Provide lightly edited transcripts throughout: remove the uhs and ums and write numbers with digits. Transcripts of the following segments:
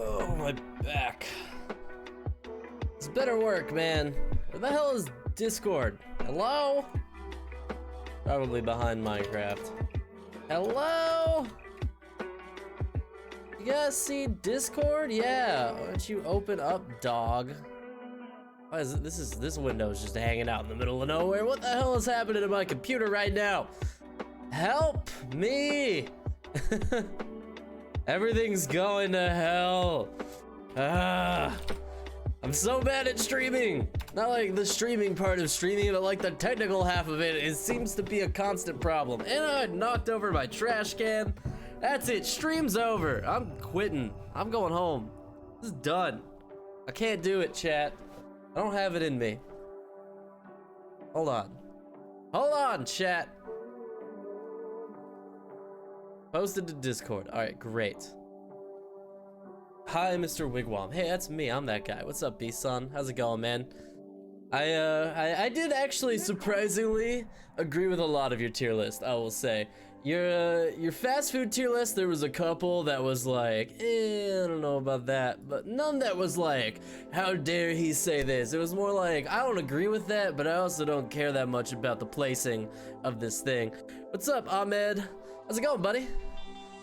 Oh, my back. This better work, man. Where the hell is Discord? Hello? Probably behind Minecraft. Hello? You guys see Discord? Yeah. Why don't you open up, dog? Why is it, this window is just hanging out in the middle of nowhere. What the hell is happening to my computer right now? Help me! Everything's going to hell. I'm so bad at streaming. Not like the streaming part of streaming, but like the technical half of it. It seems to be a constant problem. And I knocked over my trash can. That's it, stream's over. I'm quitting. I'm going home. This is done. I can't do it, chat. I don't have it in me. Hold on. Hold on, chat. Posted to Discord. All right, great. Hi, Mr. Wigwam. Hey, that's me. I'm that guy. What's up, B-son? How's it going, man? I did actually surprisingly agree with a lot of your tier list, I will say. Your fast food tier list, there was a couple that was like, I don't know about that, but none that was like, how dare he say this? It was more like, I don't agree with that, but I also don't care that much about the placing of this thing. What's up, Ahmed? How's it going, buddy?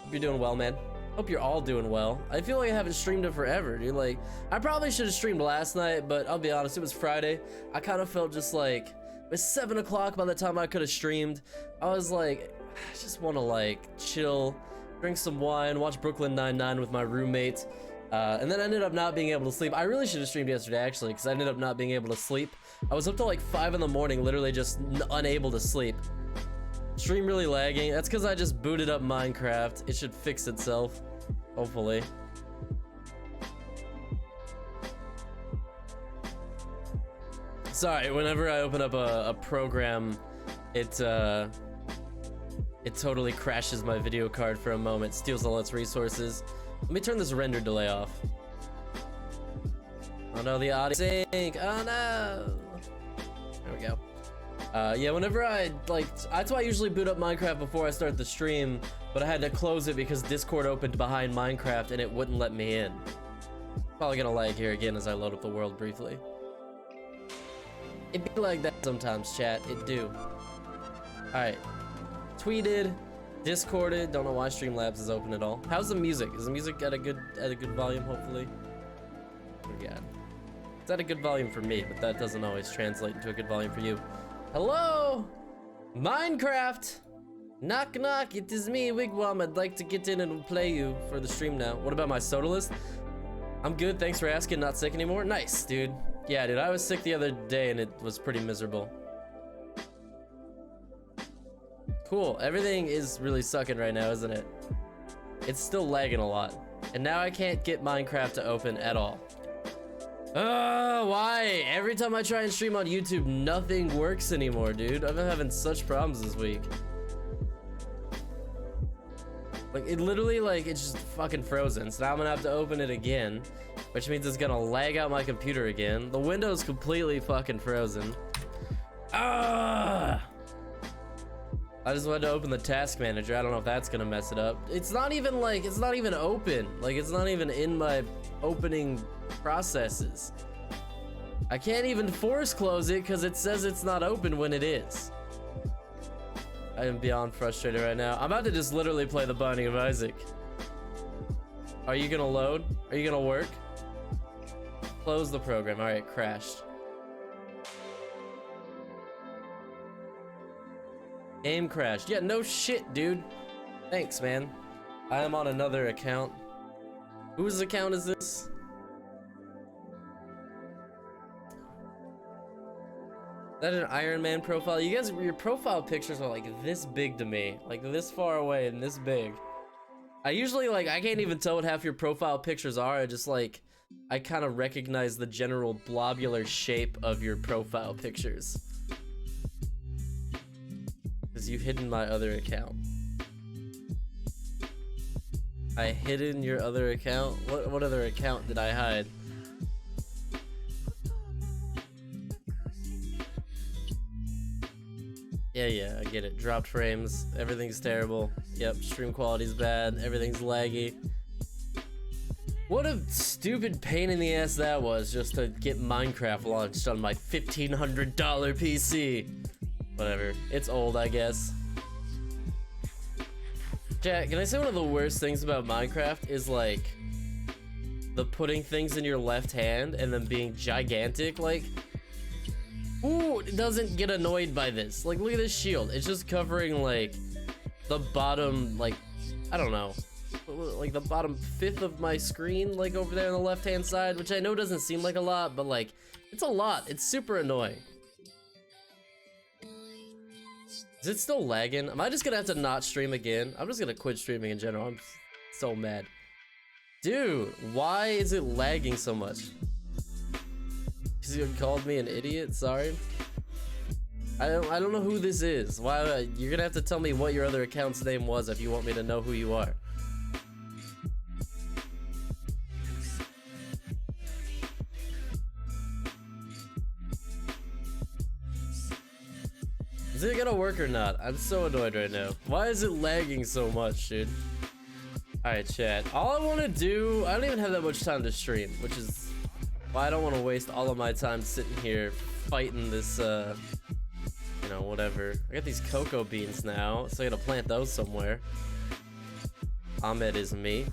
Hope you're doing well, man. Hope you're all doing well. I feel like I haven't streamed in forever, dude. Like, I probably should have streamed last night, but I'll be honest, it was Friday. I kind of felt just like, it was 7 o'clock by the time I could have streamed. I was like, I just want to like chill, drink some wine, watch Brooklyn Nine-Nine with my roommate. And then I ended up not being able to sleep. I really should have streamed yesterday, actually, because I ended up not being able to sleep. I was up till like 5 in the morning, literally just unable to sleep. Stream really lagging. That's because I just booted up Minecraft. It should fix itself, hopefully. Sorry, whenever I open up a program, it totally crashes my video card for a moment, steals all its resources. Let me turn this render delay off. Oh no, the audio sync. Oh no. There we go. Yeah, whenever that's why I usually boot up Minecraft before I start the stream, but I had to close it because Discord opened behind Minecraft and it wouldn't let me in. Probably gonna lag here again as I load up the world briefly. It be like that sometimes, chat. It do. Alright. Tweeted, Discorded. Don't know why Streamlabs is open at all. How's the music? Is the music at a good volume, hopefully? Oh god. It's at a good volume for me, but that doesn't always translate into a good volume for you. Hello? Minecraft! Knock knock, it is me, Wigwam. I'd like to get in and play you for the stream now. What about my soda list? I'm good, thanks for asking. Not sick anymore? Nice, dude. Yeah, dude, I was sick the other day and it was pretty miserable. Cool, everything is really sucking right now, isn't it? It's still lagging a lot. And now I can't get Minecraft to open at all. Why? Every time I try and stream on YouTube, nothing works anymore, dude. I've been having such problems this week. Like, it literally, like, it's just fucking frozen. So now I'm gonna have to open it again, which means it's gonna lag out my computer again. The window's completely fucking frozen. I just wanted to open the task manager. I don't know if that's gonna mess it up. It's not even like, it's not even open. Like, it's not even in my opening processes. I can't even force close it because it says it's not open when it is. I am beyond frustrated right now. I'm about to just literally play the Binding of Isaac. Are you gonna load? Are you gonna work? Close the program. All right, crashed. Game crashed. Yeah, no shit, dude. Thanks, man. I am on another account. Whose account is this? Is that an Iron Man profile? You guys, your profile pictures are like this big to me. Like this far away and this big. I usually like, I can't even tell what half your profile pictures are. I just like, I kind of recognize the general blobular shape of your profile pictures. Because you've hidden my other account. I hidden your other account? What other account did I hide? Yeah, I get it. Dropped frames. Everything's terrible. Yep, stream quality's bad. Everything's laggy. What a stupid pain in the ass that was just to get Minecraft launched on my $1,500 PC. Whatever, it's old, I guess. Jack, can I say one of the worst things about Minecraft is like the putting things in your left hand and then being gigantic? Like, who doesn't get annoyed by this? Like, look at this shield. It's just covering like the bottom, like, I don't know, like the bottom fifth of my screen, like over there on the left hand side, which I know doesn't seem like a lot, but like it's a lot. It's super annoying. Is it still lagging? Am I just gonna have to not stream again? I'm just gonna quit streaming in general. I'm so mad. Dude, why is it lagging so much? Because you called me an idiot? Sorry. I don't know who this is. Why? You're gonna have to tell me what your other account's name was if you want me to know who you are. Is it gonna work or not? I'm so annoyed right now. Why is it lagging so much, dude? Alright, chat. All I want to do... I don't even have that much time to stream, which is why I don't want to waste all of my time sitting here fighting this, you know, whatever. I got these cocoa beans now, so I gotta plant those somewhere. Ahmed is me.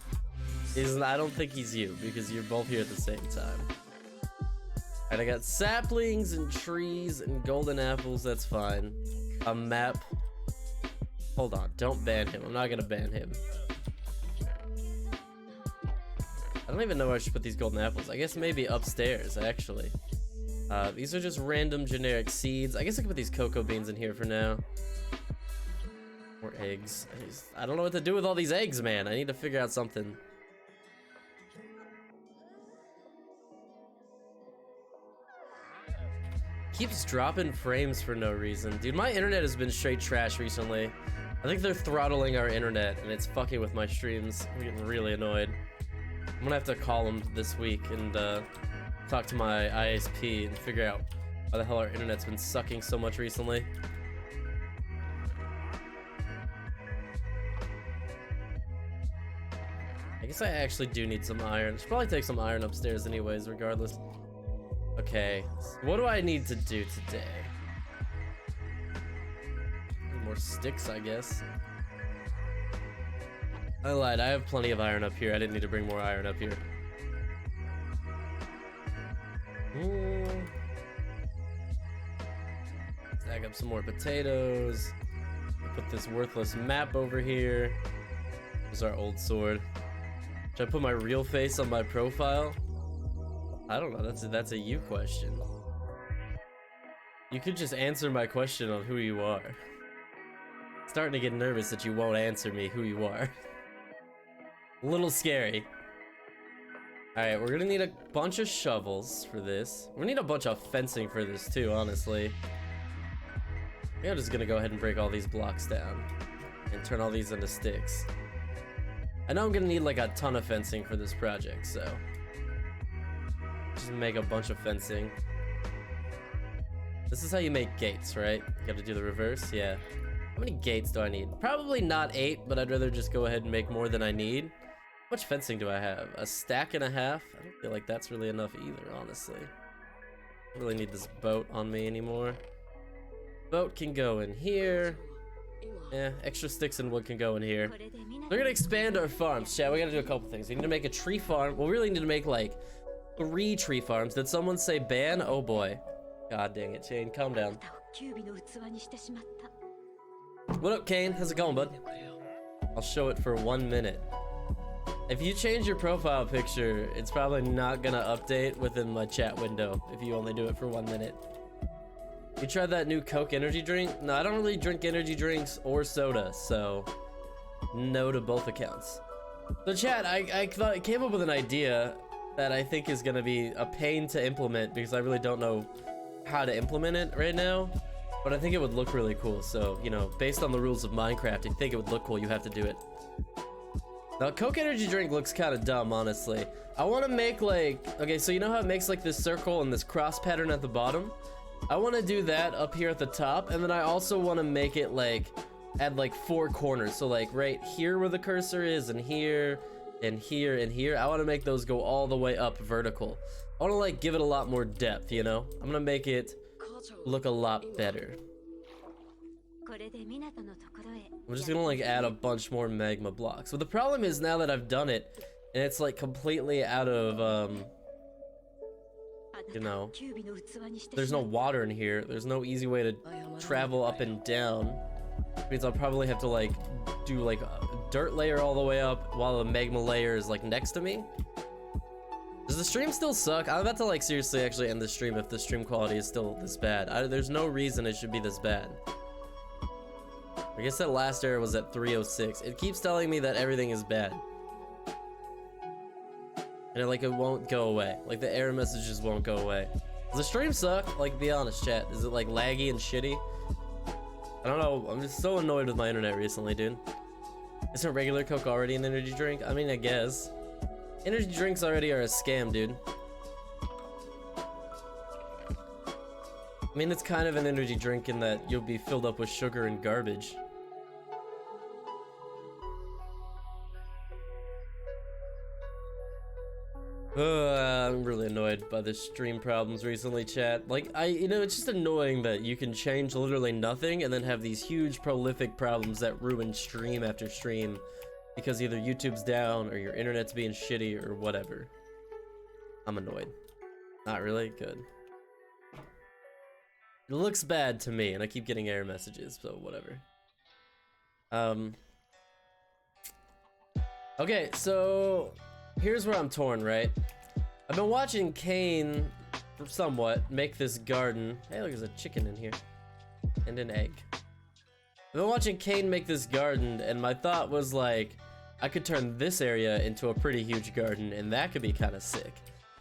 I don't think he's you, because you're both here at the same time. Alright, I got saplings and trees and golden apples, that's fine. A map. Hold on, don't ban him. I'm not gonna ban him. I don't even know where I should put these golden apples. I guess maybe upstairs, actually. These are just random generic seeds. I guess I can put these cocoa beans in here for now. Or eggs. I don't know what to do with all these eggs, man. I need to figure out something. Keeps dropping frames for no reason. Dude, my internet has been straight trash recently. I think they're throttling our internet and it's fucking with my streams. I'm getting really annoyed. I'm gonna have to call them this week and talk to my ISP and figure out why the hell our internet's been sucking so much recently. I guess I actually do need some iron. Should probably take some iron upstairs anyways, regardless. Okay, so what do I need to do today? More sticks, I guess. I lied, I have plenty of iron up here. I didn't need to bring more iron up here. Stack up some more potatoes. Put this worthless map over here. There's our old sword. Should I put my real face on my profile? I don't know, that's a you question. You could just answer my question on who you are. Starting to get nervous that you won't answer me who you are. A little scary. Alright, we're gonna need a bunch of shovels for this. We're gonna need a bunch of fencing for this too, honestly. I'm just gonna go ahead and break all these blocks down and turn all these into sticks. I know I'm gonna need like a ton of fencing for this project, so just make a bunch of fencing. This is how you make gates, right? You gotta do the reverse, yeah. How many gates do I need? Probably not 8, but I'd rather just go ahead and make more than I need. How much fencing do I have? A stack and a half? I don't feel like that's really enough either, honestly. I don't really need this boat on me anymore. Boat can go in here. Yeah, extra sticks and wood can go in here. We're gonna expand our farms, chat. We gotta do a couple things. We need to make a tree farm. Well, we really need to make like 3 tree farms. Did someone say ban? Oh boy. God dang it, Shane, calm down. What up, Kane? How's it going, bud? I'll show it for 1 minute. If you change your profile picture, it's probably not gonna update within my chat window if you only do it for 1 minute. You tried that new Coke energy drink? No, I don't really drink energy drinks or soda, so no to both accounts. So chat, I came up with an idea that I think is gonna be a pain to implement because I really don't know how to implement it right now. But I think it would look really cool, so, you know, based on the rules of Minecraft, if you think it would look cool, you have to do it. Now, Coke energy drink looks kind of dumb, honestly. I want to make, like, okay, so you know how it makes, like, this circle and this cross pattern at the bottom? I want to do that up here at the top, and then I also want to make it, like, at, like, 4 corners. So, like, right here where the cursor is, and here, and here and here. I want to make those go all the way up vertical. I want to like give it a lot more depth, you know? I'm gonna make it look a lot better. I'm just gonna like add a bunch more magma blocks. But the problem is now that I've done it and it's like completely out of you know, there's no water in here. There's no easy way to travel up and down. Which means I'll probably have to like do like a dirt layer all the way up while the magma layer is like next to me. Does the stream still suck? I'm about to like seriously actually end the stream if the stream quality is still this bad. There's no reason it should be this bad. I guess that last error was at 306. It keeps telling me that everything is bad. And it won't go away. Like the error messages won't go away. Does the stream suck? Like, be honest, chat. Is it like laggy and shitty? I don't know. I'm just so annoyed with my internet recently, dude. Isn't regular Coke already an energy drink? I mean, I guess. Energy drinks already are a scam, dude. I mean, it's kind of an energy drink in that you'll be filled up with sugar and garbage. I'm really annoyed by the stream problems recently, chat. Like, you know, it's just annoying that you can change literally nothing and then have these huge prolific problems that ruin stream after stream because either YouTube's down or your internet's being shitty or whatever. I'm annoyed. Not really good. It looks bad to me and I keep getting error messages, so whatever. Okay, so here's where I'm torn, right? I've been watching Kane, somewhat, make this garden. Hey, look, there's a chicken in here. And an egg. I've been watching Kane make this garden, and my thought was like, I could turn this area into a pretty huge garden, and that could be kind of sick.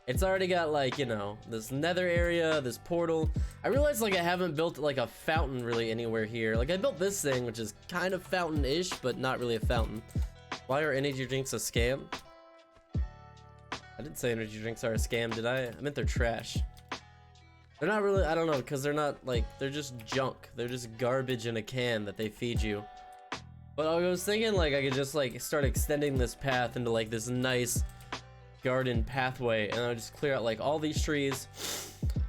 It's already got like, you know, this nether area, this portal. I realized like I haven't built like a fountain really anywhere here. Like I built this thing, which is kind of fountain-ish, but not really a fountain. Why are energy drinks a scam? I didn't say energy drinks are a scam, did I? I meant they're trash. They're not really, I don't know, because they're not like, they're just junk. They're just garbage in a can that they feed you. But I was thinking like I could just like start extending this path into like this nice garden pathway, and I'll just clear out like all these trees,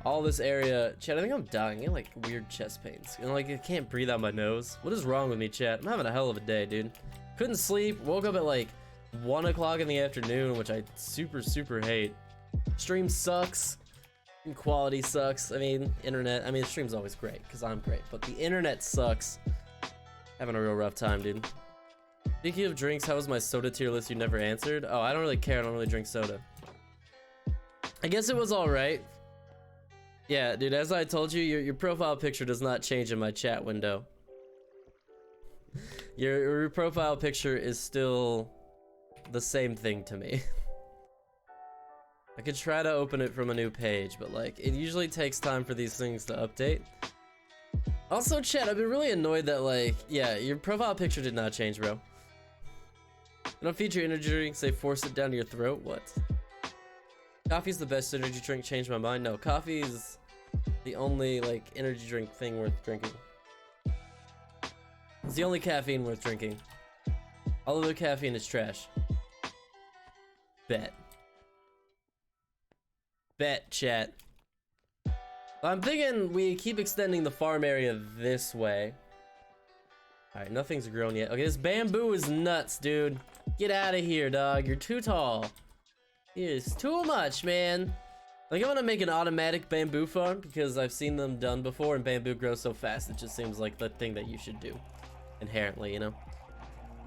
all this area. Chat, I think I'm dying. I get like weird chest pains. And like I can't breathe out my nose. What is wrong with me, chat? I'm having a hell of a day, dude. Couldn't sleep, woke up at like 1 o'clock in the afternoon, which I super hate. Stream sucks. Quality sucks. I mean, internet. I mean, the stream's always great because I'm great, but the internet sucks. Having a real rough time, dude. Speaking of drinks, how was my soda tier list you never answered? Oh, I don't really care. I don't really drink soda. I guess it was all right. Yeah, dude, as I told you, your profile picture does not change in my chat window. Your profile picture is still the same thing to me. I could try to open it from a new page, but like it usually takes time for these things to update. Also, chat, I've been really annoyed that like, yeah, your profile picture did not change, bro. You don't feature energy drinks, they force it down to your throat? What? Coffee's the best energy drink, changed my mind. No, coffee is the only like energy drink thing worth drinking. It's the only caffeine worth drinking. All of the caffeine is trash. Bet. Bet, chat. I'm thinking we keep extending the farm area this way. Alright, nothing's grown yet. Okay, this bamboo is nuts, dude. Get out of here, dog. You're too tall. It's too much, man. Like, I'm gonna make an automatic bamboo farm because I've seen them done before and bamboo grows so fast it just seems like the thing that you should do. Inherently, you know?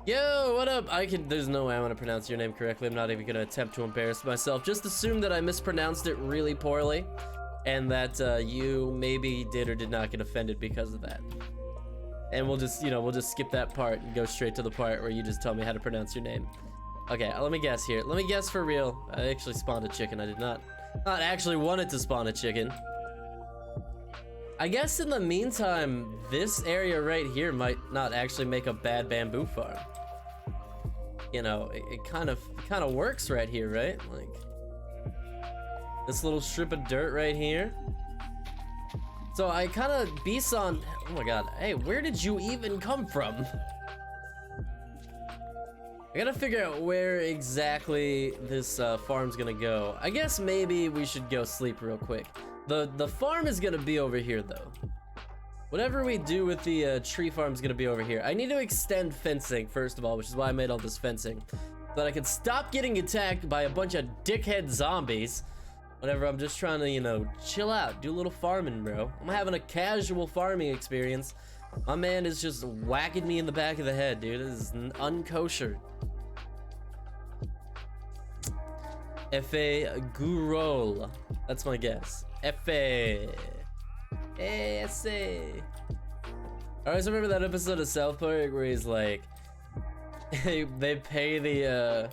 Yo, what up? There's no way I'm gonna pronounce your name correctly. I'm not even gonna attempt to embarrass myself. Just assume that I mispronounced it really poorly and that you maybe did or did not get offended because of that. And we'll just, you know, we'll just skip that part and go straight to the part where you just tell me how to pronounce your name. Okay, let me guess here. Let me guess for real. I actually spawned a chicken. I did not actually wanted to spawn a chicken. I guess in the meantime, this area right here might not actually make a bad bamboo farm. You know, it kind of works right here, right? Like this little strip of dirt right here. So I kind of Byeeee, oh my god, hey, where did you even come from? I gotta figure out where exactly this farm's gonna go. I guess maybe we should go sleep real quick. The farm is gonna be over here though. Whatever we do with the tree farm is gonna be over here. I need to extend fencing first of all, which is why I made all this fencing. So that I can stop getting attacked by a bunch of dickhead zombies. Whenever I'm just trying to, you know, chill out, do a little farming, bro. I'm having a casual farming experience. My man is just whacking me in the back of the head, dude. This is unkosher. F.A. Gurol. That's my guess. F.A. A.S.A. I always remember that episode of South Park where he's like, they pay the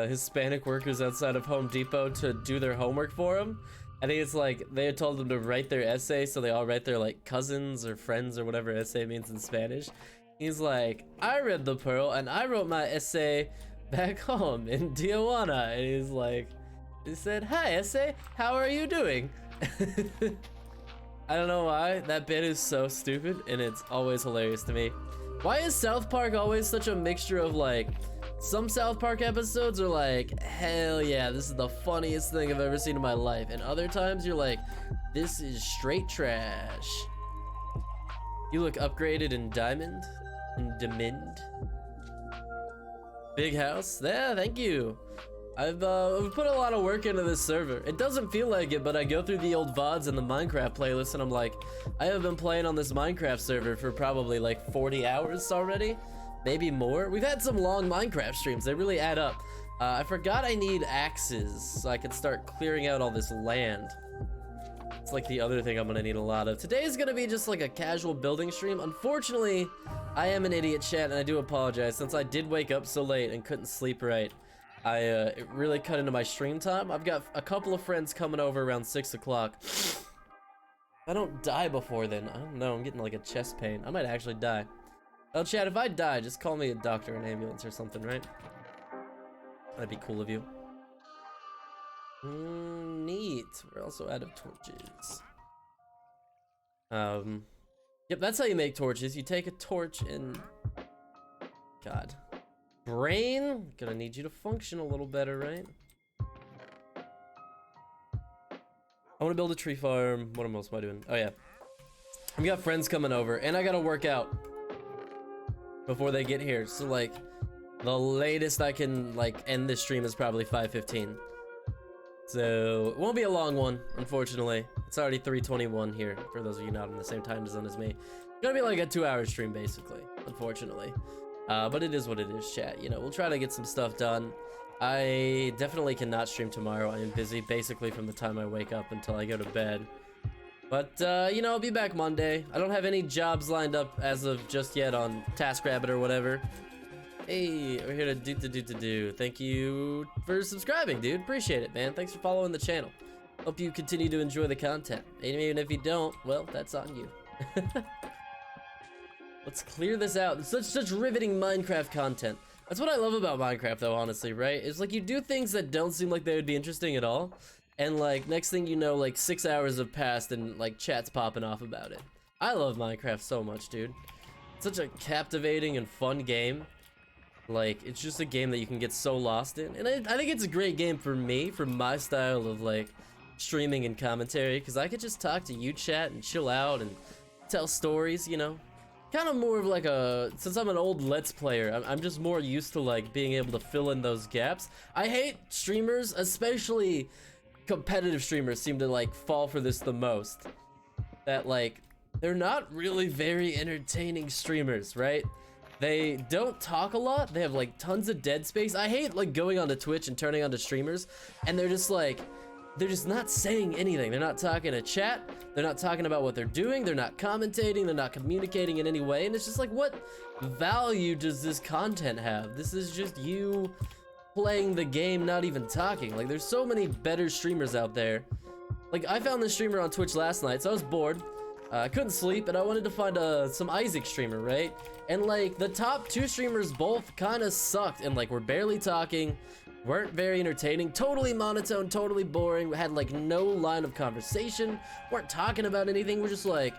Hispanic workers outside of Home Depot to do their homework for them. I think it's like they had told them to write their essay, so they all write their like cousins or friends or whatever essay means in Spanish. He's like, I read the Pearl and I wrote my essay back home in Tijuana. And he's like, he said, hi essay, how are you doing? I don't know why, that bit is so stupid and it's always hilarious to me. Why is South Park always such a mixture of like, some South Park episodes are like, hell yeah, this is the funniest thing I've ever seen in my life. And other times you're like, this is straight trash. You look upgraded in diamond, in Demind. Big house, yeah, thank you. I've put a lot of work into this server. It doesn't feel like it, but I go through the old VODs and the Minecraft playlist and I'm like, I have been playing on this Minecraft server for probably like 40 hours already. Maybe more. We've had some long Minecraft streams. They really add up. I forgot I need axes so I can start clearing out all this land. It's like the other thing I'm gonna need a lot of. Today is gonna be just like a casual building stream. Unfortunately, I am an idiot, chat, and I do apologize since I did wake up so late and couldn't sleep right. It really cut into my stream time. I've got a couple of friends coming over around 6 o'clock. If I don't die before then, I don't know, I'm getting like a chest pain. I might actually die. Oh, Chad, if I die, just call me a doctor, an ambulance or something, right? That'd be cool of you. Neat. We're also out of torches. Yep, that's how you make torches. You take a torch and... God. Brain? Gonna need you to function a little better, right? I want to build a tree farm. What else am I doing? Oh, yeah. We got friends coming over, and I gotta work out before they get here. So like the latest I can like end this stream is probably 5:15. So it won't be a long one, unfortunately. It's already 3:21 here for those of you not in the same time zone as me. It's gonna be like a 2-hour stream basically, unfortunately. But it is what it is, chat. You know, we'll try to get some stuff done. I definitely cannot stream tomorrow. I am busy basically from the time I wake up until I go to bed. But, you know, I'll be back Monday. I don't have any jobs lined up as of just yet on TaskRabbit or whatever. Hey, we're here to do. Thank you for subscribing, dude. Appreciate it, man. Thanks for following the channel. Hope you continue to enjoy the content. And even if you don't, well, that's on you. Let's clear this out. It's such riveting Minecraft content. That's what I love about Minecraft, though, honestly, right? It's like you do things that don't seem like they would be interesting at all. And like next thing you know, like 6 hours have passed and like chat's popping off about it. I love Minecraft so much, dude. It's such a captivating and fun game. Like it's just a game that you can get so lost in. And I think it's a great game for me, for my style of like streaming and commentary, because I could just talk to you, chat, and chill out and tell stories, you know. Kind of more of like a, since I'm an old Let's Player, I'm just more used to like being able to fill in those gaps. I hate streamers, especially competitive streamers seem to like fall for this the most. That like, they're not really very entertaining streamers, right? They don't talk a lot, they have like tons of dead space. I hate like going onto Twitch and turning on to streamers and they're just like, they're just not saying anything. They're not talking to chat, they're not talking about what they're doing, they're not commentating, they're not communicating in any way, and it's just like, what value does this content have? This is just you playing the game, not even talking. Like there's so many better streamers out there. Like I found this streamer on Twitch last night, so I was bored. I couldn't sleep and I wanted to find some Isaac streamer, right? And like the top 2 streamers both kind of sucked and like were barely talking, weren't very entertaining, totally monotone, totally boring, had like no line of conversation, weren't talking about anything. We're just like,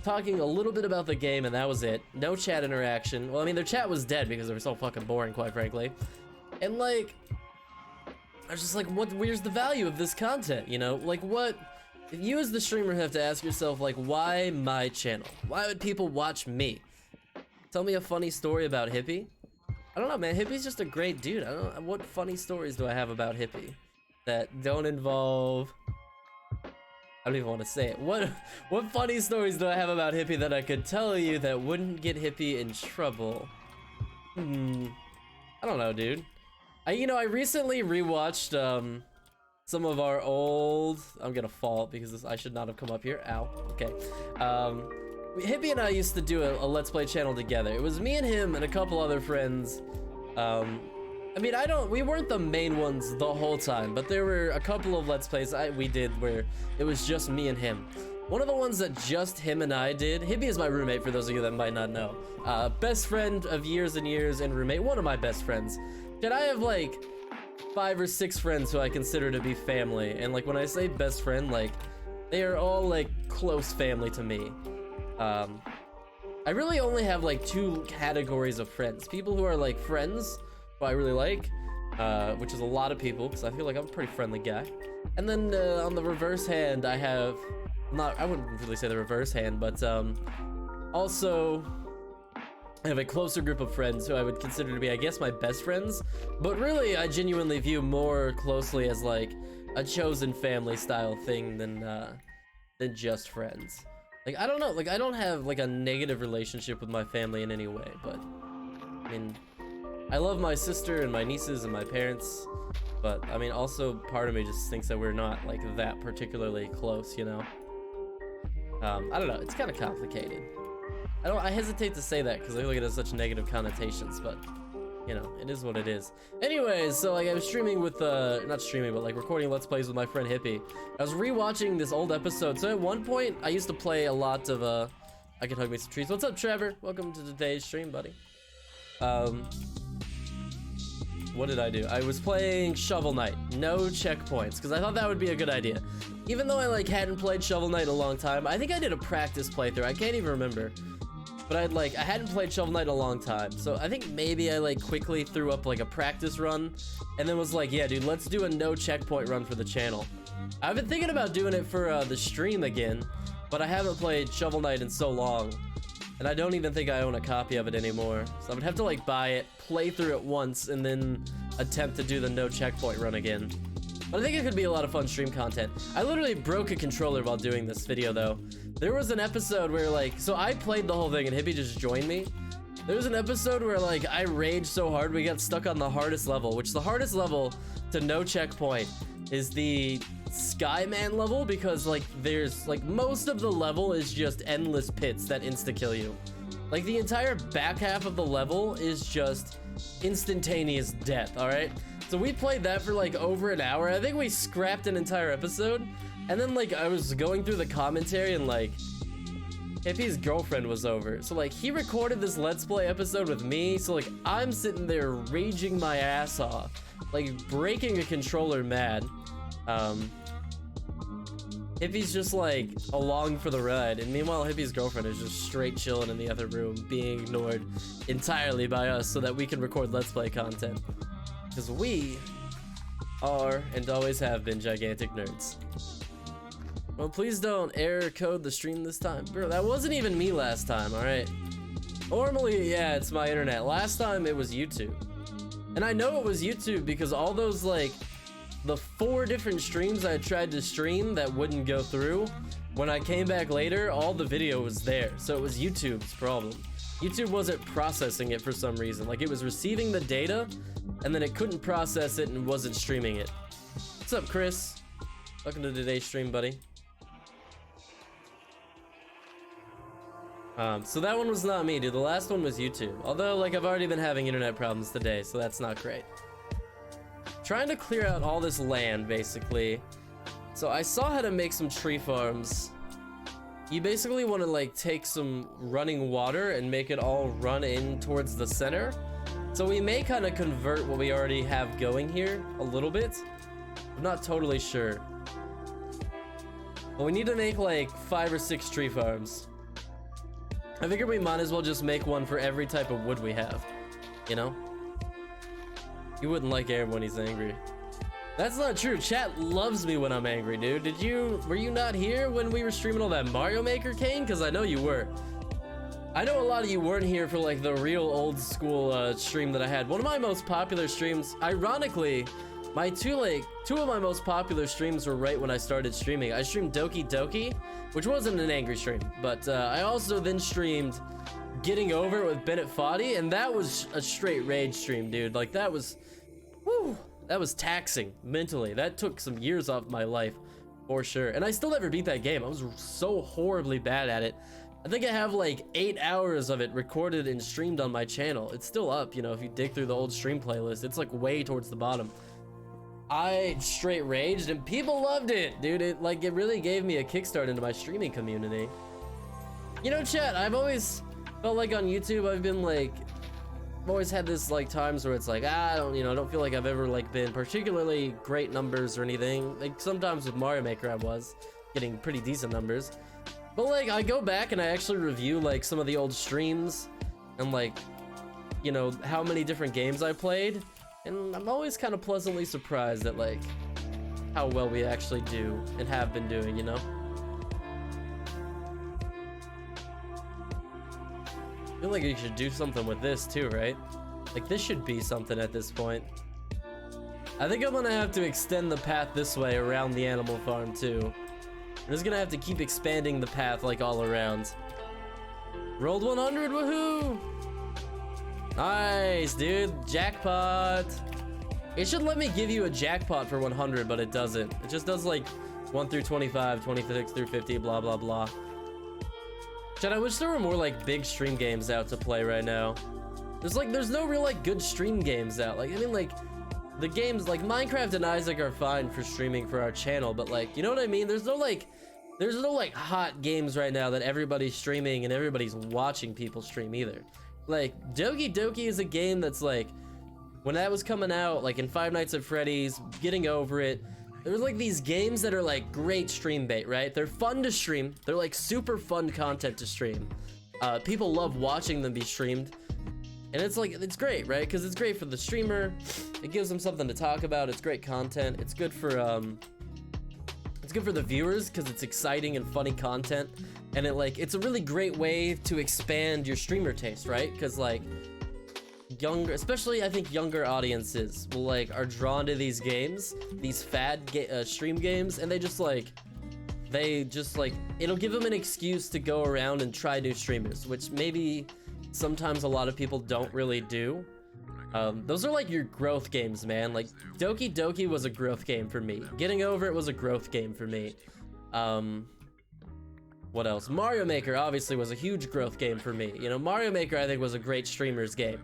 talking a little bit about the game, and that was it. No chat interaction. Well, I mean, their chat was dead because they were so fucking boring, quite frankly. And like, I was just like, where's the value of this content, you know? Like, what, if you as the streamer have to ask yourself, like, why my channel? Why would people watch me? Tell me a funny story about Hippie? I don't know, man. Hippie's just a great dude. I don't know, what funny stories do I have about Hippie that don't involve... I don't even want to say it. What funny stories do I have about Hippie that I could tell you that wouldn't get Hippie in trouble? I don't know, dude. I recently rewatched some of our old... I'm gonna fall because I should not have come up here. Ow. Okay. Hippie and I used to do a Let's Play channel together. It was me and him and a couple other friends. I mean, we weren't the main ones the whole time, but there were a couple of Let's Plays we did where it was just me and him. One of the ones that just him and I did, Hippie is my roommate for those of you that might not know. Best friend of years and years and roommate, one of my best friends. And I have like 5 or 6 friends who I consider to be family. And like when I say best friend, like they are all like close family to me. I really only have like 2 categories of friends. People who are like friends, who I really like, which is a lot of people, because I feel like I'm a pretty friendly guy. And then on the reverse hand, I have, I wouldn't really say the reverse hand, but also I have a closer group of friends who I would consider to be, I guess, my best friends. But really, I genuinely view more closely as like a chosen family style thing than just friends. Like, I don't know, like I don't have like a negative relationship with my family in any way, but I mean, I love my sister and my nieces and my parents, but I mean, also part of me just thinks that we're not like that particularly close, you know? I don't know, it's kind of complicated. I hesitate to say that because I feel like it has such negative connotations, but you know, it is what it is. Anyways, so like I was streaming with, not streaming, but like recording Let's Plays with my friend Hippie. I was rewatching this old episode. So at one point, I used to play a lot of, I Can Hug Me Some Trees. What's up, Trevor? Welcome to today's stream, buddy. What did I do? I was playing Shovel Knight, no checkpoints, because I thought that would be a good idea. Even though I like hadn't played Shovel Knight in a long time, I think I did a practice playthrough, I can't even remember. But I hadn't played Shovel Knight in a long time, so I think maybe I like quickly threw up like a practice run, and then was like, yeah dude, let's do a no checkpoint run for the channel. I've been thinking about doing it for the stream again, but I haven't played Shovel Knight in so long. And I don't even think I own a copy of it anymore. So I would have to like buy it, play through it once, and then attempt to do the no checkpoint run again. But I think it could be a lot of fun stream content. I literally broke a controller while doing this video though. There was an episode where like, so I played the whole thing and Hippie just joined me. There was an episode where like I raged so hard we got stuck on the hardest level, which the hardest level to no checkpoint is the Skyman level, because like there's like most of the level is just endless pits that insta-kill you. Like the entire back half of the level is just instantaneous death, all right? So we played that for like over an hour. I think we scrapped an entire episode. And then like I was going through the commentary and like Hippie's girlfriend was over. So like he recorded this Let's Play episode with me. So like I'm sitting there raging my ass off, like breaking a controller mad. Hippie's just like along for the ride, and meanwhile Hippie's girlfriend is just straight chilling in the other room, being ignored entirely by us so that we can record Let's Play content. Because we are, and always have been, gigantic nerds. Well, please don't error code the stream this time. Bro, that wasn't even me last time, alright? Normally, yeah, it's my internet. Last time it was YouTube. And I know it was YouTube because all those like the 4 different streams I tried to stream that wouldn't go through, when I came back later, all the video was there. So it was YouTube's problem. YouTube wasn't processing it for some reason. Like it was receiving the data and then it couldn't process it and wasn't streaming it. What's up, Chris? Welcome to today's stream, buddy. So that one was not me, dude. The last one was YouTube. Although, like, I've already been having internet problems today, so that's not great. Trying to clear out all this land, basically. So I saw how to make some tree farms. You basically want to like take some running water and make it all run in towards the center. So we may kind of convert what we already have going here a little bit. I'm not totally sure. But we need to make like 5 or 6 tree farms. I figured we might as well just make one for every type of wood we have, you know? You wouldn't like Aaron when he's angry. That's not true. Chat loves me when I'm angry, dude. Were you not here when we were streaming all that Mario Maker, Kane? Because I know you were. I know a lot of you weren't here for like the real old school stream that I had. One of my most popular streams, ironically, two of my most popular streams were right when I started streaming. I streamed Doki Doki, which wasn't an angry stream, but I also then streamed Getting Over It with Bennett Foddy, and that was a straight rage stream, dude. Like that was, whew, that was taxing mentally. That took some years off my life, for sure. And I still never beat that game. I was so horribly bad at it. I think I have like 8 hours of it recorded and streamed on my channel. It's still up, you know, if you dig through the old stream playlist. It's like way towards the bottom. I straight raged and people loved it, dude. It really gave me a kickstart into my streaming community. You know, chat, I've always felt like on YouTube, I've always had this like times where it's like, I don't feel like I've ever like been particularly great numbers or anything. Like sometimes with Mario Maker, I was getting pretty decent numbers. But like I go back and I actually review like some of the old streams and like, you know, how many different games I played. And I'm always kind of pleasantly surprised at like how well we actually do and have been doing, you know? I feel like you should do something with this too, right? Like this should be something at this point. I think I'm gonna have to extend the path this way around the animal farm too. I'm just gonna have to keep expanding the path like all around. Rolled 100, woohoo! Nice, dude, jackpot. It should let me give you a jackpot for 100, but it doesn't. It just does like 1 through 25, 26 through 50, blah, blah, blah. Chat, I wish there were more like big stream games out to play right now. There's no real like good stream games out. Like, I mean, like the games like Minecraft and Isaac are fine for streaming for our channel, but like, you know what I mean? There's no like hot games right now that everybody's streaming and everybody's watching people stream either. Like Doki Doki is a game that's like, when that was coming out, like in Five Nights at Freddy's, Getting Over It, there's like these games that are like great stream bait, right? They're fun to stream. They're like super fun content to stream. People love watching them be streamed. And it's like, it's great, right? Because it's great for the streamer. It gives them something to talk about. It's great content. It's good for the viewers because it's exciting and funny content. And it's a really great way to expand your streamer taste, right? Because like especially I think younger audiences will are drawn to these games, these fad stream games, and it'll give them an excuse to go around and try new streamers, which maybe sometimes a lot of people don't really do. Those are like your growth games, man. Like Doki Doki was a growth game for me. Getting Over It was a growth game for me. What else? Mario Maker obviously was a huge growth game for me. You know, Mario Maker I think was a great streamer's game,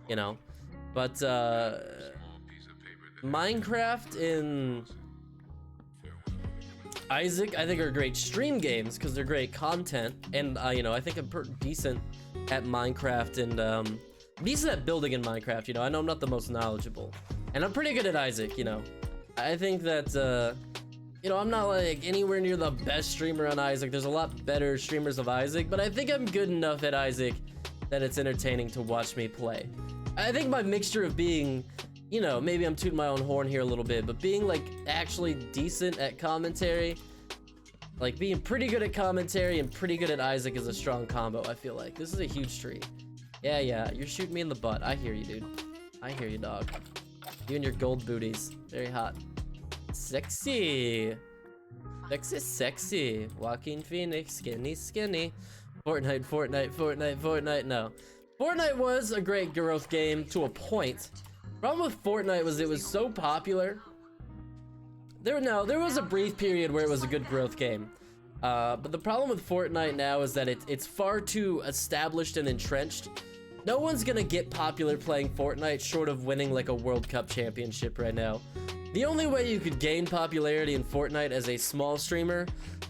you know. But Minecraft and Isaac I think are great stream games because they're great content, and you know, I think I'm pretty decent at Minecraft and decent at building in Minecraft. You know, I know I'm not the most knowledgeable, and I'm pretty good at Isaac. You know, I think that you know, I'm not like anywhere near the best streamer on Isaac. There's a lot better streamers of Isaac, but I think I'm good enough at Isaac that it's entertaining to watch me play. I think my mixture of being, you know, maybe I'm tooting my own horn here a little bit, but being like actually decent at commentary, like being pretty good at commentary and pretty good at Isaac is a strong combo. I feel like this is a huge tree. Yeah, you're shooting me in the butt. I hear you, dude. I hear you, dog. You and your gold booties. Very hot. Sexy. Sexy. Joaquin Phoenix. Skinny. Fortnite. No. Fortnite was a great growth game to a point. Problem with Fortnite was it was so popular. There was a brief period where it was a good growth game. But the problem with Fortnite now is that it's far too established and entrenched. No one's gonna get popular playing Fortnite short of winning like a World Cup championship right now. The only way you could gain popularity in Fortnite as a small streamer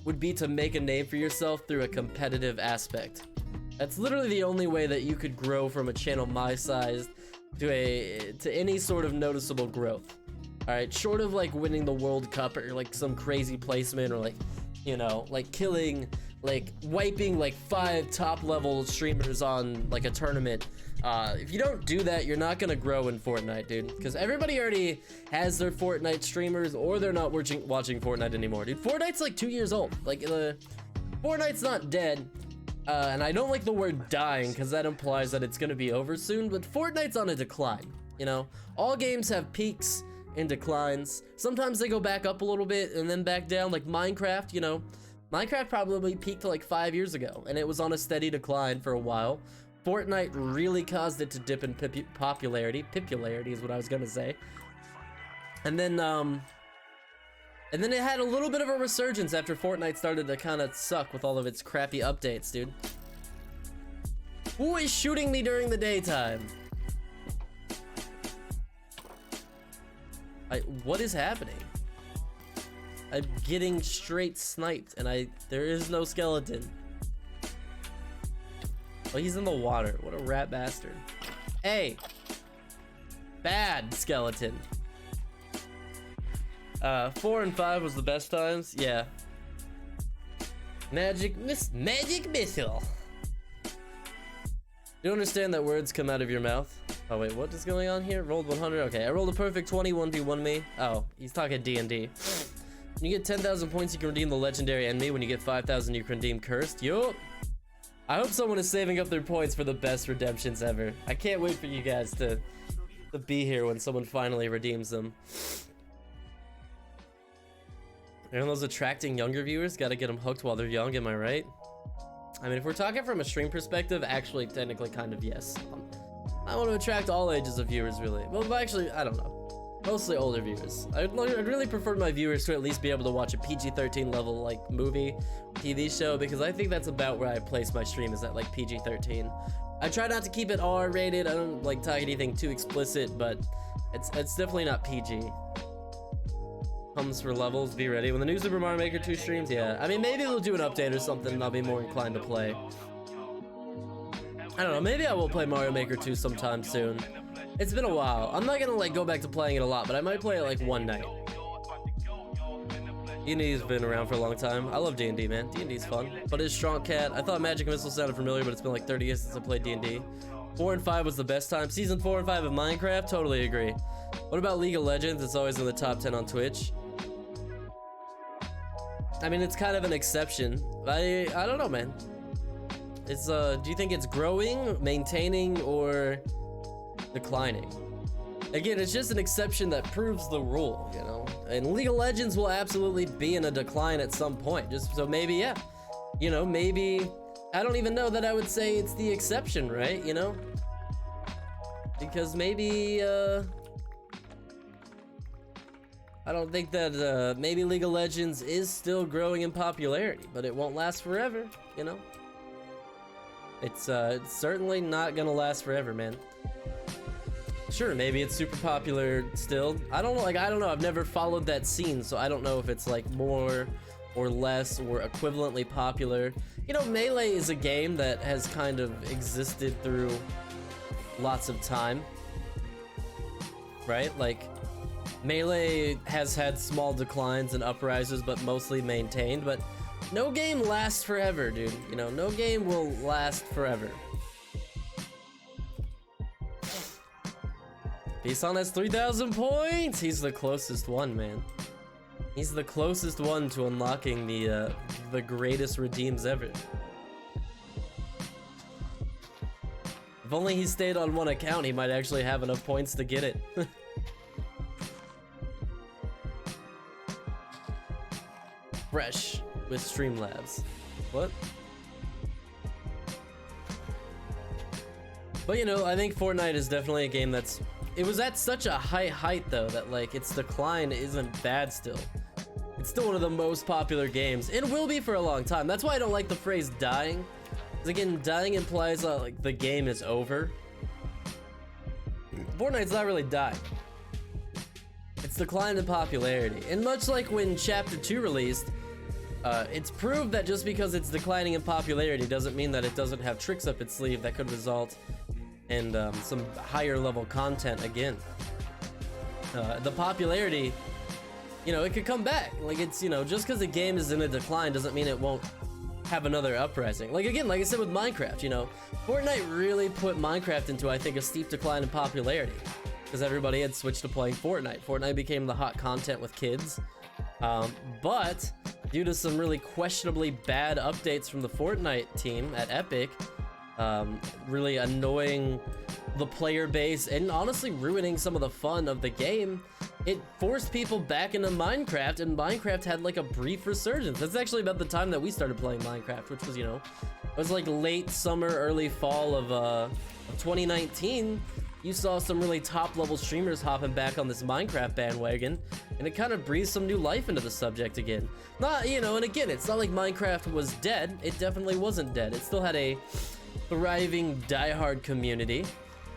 would be to make a name for yourself through a competitive aspect. That's literally the only way that you could grow from a channel my size to any sort of noticeable growth. Alright, short of like winning the World Cup or like some crazy placement or like, you know, like killing like wiping like 5 top level streamers on like a tournament. If you don't do that, you're not gonna grow in Fortnite, dude, because everybody already has their Fortnite streamers, or they're not watching Fortnite anymore, dude. Fortnite's like 2 years old. Like Fortnite's not dead, and I don't like the word dying because that implies that it's gonna be over soon, but Fortnite's on a decline. You know, all games have peaks and declines. Sometimes they go back up a little bit and then back down, like Minecraft. You know, Minecraft probably peaked like 5 years ago and it was on a steady decline for a while. Fortnite really caused it to dip in popularity. Popularity is what I was gonna say. And then it had a little bit of a resurgence after Fortnite started to kind of suck with all of its crappy updates, dude. Who is shooting me during the daytime? What is happening? I'm getting straight sniped and there is no skeleton. Oh, he's in the water. What a rat bastard. Hey! Bad skeleton. 4 and 5 was the best times? Yeah. Magic missile. You understand that words come out of your mouth? Oh wait, what is going on here? Rolled 100. Okay, I rolled a perfect 20, 1v1 me. Oh, he's talking D&D. When you get 10,000 points, you can redeem the legendary enemy. When you get 5,000, you can redeem cursed. Yup. I hope someone is saving up their points for the best redemptions ever. I can't wait for you guys to be here when someone finally redeems them. And those attracting younger viewers, gotta get them hooked while they're young, am I right? I mean, if we're talking from a stream perspective, actually, technically, kind of, yes. I want to attract all ages of viewers, really. Well, actually, I don't know. Mostly older viewers. I'd really prefer my viewers to at least be able to watch a PG-13 level, like, movie, TV show, because I think that's about where I place my stream, is at, like, PG-13. I try not to keep it R-rated. I don't, like, talk anything too explicit, but it's definitely not PG. Comes for levels, be ready. When the new Super Mario Maker 2 streams, yeah. I mean, maybe they'll do an update or something and I'll be more inclined to play. I don't know, maybe I will play Mario Maker 2 sometime soon. It's been a while. I'm not gonna like go back to playing it a lot, but I might play it like one night. D&D's been around for a long time. I love D&D, man. D&D's fun. But it's Strong Cat. I thought Magic Missile sounded familiar, but it's been like 30 years since I played D&D. 4 and 5 was the best time. Season 4 and 5 of Minecraft, totally agree. What about League of Legends? It's always in the top 10 on Twitch. I mean, it's kind of an exception. I don't know, man. It's do you think it's growing, maintaining, or declining? Again, it's just an exception that proves the rule, you know? And League of Legends will absolutely be in a decline at some point. Just so maybe, yeah. You know, maybe, I don't even know that I would say it's the exception, right? You know? Because maybe, I don't think that, maybe League of Legends is still growing in popularity, but it won't last forever, you know? It's certainly not gonna last forever, man. Sure, maybe it's super popular still. I don't know, like, I don't know. I've never followed that scene, so I don't know if it's, like, more or less or equivalently popular. You know, Melee is a game that has kind of existed through lots of time, right? Like, Melee has had small declines and uprises, but mostly maintained, but no game lasts forever, dude. You know, no game will last forever. Byeeee has 3,000 points! He's the closest one, man. He's the closest one to unlocking the greatest redeems ever. If only he stayed on one account, he might actually have enough points to get it. Fresh with Streamlabs. What? But you know, I think Fortnite is definitely a game that's... It was at such a high height though that like its decline isn't bad still. It's still one of the most popular games. It will be for a long time. That's why I don't like the phrase dying. Because again, dying implies like the game is over. Fortnite's not really dying. It's declined in popularity. And much like when Chapter 2 released, it's proved that just because it's declining in popularity doesn't mean that it doesn't have tricks up its sleeve that could result in some higher level content again. The popularity, you know, it could come back. Like, it's, you know, just because a game is in a decline doesn't mean it won't have another uprising. Like again, like I said with Minecraft, you know, Fortnite really put Minecraft into, I think, a steep decline in popularity because everybody had switched to playing Fortnite. Fortnite became the hot content with kids, but due to some really questionably bad updates from the Fortnite team at Epic, really annoying the player base and honestly ruining some of the fun of the game, it forced people back into Minecraft, and Minecraft had like a brief resurgence. That's actually about the time that we started playing Minecraft, which was, you know, it was like late summer, early fall of 2019. You saw some really top level streamers hopping back on this Minecraft bandwagon, and it kind of breathed some new life into the subject again. Not, you know, and again, it's not like Minecraft was dead. It definitely wasn't dead. It still had a thriving diehard community.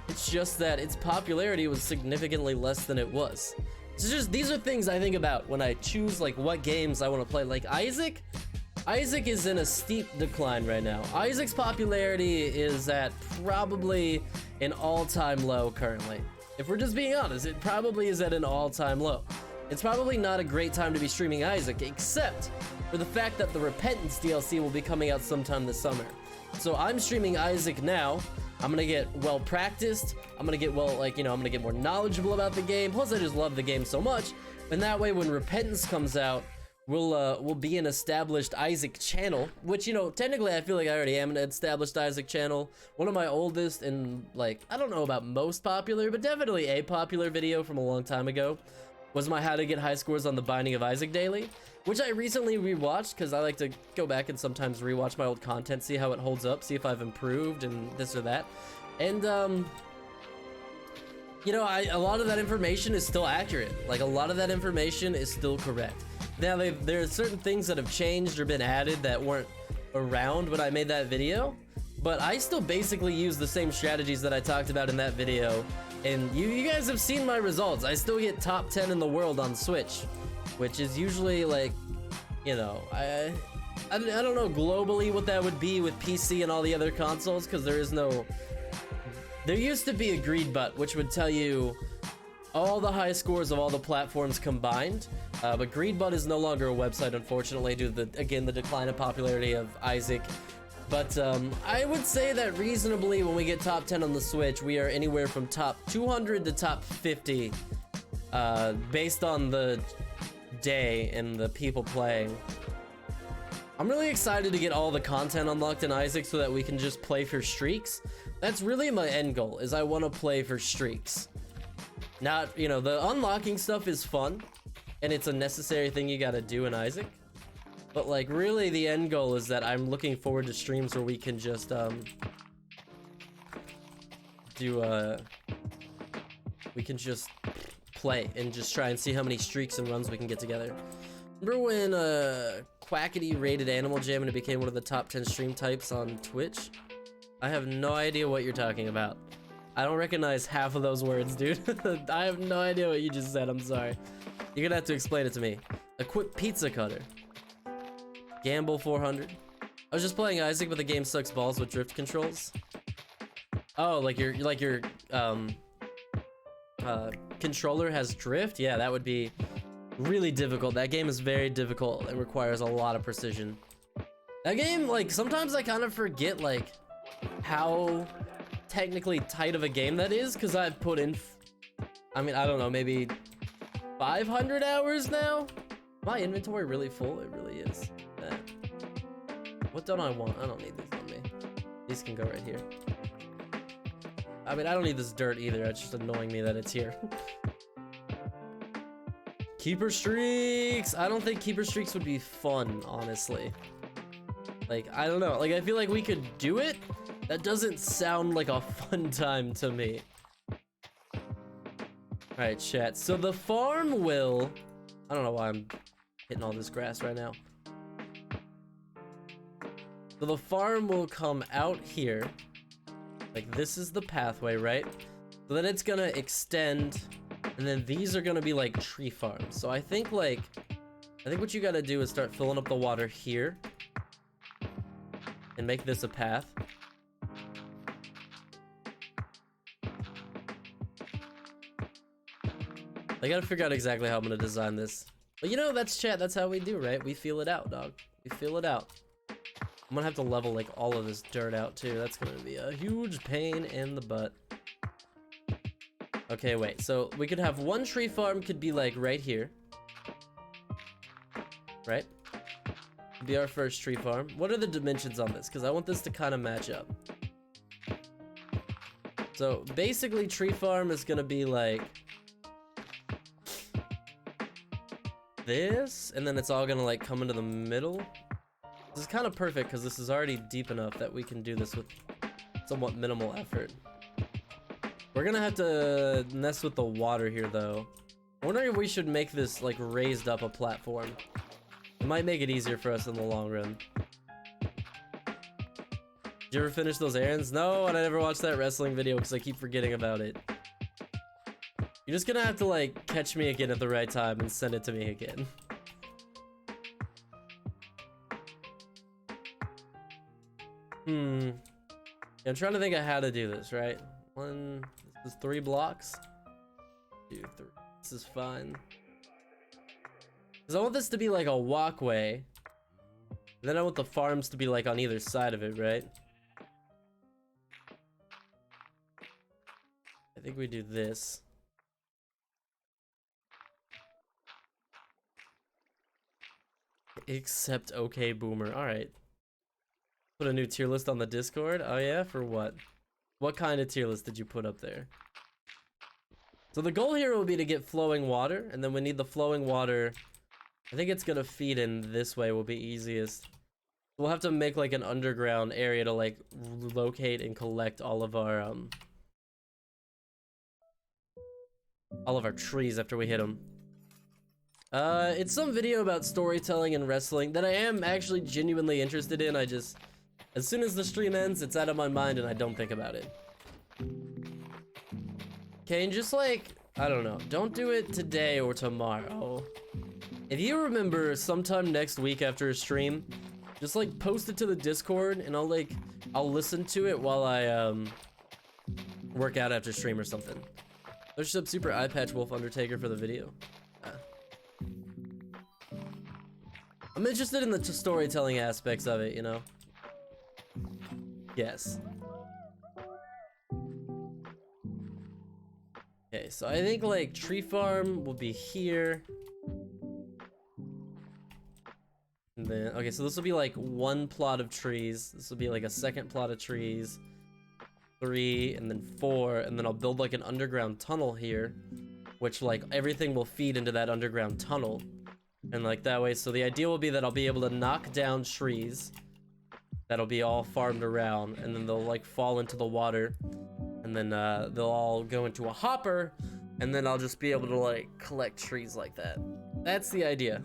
It's just that its popularity was significantly less than it was. It's just, these are things I think about when I choose like what games I want to play. Like Isaac is in a steep decline right now. Isaac's popularity is at probably an all-time low currently. If we're just being honest, it probably is at an all-time low. It's probably not a great time to be streaming Isaac, except for the fact that the Repentance DLC will be coming out sometime this summer. So I'm streaming Isaac now. I'm gonna get well practiced. I'm gonna get well, like, you know, I'm gonna get more knowledgeable about the game. Plus, I just love the game so much. And that way, when Repentance comes out, we'll be an established Isaac channel. Which, you know, technically, I feel like I already am an established Isaac channel. One of my oldest and, like, I don't know about most popular, but definitely a popular video from a long time ago was my How to Get High Scores on the Binding of Isaac daily, which I recently rewatched because I like to go back and sometimes rewatch my old content, see how it holds up, see if I've improved and this or that. And you know, a lot of that information is still accurate. Like, a lot of that information is still correct. Now, there are certain things that have changed or been added that weren't around when I made that video, but I still basically use the same strategies that I talked about in that video. And you guys have seen my results. I still get top 10 in the world on Switch, which is usually like, you know, I don't know globally what that would be with PC and all the other consoles, because there used to be a greed butt which would tell you all the high scores of all the platforms combined, but Greedbutt is no longer a website, unfortunately, due to the decline in popularity of Isaac. But I would say that reasonably, when we get top 10 on the Switch, we are anywhere from top 200 to top 50, based on the day and the people playing. I'm really excited to get all the content unlocked in Isaac so that we can just play for streaks. That's really my end goal, is I want to play for streaks. Not, you know, the unlocking stuff is fun, and it's a necessary thing you gotta do in Isaac. But like, really the end goal is that I'm looking forward to streams where we can just we can just play and just try and see how many streaks and runs we can get together. Remember when Quackity rated Animal Jam and it became one of the top 10 stream types on Twitch? I have no idea what you're talking about. I don't recognize half of those words, dude. I have no idea what you just said, I'm sorry. You're gonna have to explain it to me. Equip pizza cutter. Gamble 400. I was just playing Isaac, but the game sucks balls with drift controls. Oh, like your controller has drift? Yeah, that would be really difficult. That game is very difficult. It requires a lot of precision. That game, like, sometimes I kind of forget, like, how technically tight of a game that is, because I've put in, I mean, I don't know, maybe 500 hours now? My inventory really full? It really is. What don't I want? I don't need these on me. These can go right here. I mean, I don't need this dirt either. It's just annoying me that it's here. Keeper streaks! I don't think keeper streaks would be fun, honestly. Like, I don't know. Like, I feel like we could do it. That doesn't sound like a fun time to me. Alright, chat. So the farm will... I don't know why I'm hitting all this grass right now. So the farm will come out here. Like, this is the pathway, right? So then it's gonna extend, and then these are gonna be like tree farms. So I think what you gotta do is start filling up the water here and make this a path. I gotta figure out exactly how I'm gonna design this. But you know, that's chat, that's how we do, right? We feel it out, dog. We feel it out. I'm gonna have to level like all of this dirt out too. That's gonna be a huge pain in the butt. Okay, wait, so we could have one tree farm could be like right here. Right? Could be our first tree farm. What are the dimensions on this? Because I want this to kind of match up. So basically tree farm is gonna be like this, and then it's all gonna like come into the middle. This is kind of perfect because this is already deep enough that we can do this with somewhat minimal effort. We're gonna have to mess with the water here though. I'm wondering if we should make this like raised up a platform. It might make it easier for us in the long run. Did you ever finish those errands? No, and I never watched that wrestling video because I keep forgetting about it. You're just gonna have to like catch me again at the right time and send it to me again. Yeah, I'm trying to think of how to do this, right? This is 3 blocks. 2, 3. This is fine. Because I want this to be like a walkway. And then I want the farms to be like on either side of it, right? I think we do this. Except okay boomer. Alright. Put a new tier list on the Discord. Oh yeah, for what? What kind of tier list did you put up there? So the goal here will be to get flowing water, and then we need the flowing water. I think it's gonna feed in this way will be easiest. We'll have to make like an underground area to like locate and collect all of our trees after we hit them. It's some video about storytelling and wrestling that I am actually genuinely interested in. I just, as soon as the stream ends, it's out of my mind and I don't think about it. Okay, and just like, I don't know, don't do it today or tomorrow. If you remember sometime next week after a stream, just like post it to the Discord and I'll listen to it while I work out after stream or something. There's some super eye patch Wolf Undertaker for the video. I'm interested in the storytelling aspects of it, you know? Yes. Okay, so I think like tree farm will be here. And then, okay, so this will be like 1 plot of trees. This will be like a 2nd plot of trees. 3, and then 4, and then I'll build like an underground tunnel here, which like everything will feed into that underground tunnel. And like that way, so the idea will be that I'll be able to knock down trees that'll be all farmed around, and then they'll like fall into the water, and then they'll all go into a hopper, and then I'll just be able to like collect trees like that. That's the idea.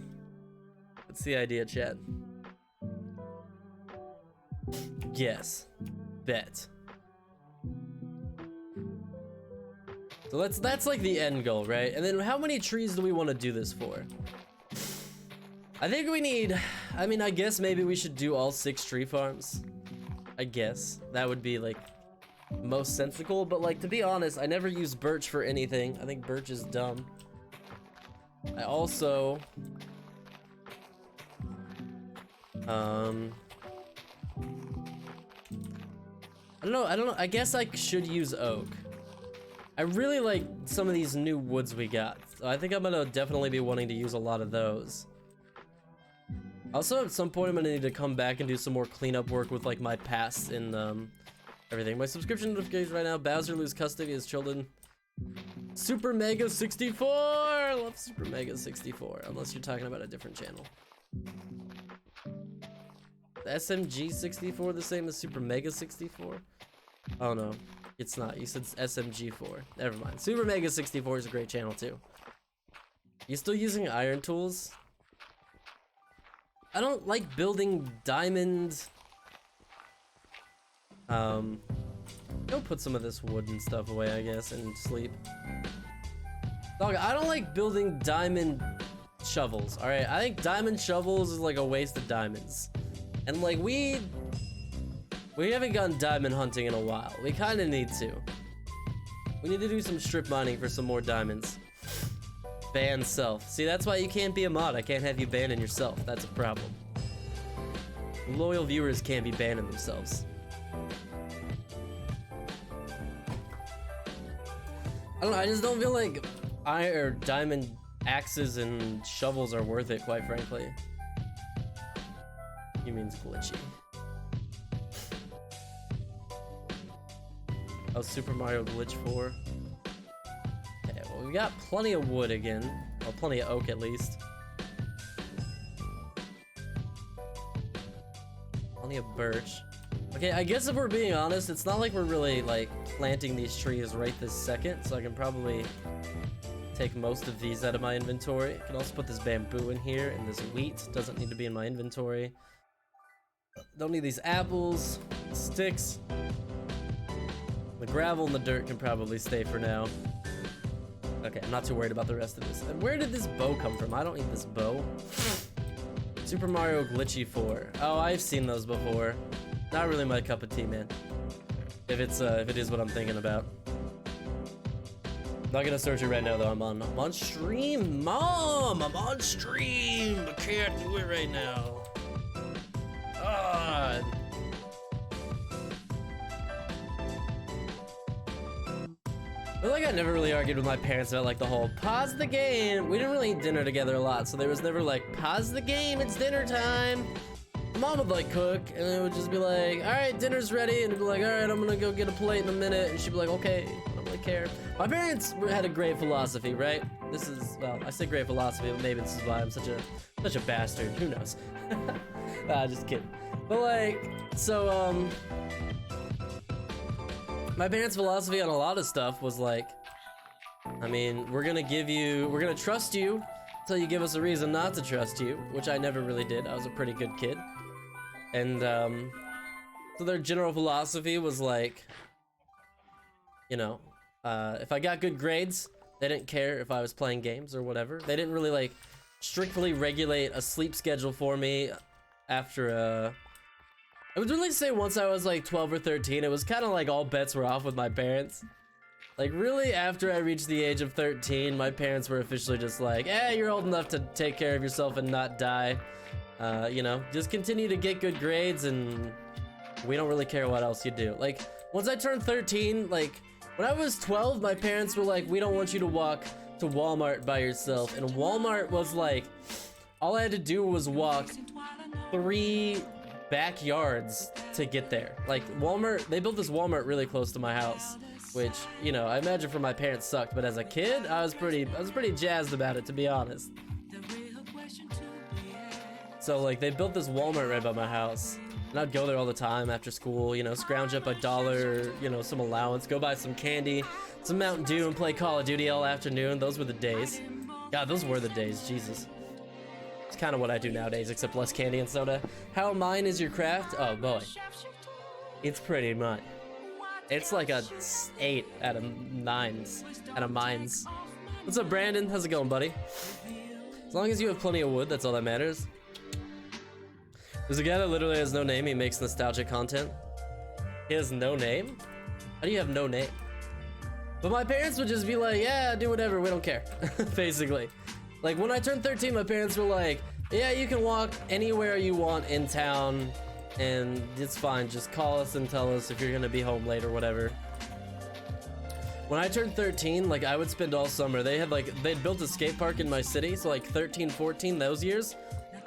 That's the idea, chat. Yes. Bet. So that's like the end goal, right? And then how many trees do we want to do this for? I think we need, I mean, I guess maybe we should do all 6 tree farms. I guess that would be like most sensical, but like to be honest, I never use birch for anything. I think birch is dumb. I also I don't know, I guess I should use oak. I really like some of these new woods we got, so I think I'm gonna definitely be wanting to use a lot of those. Also, at some point, I'm gonna need to come back and do some more cleanup work with like my past and everything. My subscription notifications right now: Bowser lose custody of his children. Super Mega 64. I love Super Mega 64. Unless you're talking about a different channel. The SMG 64 the same as Super Mega 64? Oh no, it's not. You said SMG 4. Never mind. Super Mega 64 is a great channel too. You still using iron tools? I don't like building diamond. Go put some of this wood and stuff away, I guess, and sleep. Dog, I don't like building diamond shovels, alright? I think diamond shovels is like a waste of diamonds. And like we haven't gone diamond hunting in a while. We kind of need to. We need to do some strip mining for some more diamonds. Ban self. See, that's why you can't be a mod. I can't have you banning yourself. That's a problem. Loyal viewers can't be banning themselves. I don't know, I just don't feel like iron or diamond axes and shovels are worth it, quite frankly. He means glitchy. Oh, Super Mario Glitch 4. Okay, well, we got plenty of wood again. Well, plenty of oak at least. Plenty of birch. Okay, I guess if we're being honest, it's not like we're really like planting these trees right this second, so I can probably take most of these out of my inventory. I can also put this bamboo in here, and this wheat doesn't need to be in my inventory. Don't need these apples, sticks. The gravel and the dirt can probably stay for now. Okay, I'm not too worried about the rest of this. And where did this bow come from? I don't need this bow. Super Mario Glitchy 4. Oh, I've seen those before. Not really my cup of tea, man. If it is what I'm thinking about. Not gonna search it right now though. I'm on stream, Mom. I'm on stream. I can't do it right now. God. I feel like I never really argued with my parents about like the whole pause the game. We didn't really eat dinner together a lot, so there was never like pause the game, it's dinner time. Mom would like cook, and it would just be like, all right, dinner's ready, and it'd be like, all right, I'm gonna go get a plate in a minute, and she'd be like, okay, I don't really care. My parents had a great philosophy, right? This is, well, I say great philosophy, but maybe this is why I'm such a bastard. Who knows? Nah, just kidding. But like, so my parents' philosophy on a lot of stuff was like, I mean, we're gonna trust you until you give us a reason not to trust you, which I never really did. I was a pretty good kid. And so their general philosophy was like, you know, if I got good grades, they didn't care if I was playing games or whatever. They didn't really like strictly regulate a sleep schedule for me after I would really say once I was like 12 or 13, it was kind of like all bets were off with my parents. Like really after I reached the age of 13, my parents were officially just like, eh, you're old enough to take care of yourself and not die. You know, just continue to get good grades and we don't really care what else you do. Like once I turned 13, like when I was 12, my parents were like, we don't want you to walk to Walmart by yourself. And Walmart was like, all I had to do was walk 3 backyards to get there. Like Walmart, they built this Walmart really close to my house, which, you know, I imagine for my parents sucked, but as a kid, I was pretty jazzed about it, to be honest. So like they built this Walmart right by my house, and I'd go there all the time after school, you know, scrounge up $1, you know, some allowance, go buy some candy, some Mountain Dew, and play Call of Duty all afternoon. Those were the days. God, those were the days, Jesus. It's kind of what I do nowadays, except less candy and soda. How mine is your craft? Oh boy, it's pretty much. It's like a 8 out of 9s out of mines. What's up, Brandon? How's it going, buddy? As long as you have plenty of wood, that's all that matters. There's a guy that literally has no name. He makes nostalgic content. He has no name? How do you have no name? But my parents would just be like, yeah, do whatever, we don't care. Basically. Like when I turned 13, my parents were like, yeah, you can walk anywhere you want in town and it's fine. Just call us and tell us if you're gonna be home late or whatever. When I turned 13, like I would spend all summer. They'd built a skate park in my city. So like 13, 14, those years.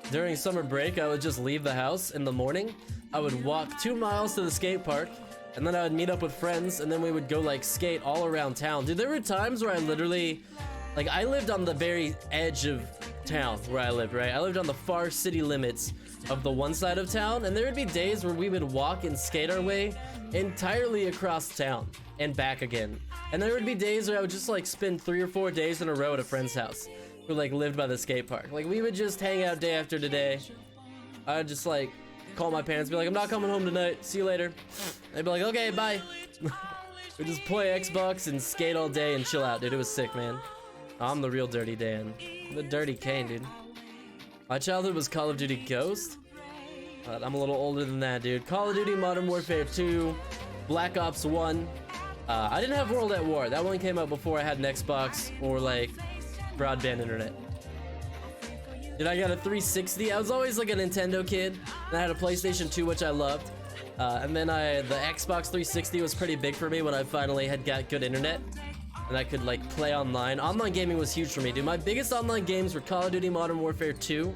During summer break, I would just leave the house in the morning. I would walk 2 miles to the skate park, and then I would meet up with friends, and then we would go like skate all around town. Dude, there were times where I literally, like I lived on the very edge of town where I lived, right? I lived on the far city limits of the one side of town, and there would be days where we would walk and skate our way entirely across town and back again. And there would be days where I would just like spend 3 or 4 days in a row at a friend's house who like lived by the skate park. Like we would just hang out day after day. I'd just like call my parents, be like, I'm not coming home tonight, see you later. They'd be like, okay, bye. We'd just play Xbox and skate all day and chill out, dude. It was sick, man. I'm the real Dirty Dan. I'm the Dirty Kane, dude. My childhood was Call of Duty Ghost. I'm a little older than that, dude. Call of Duty Modern Warfare 2, Black Ops 1. I didn't have World at War. That one came out before I had an Xbox or like broadband internet. Dude, I got a 360. I was always like a Nintendo kid, and I had a PlayStation 2, which I loved. And then the Xbox 360 was pretty big for me when I finally had got good internet. And I could like play online. Online gaming was huge for me, dude. My biggest online games were Call of Duty Modern Warfare 2,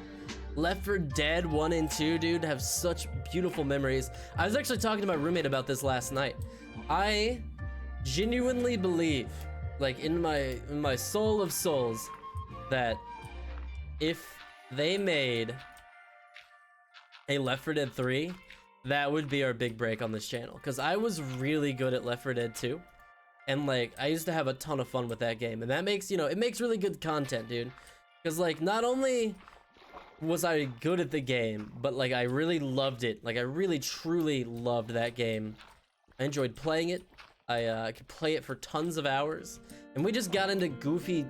Left 4 Dead 1 and 2, dude. Have such beautiful memories. I was actually talking to my roommate about this last night. I genuinely believe, like in my soul of souls, that if they made a Left 4 Dead 3, that would be our big break on this channel. Because I was really good at Left 4 Dead 2. And like, I used to have a ton of fun with that game. And that makes, you know, it makes really good content, dude. Because like, not only was I good at the game, but like, I really loved it. Like, I really, truly loved that game. I enjoyed playing it. I could play it for tons of hours. And we just got into goofy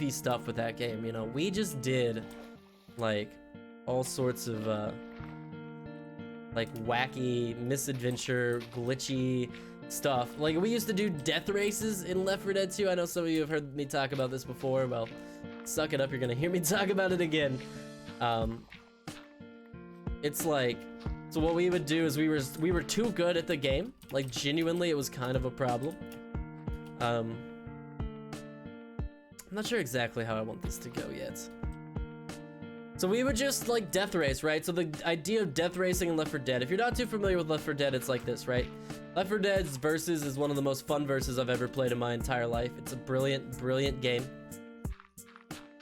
stuff with that game, you know. We just did, like, all sorts of, like, wacky, misadventure, glitchy stuff. Like, we used to do death races in Left 4 Dead 2. I know some of you have heard me talk about this before. Well, suck it up, you're gonna hear me talk about it again. It's like, so what we would do is we were too good at the game. Like, genuinely, it was kind of a problem. I'm not sure exactly how I want this to go yet. So we would just like death race, right? So the idea of death racing in Left 4 Dead, if you're not too familiar with Left 4 Dead, it's like this, right? Left 4 Dead's versus is one of the most fun versus I've ever played in my entire life. It's a brilliant game.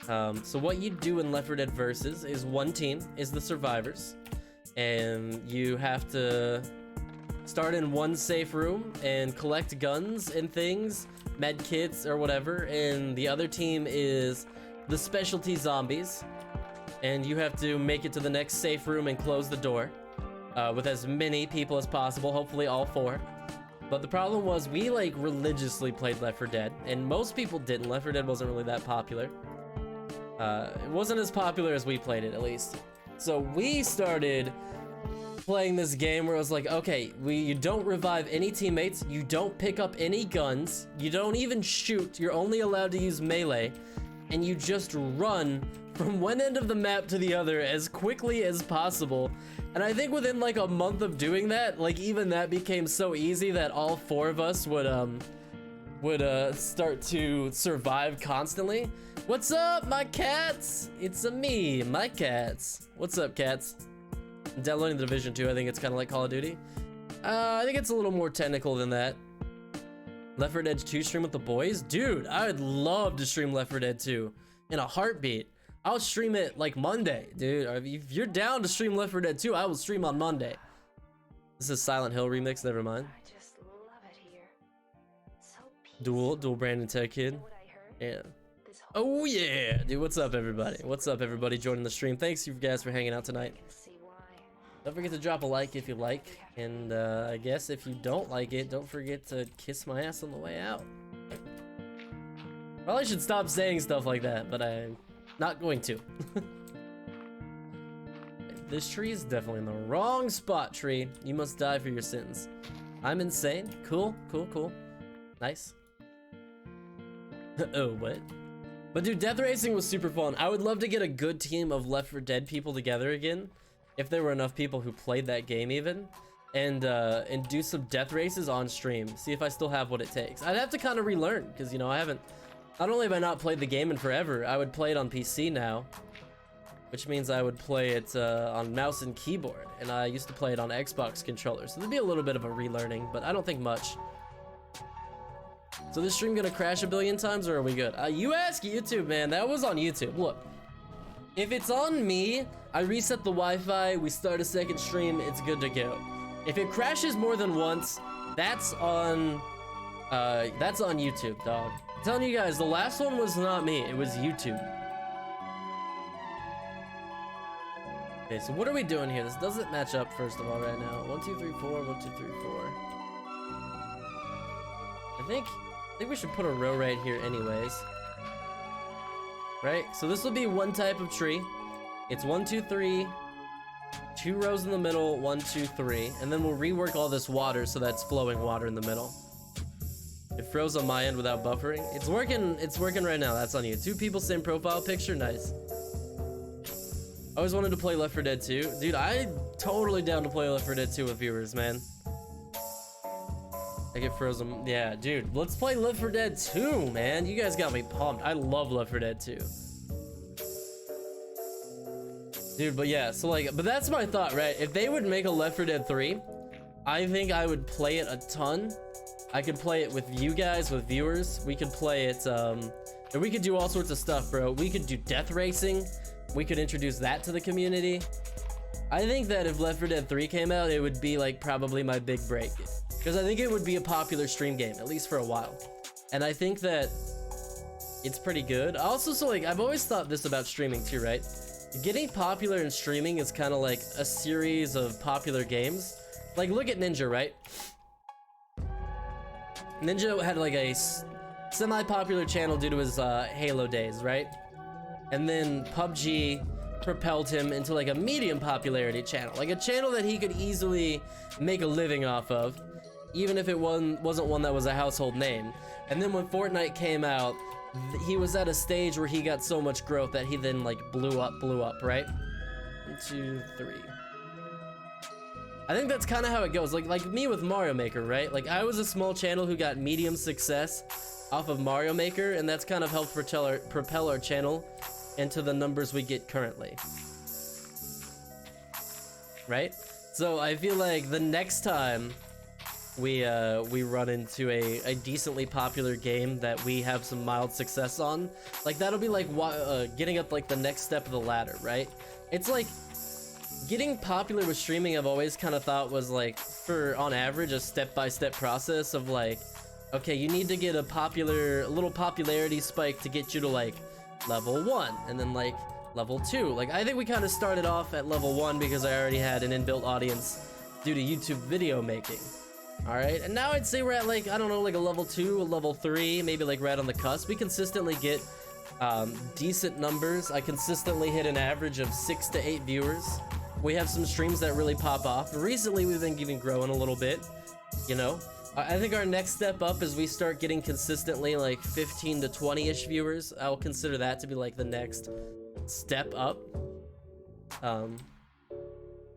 So what you do in Left 4 Dead versus is one team is the survivors, and you have to start in one safe room and collect guns and things, med kits or whatever, and the other team is the specialty zombies. And you have to make it to the next safe room and close the door with as many people as possible, hopefully all 4. But the problem was we like religiously played Left 4 Dead, and most people didn't. Left 4 Dead wasn't really that popular. It wasn't as popular as we played it, at least. So we started playing this game where it was like, okay, you don't revive any teammates, you don't pick up any guns, you don't even shoot, you're only allowed to use melee, and you just run from one end of the map to the other as quickly as possible. And I think within like a month of doing that, like even that became so easy that all 4 of us would start to survive constantly. What's up, my cats? It's me, my cats. What's up, cats? I'm downloading the Division 2. I think it's kind of like Call of Duty. I think it's a little more technical than that. Left 4 Dead 2 stream with the boys? Dude, I would love to stream Left 4 Dead 2 in a heartbeat. I'll stream it like Monday, dude. If you're down to stream Left 4 Dead 2, I will stream on Monday. This is Silent Hill remix, never mind. I just love it here. So Dual Brandon Tech Kid. Yeah. Oh yeah, dude. What's up, everybody? What's up, everybody joining the stream? Thanks you guys for hanging out tonight. Don't forget to drop a like if you like, and I guess if you don't like it, don't forget to kiss my ass on the way out. Probably should stop saying stuff like that, but I'm not going to. This tree is definitely in the wrong spot, tree. You must die for your sins. I'm insane. Cool. Nice. Oh, what? But dude, death racing was super fun. I would love to get a good team of Left 4 Dead people together again, if there were enough people who played that game even, and do some death races on stream. See if I still have what it takes. I'd have to kind of relearn, because you know I haven't. Not only have I not played the game in forever, I would play it on PC now, which means I would play it on mouse and keyboard, and I used to play it on Xbox controller, so there'd be a little bit of a relearning, but I don't think much. So this stream gonna crash a billion times, or are we good? You ask YouTube, man. That was on YouTube. Look, if it's on me, I reset the Wi-Fi, we start a second stream, it's good to go. If it crashes more than once, that's on YouTube, dog. I'm telling you guys, the last one was not me, it was YouTube. Okay, so what are we doing here? This doesn't match up, first of all, right now. 1, 2, 3, 4, 1, 2, 3, 4. I think we should put a row right here anyways. Right? So this will be one type of tree. It's 1, 2, 3, 2 rows in the middle, 1, 2, 3, and then we'll rework all this water so that's flowing water in the middle. It froze on my end without buffering. It's working right now. That's on you. 2 people, same profile picture. Nice. I always wanted to play Left 4 Dead 2. Dude, I totally down to play Left 4 Dead 2 with viewers, man. I get frozen. Yeah, dude, let's play Left 4 Dead 2, man. You guys got me pumped. I love Left 4 Dead 2. Dude, but yeah, so like, but that's my thought, right? If they would make a Left 4 Dead 3, I think I would play it a ton. I could play it with you guys, with viewers. We could play it, and we could do all sorts of stuff, bro. We could do death racing. We could introduce that to the community. I think that if Left 4 Dead 3 came out, it would be like probably my big break. Because I think it would be a popular stream game, at least for a while. And I think that it's pretty good. Also, so like, I've always thought this about streaming too, right? Getting popular in streaming is kind of like a series of popular games. Like, look at Ninja, right? Ninja had like a semi-popular channel due to his Halo days, right? And then PUBG propelled him into like a medium popularity channel, like a channel that he could easily make a living off of, even if it wasn't one that was a household name. And then when Fortnite came out, he was at a stage where he got so much growth that he then like blew up, right? 1, 2, 3. I think that's kind of how it goes. Like me with Mario Maker, right? Like I was a small channel who got medium success off of Mario Maker, and that's kind of helped propel our channel into the numbers we get currently. Right? So I feel like the next time we run into a decently popular game that we have some mild success on, like that'll be like getting up like the next step of the ladder, right? It's like getting popular with streaming, I've always kind of thought was like, on average, a step-by-step process of like, okay, you need to get a little popularity spike to get you to like level 1, and then like level 2. Like I think we kind of started off at level 1 because I already had an inbuilt audience due to YouTube video making. All right, and now I'd say we're at like, I don't know, like a level 2, a level 3, maybe like right on the cusp. We consistently get decent numbers. I consistently hit an average of 6 to 8 viewers. We have some streams that really pop off. Recently, we've been even growing a little bit, you know? I think our next step up is we start getting consistently like 15 to 20-ish viewers. I'll consider that to be like the next step up.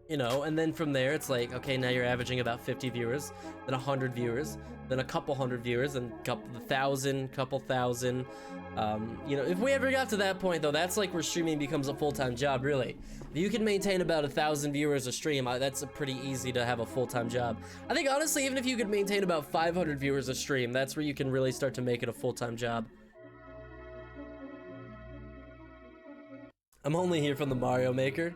You know, and then from there, it's like, okay, now you're averaging about 50 viewers, then 100 viewers, then a couple hundred viewers, and couple thousand. You know, if we ever got to that point, though, that's like where streaming becomes a full-time job, really. If you can maintain about 1,000 viewers a stream, that's pretty easy to have a full-time job. I think, honestly, even if you could maintain about 500 viewers a stream, that's where you can really start to make it a full-time job. I'm only here from the Mario Maker.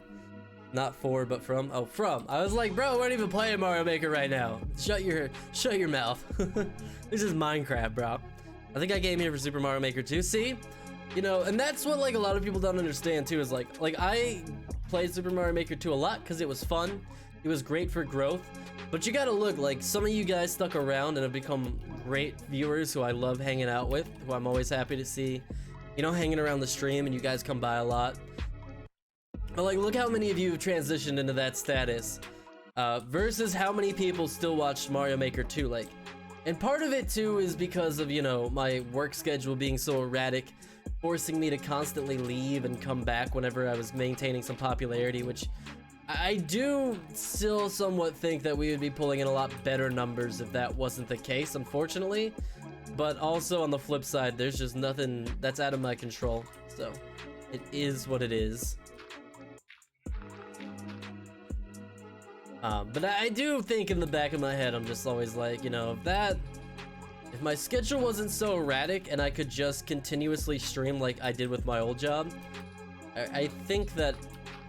Not for, but from. Oh, from. I was like, bro, we're not even playing Mario Maker right now. Shut your mouth. This is Minecraft, bro. I think I came here for Super Mario Maker 2. See? You know, and that's what like a lot of people don't understand too, is like I played Super Mario Maker 2 a lot because it was fun. It was great for growth. But you gotta look, like some of you guys stuck around and have become great viewers who I love hanging out with, who I'm always happy to see, you know, hanging around the stream, and you guys come by a lot. But like, look how many of you have transitioned into that status, versus how many people still watch Mario Maker 2, like, and part of it too is because of, you know, my work schedule being so erratic, forcing me to constantly leave and come back whenever I was maintaining some popularity, which I do still somewhat think that we would be pulling in a lot better numbers if that wasn't the case, unfortunately. But also on the flip side, there's just nothing that's out of my control, so it is what it is. But I do think in the back of my head, I'm just always like, you know, if my schedule wasn't so erratic and I could just continuously stream like I did with my old job, I think that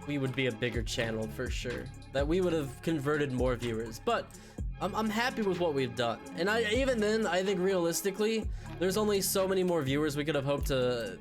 we would be a bigger channel for sure. That we would have converted more viewers. But I'm happy with what we've done. And even then, I think realistically, there's only so many more viewers we could have hoped to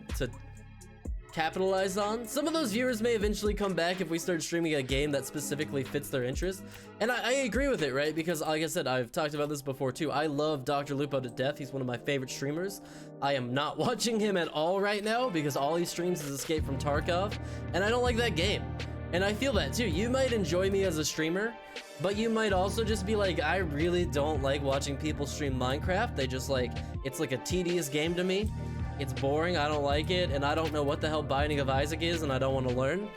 capitalize on. Some of those viewers may eventually come back if we start streaming a game that specifically fits their interest. And I agree with it, right? Because like I said, I've talked about this before too. I love Dr. Lupo to death. He's one of my favorite streamers. I am not watching him at all right now because all he streams is Escape from Tarkov, and I don't like that game. And I feel that too. You might enjoy me as a streamer, but you might also just be like, I really don't like watching people stream Minecraft. They just like, it's like a tedious game to me. It's boring, I don't like it, and I don't know what the hell Binding of Isaac is, and I don't want to learn.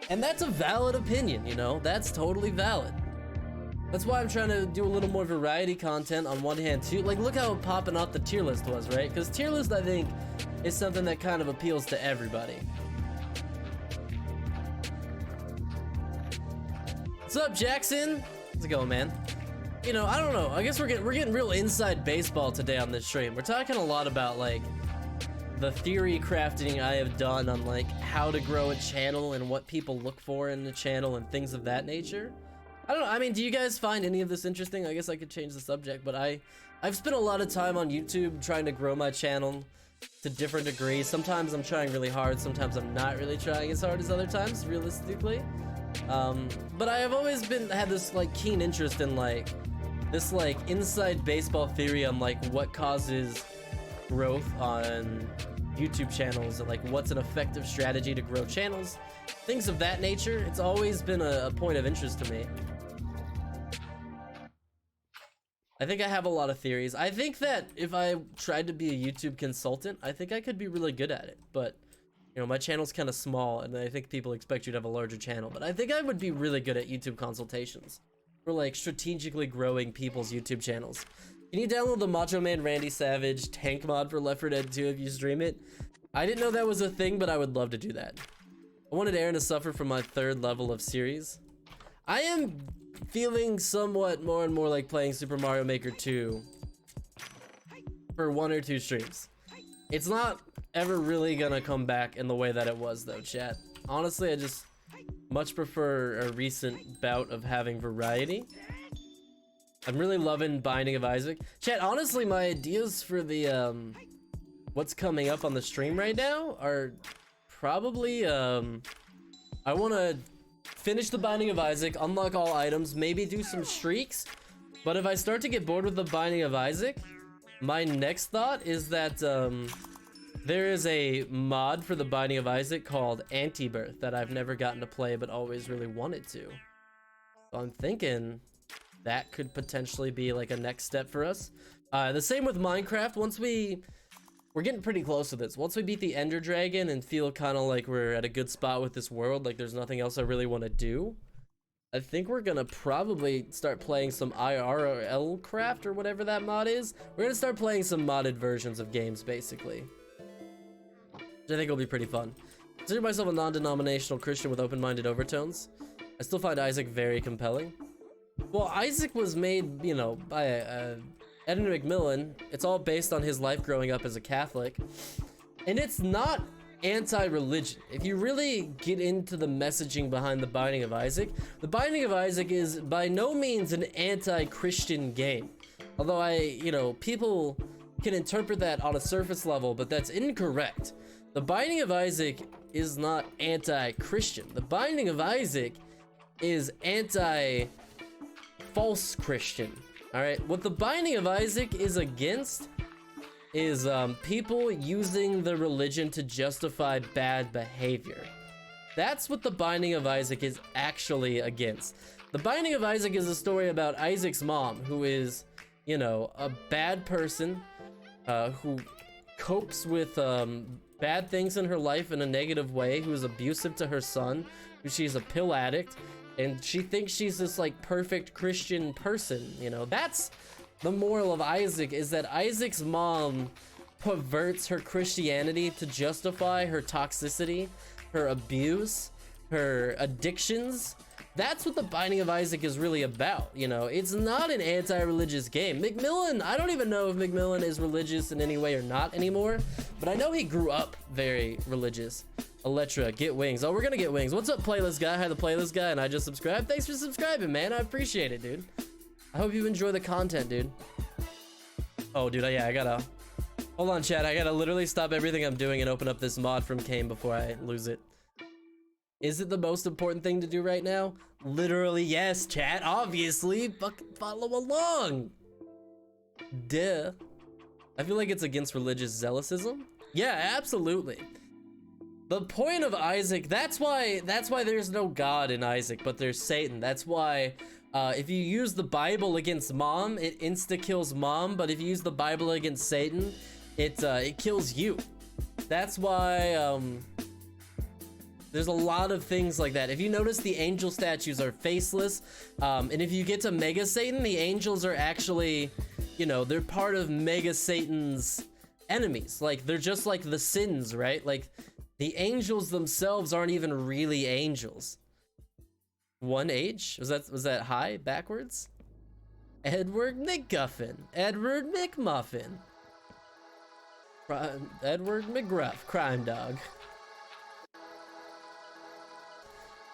And that's a valid opinion, you know? That's totally valid. That's why I'm trying to do a little more variety content on one hand too. Like, look how popping off the tier list was, right? Because tier list, I think, is something that kind of appeals to everybody. What's up, Jackson? How's it going, man? You know, I don't know. I guess we're getting real inside baseball today on this stream. We're talking a lot about, like, the theory crafting I have done on, like, how to grow a channel and what people look for in the channel and things of that nature. I don't know. I mean, do you guys find any of this interesting? I guess I could change the subject, but I've spent a lot of time on YouTube trying to grow my channel to different degrees. Sometimes I'm trying really hard. Sometimes I'm not really trying as hard as other times, realistically. But I have always had this, like, keen interest in, like, this, like, inside baseball theory on, like, what causes growth on YouTube channels and, like, what's an effective strategy to grow channels, things of that nature. It's always been a point of interest to me. I think I have a lot of theories. I think that if I tried to be a YouTube consultant, I think I could be really good at it. But, you know, my channel's kind of small, and I think people expect you to have a larger channel. But I think I would be really good at YouTube consultations for, like, strategically growing people's YouTube channels. Can you download the Macho Man Randy Savage tank mod for Left 4 Dead 2 if you stream it? I didn't know that was a thing, but I would love to do that. I wanted Aaron to suffer from my 3rd level of series. I am feeling somewhat more and more like playing Super Mario Maker 2 for 1 or 2 streams. It's not ever really gonna come back in the way that it was, though, chat. Honestly, I just much prefer a recent bout of having variety. I'm really loving Binding of Isaac. Chat, honestly, my ideas for the what's coming up on the stream right now are probably I want to finish the Binding of Isaac, unlock all items, maybe do some streaks. But if I start to get bored with the Binding of Isaac, my next thought is that there is a mod for the Binding of Isaac called Anti-Birth that I've never gotten to play but always really wanted to. So I'm thinking that could potentially be like a next step for us. The same with Minecraft. We're getting pretty close to this. Once we beat the Ender Dragon and feel kind of like we're at a good spot with this world, like there's nothing else I really want to do, I think we're gonna probably start playing some IRL craft or whatever that mod is. We're gonna start playing some modded versions of games, basically, which I think will be pretty fun. I consider myself a non-denominational Christian with open-minded overtones. I still find Isaac very compelling. Well, Isaac was made, you know, by Edmund McMillan. It's all based on his life growing up as a Catholic. And it's not anti-religion. If you really get into the messaging behind The Binding of Isaac, The Binding of Isaac is by no means an anti-Christian game. Although you know, people can interpret that on a surface level, but that's incorrect. The Binding of Isaac is not anti-Christian. The Binding of Isaac is anti-false Christian. Alright, what the Binding of Isaac is against is people using the religion to justify bad behavior. That's what the Binding of Isaac is actually against. The Binding of Isaac is a story about Isaac's mom, who is, you know, a bad person who copes with bad things in her life in a negative way, who is abusive to her son, who she's a pill addict, and she thinks she's this, like, perfect Christian person, you know? That's the moral of Isaac, is that Isaac's mom perverts her Christianity to justify her toxicity, her abuse, her addictions. That's what the Binding of Isaac is really about, you know? It's not an anti-religious game. McMillan, I don't even know if McMillan is religious in any way or not anymore, but I know he grew up very religious. Electra, get wings. Oh, we're gonna get wings. What's up, playlist guy? Hi, the playlist guy, and I just subscribed. Thanks for subscribing, man. I appreciate it, dude. I hope you enjoy the content, dude. Oh, dude, yeah, I gotta... Hold on, chat. I gotta literally stop everything I'm doing and open up this mod from Kane before I lose it. Is it the most important thing to do right now? Literally, yes, chat. Obviously. Fucking follow along. Duh. I feel like it's against religious zealotism. Yeah, absolutely. The point of Isaac, that's why there's no God in Isaac, but there's Satan. That's why if you use the Bible against mom, it insta-kills mom, but if you use the Bible against Satan, it kills you. That's why There's a lot of things like that. If you notice, the angel statues are faceless, and if you get to Mega Satan, the angels are actually, you know, they're part of Mega Satan's enemies. Like, they're just like the sins, right? Like, the angels themselves aren't even really angels. 1H? Was that high backwards? Edward McGuffin. Edward McMuffin. Edward McGruff. Crime Dog.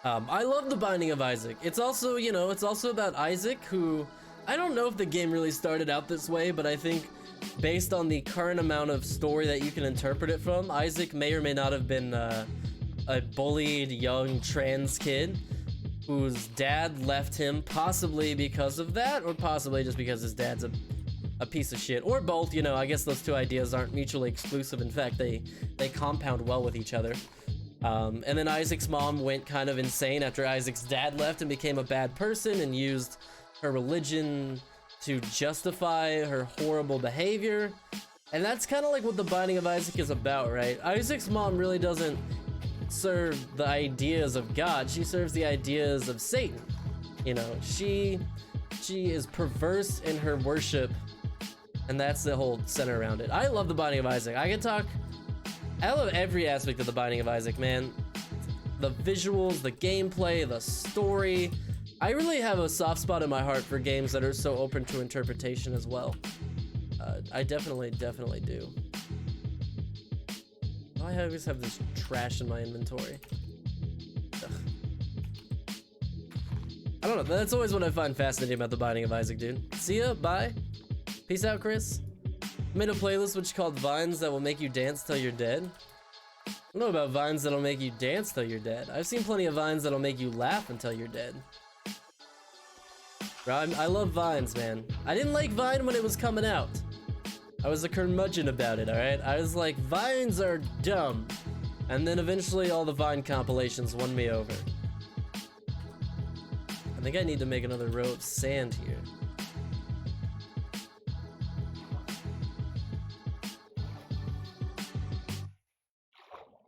I love The Binding of Isaac. It's also, you know, it's also about Isaac, who, I don't know if the game really started out this way, but I think based on the current amount of story that you can interpret it from, Isaac may or may not have been a bullied young trans kid whose dad left him, possibly because of that, or possibly just because his dad's a piece of shit, or both. You know, I guess those two ideas aren't mutually exclusive. In fact, they compound well with each other. And then Isaac's mom went kind of insane after Isaac's dad left and became a bad person and used her religion to justify her horrible behavior. And that's kind of like what The Binding of Isaac is about, right? Isaac's mom really doesn't serve the ideas of God. She serves the ideas of Satan. You know, she is perverse in her worship, and that's the whole center around it. I love The Binding of Isaac. I love every aspect of The Binding of Isaac, man. The visuals, the gameplay, the story. I really have a soft spot in my heart for games that are so open to interpretation as well. I definitely do. I always have this trash in my inventory. Ugh. I don't know, that's always what I find fascinating about The Binding of Isaac, dude. See ya, bye. Peace out, Chris. I made a playlist which is called Vines That Will Make You Dance Till You're Dead. I don't know about vines that'll make you dance till you're dead. I've seen plenty of vines that'll make you laugh until you're dead. Bro, I love vines, man. I didn't like Vine when it was coming out. I was a curmudgeon about it, alright? I was like, vines are dumb. And then eventually all the Vine compilations won me over. I think I need to make another row of sand here.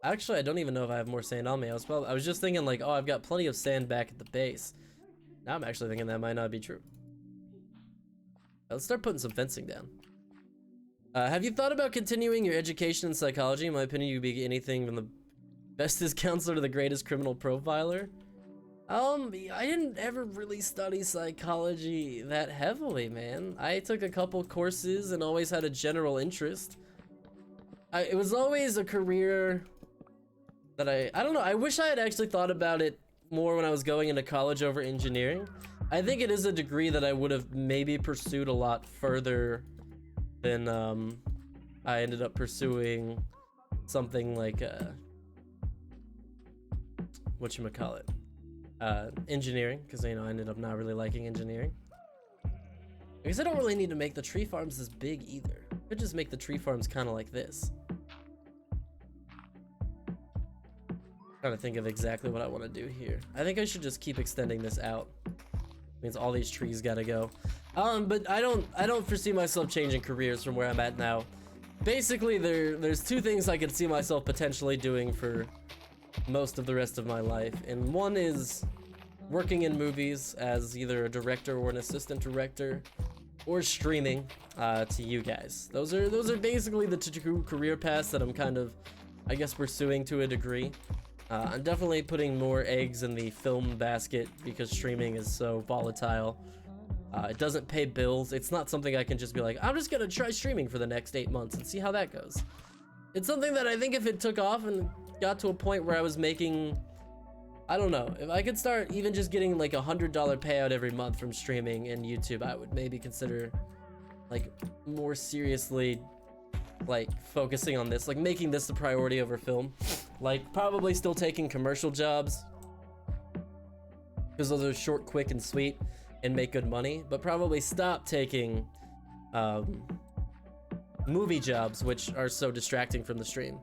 Actually, I don't even know if I have more sand on me. I was just thinking like, oh, I've got plenty of sand back at the base. Now I'm actually thinking that might not be true. Let's start putting some fencing down. Have you thought about continuing your education in psychology? In my opinion, you could be anything from the bestest counselor to the greatest criminal profiler. I didn't ever really study psychology that heavily, man. I took a couple courses and always had a general interest. It was always a career that I don't know, I wish I had actually thought about it more when I was going into college over engineering. I think it is a degree that I would have maybe pursued a lot further than I ended up pursuing something like whatchamacallit, engineering, because you know I ended up not really liking engineering. Because I don't really need to make the tree farms this big either. I could just make the tree farms kind of like this. Trying to think of exactly what I want to do here. I think I should just keep extending this out. Means all these trees gotta go. But I don't foresee myself changing careers from where I'm at now. Basically, there's two things I could see myself potentially doing for most of the rest of my life, and one is working in movies as either a director or an assistant director, or streaming to you guys. Those are basically the two career paths that I'm kind of, I guess, pursuing to a degree. I'm definitely putting more eggs in the film basket because streaming is so volatile. It doesn't pay bills. It's not something I can just be like, I'm just gonna try streaming for the next 8 months and see how that goes. It's something that I think if it took off and got to a point where I was making, I don't know, if I could start even just getting like $100 payout every month from streaming and YouTube, I would maybe consider like more seriously like focusing on this, like making this the priority over film. Like probably still taking commercial jobs because those are short, quick, and sweet and make good money, but probably stop taking movie jobs, which are so distracting from the stream.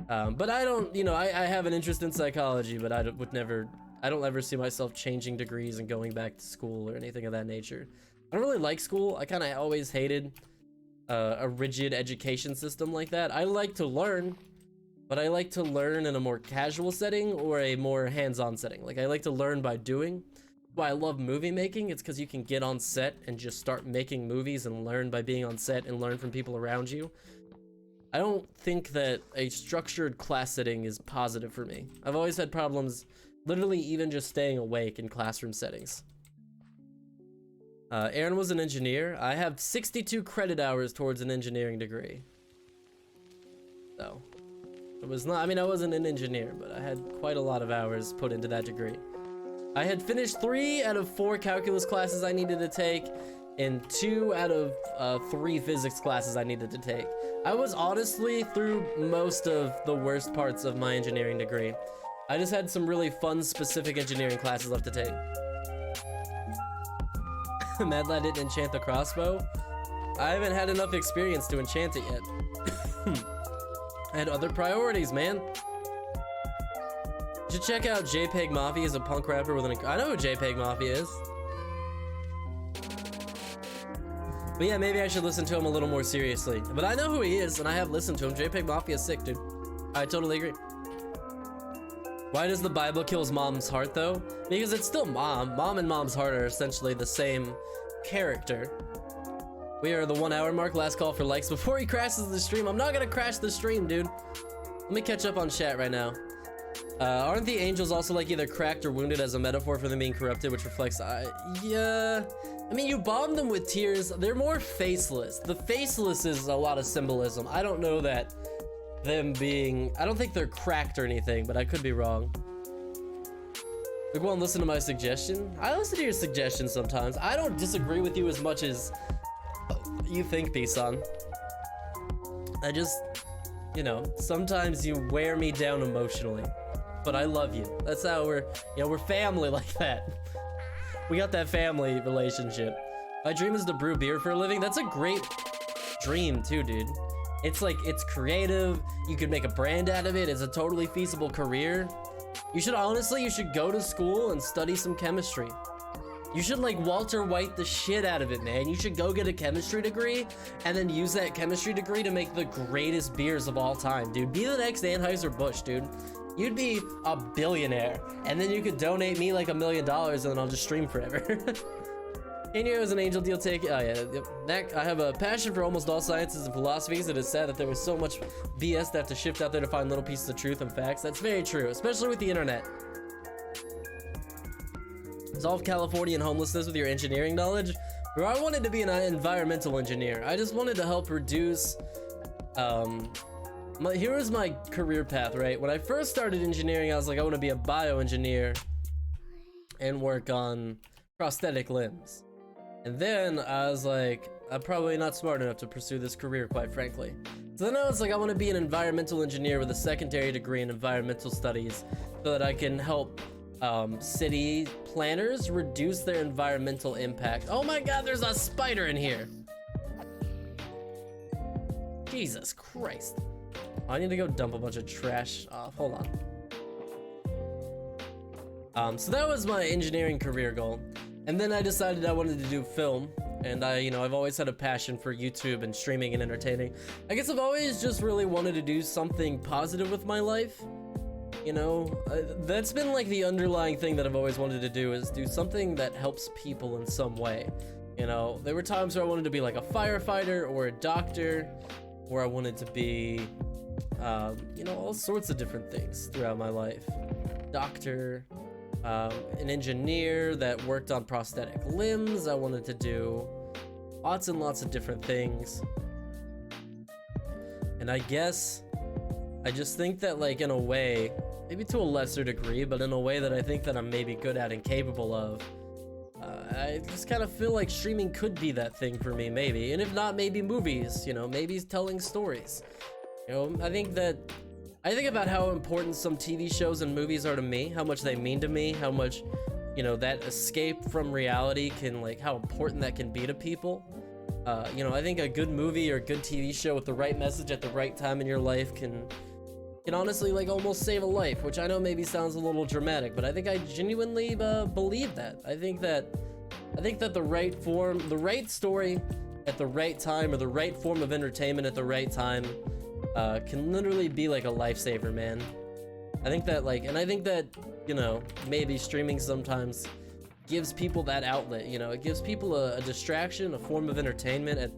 But I don't, you know, I have an interest in psychology, but I don't ever see myself changing degrees and going back to school or anything of that nature. I don't really like school. I kind of always hated a rigid education system like that. I like to learn, but I like to learn in a more casual setting or a more hands-on setting. Like, I like to learn by doing. Why I love movie making, it's because you can get on set and just start making movies and learn by being on set and learn from people around you. I don't think that a structured class setting is positive for me. I've always had problems literally even just staying awake in classroom settings. Aaron was an engineer. I have 62 credit hours towards an engineering degree. So, it was not, I mean, I wasn't an engineer, but I had quite a lot of hours put into that degree. I had finished 3 out of 4 calculus classes I needed to take, and 2 out of 3 physics classes I needed to take. I was honestly through most of the worst parts of my engineering degree. I just had some really fun, specific engineering classes left to take. Mad Lad didn't enchant the crossbow. I haven't had enough experience to enchant it yet. I had other priorities, man. You should check out JPEG Mafia. Is a punk rapper with an... I know who JPEG Mafia is. But yeah, maybe I should listen to him a little more seriously. But I know who he is, and I have listened to him. JPEG Mafia is sick, dude. I totally agree. Why does the Bible kills mom's heart, though? Because it's still mom. Mom and mom's heart are essentially the same character. We are the 1 hour mark. Last call for likes before he crashes the stream. I'm not gonna crash the stream, dude. Let me catch up on chat right now. Aren't the angels also like either cracked or wounded as a metaphor for them being corrupted, which reflects... yeah... I mean, you bomb them with tears. They're more faceless. The faceless is a lot of symbolism. I don't know that them being... I don't think they're cracked or anything, but I could be wrong. Like, well, listen to my suggestion. I listen to your suggestions sometimes. I don't disagree with you as much as you think, Byeeee. I just, you know, sometimes you wear me down emotionally, but I love you. That's how we're, you know, we're family like that. We got that family relationship. My dream is to brew beer for a living. That's a great dream too, dude. It's like, it's creative. You could make a brand out of it. It's a totally feasible career. You should honestly, you should go to school and study some chemistry. You should like Walter White the shit out of it, man. You should go get a chemistry degree and then use that chemistry degree to make the greatest beers of all time, dude. Be the next Anheuser-Busch, dude. You'd be a billionaire, and then you could donate me like $1 million, and then I'll just stream forever. Inyo is an angel deal take. Oh yeah, yep. I have a passion for almost all sciences and philosophies. It is sad that there was so much BS to have to shift out there to find little pieces of truth and facts. That's very true, especially with the internet. Solve Californian homelessness with your engineering knowledge. Bro, I wanted to be an environmental engineer. I just wanted to help reduce, here was my career path, right? When I first started engineering, I was like, I want to be a bioengineer and work on prosthetic limbs. And then I was like, I'm probably not smart enough to pursue this career, quite frankly. So then I was like, I want to be an environmental engineer with a secondary degree in environmental studies so that I can help city planners reduce their environmental impact. Oh my god, there's a spider in here. Jesus Christ. I need to go dump a bunch of trash off. Hold on. So that was my engineering career goal. And then I decided I wanted to do film. And I've always had a passion for YouTube and streaming and entertaining. I guess I've always just really wanted to do something positive with my life. You know, that's been like the underlying thing that I've always wanted to do, is do something that helps people in some way. You know, there were times where I wanted to be like a firefighter or a doctor, or I wanted to be, all sorts of different things throughout my life. Doctor, an engineer that worked on prosthetic limbs. I wanted to do lots and lots of different things. And I guess I just think that, like, in a way, maybe to a lesser degree, but in a way that I think that I'm maybe good at and capable of, I just kind of feel like streaming could be that thing for me, maybe. And if not, maybe movies, maybe telling stories. I think about how important some TV shows and movies are to me, how much they mean to me, how much, that escape from reality can, like, how important that can be to people. I think a good movie or a good TV show with the right message at the right time in your life can honestly, like, almost save a life, which I know maybe sounds a little dramatic, but I think I genuinely believe that. I think that the right form, the right story at the right time, or the right form of entertainment at the right time can literally be like a lifesaver, man. I think that you know, maybe streaming sometimes gives people that outlet, you know, it gives people a distraction, a form of entertainment, and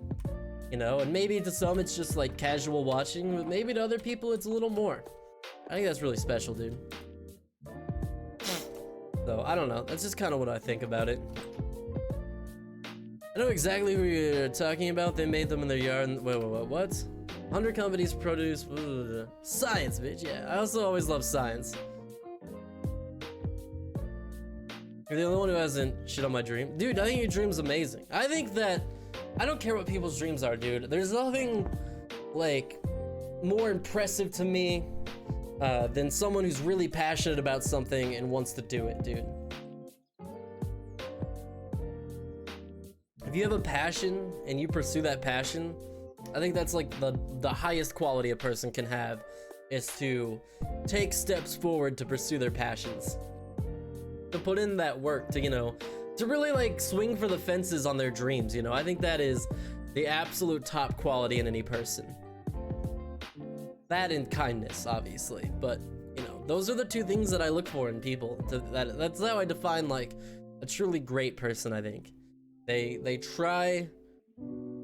you know, and maybe to some it's just like casual watching, but maybe to other people it's a little more. I think that's really special, dude. So I don't know, that's just kind of what I think about it. I know exactly who you're talking about. They made them in their yard. Wait, what? 100 companies produce science, bitch. Yeah, I also always love science. You're the only one who hasn't shit on my dream. Dude, I think your dream's amazing. I think that, I don't care what people's dreams are, dude. There's nothing, like, more impressive to me than someone who's really passionate about something and wants to do it, dude. If you have a passion and you pursue that passion, I think that's like the highest quality a person can have, is to take steps forward to pursue their passions. To put in that work to, you know, to really like swing for the fences on their dreams, you know. I think that is the absolute top quality in any person. That and kindness, obviously, but you know, those are the two things that I look for in people. That's how I define like a truly great person, I think. They try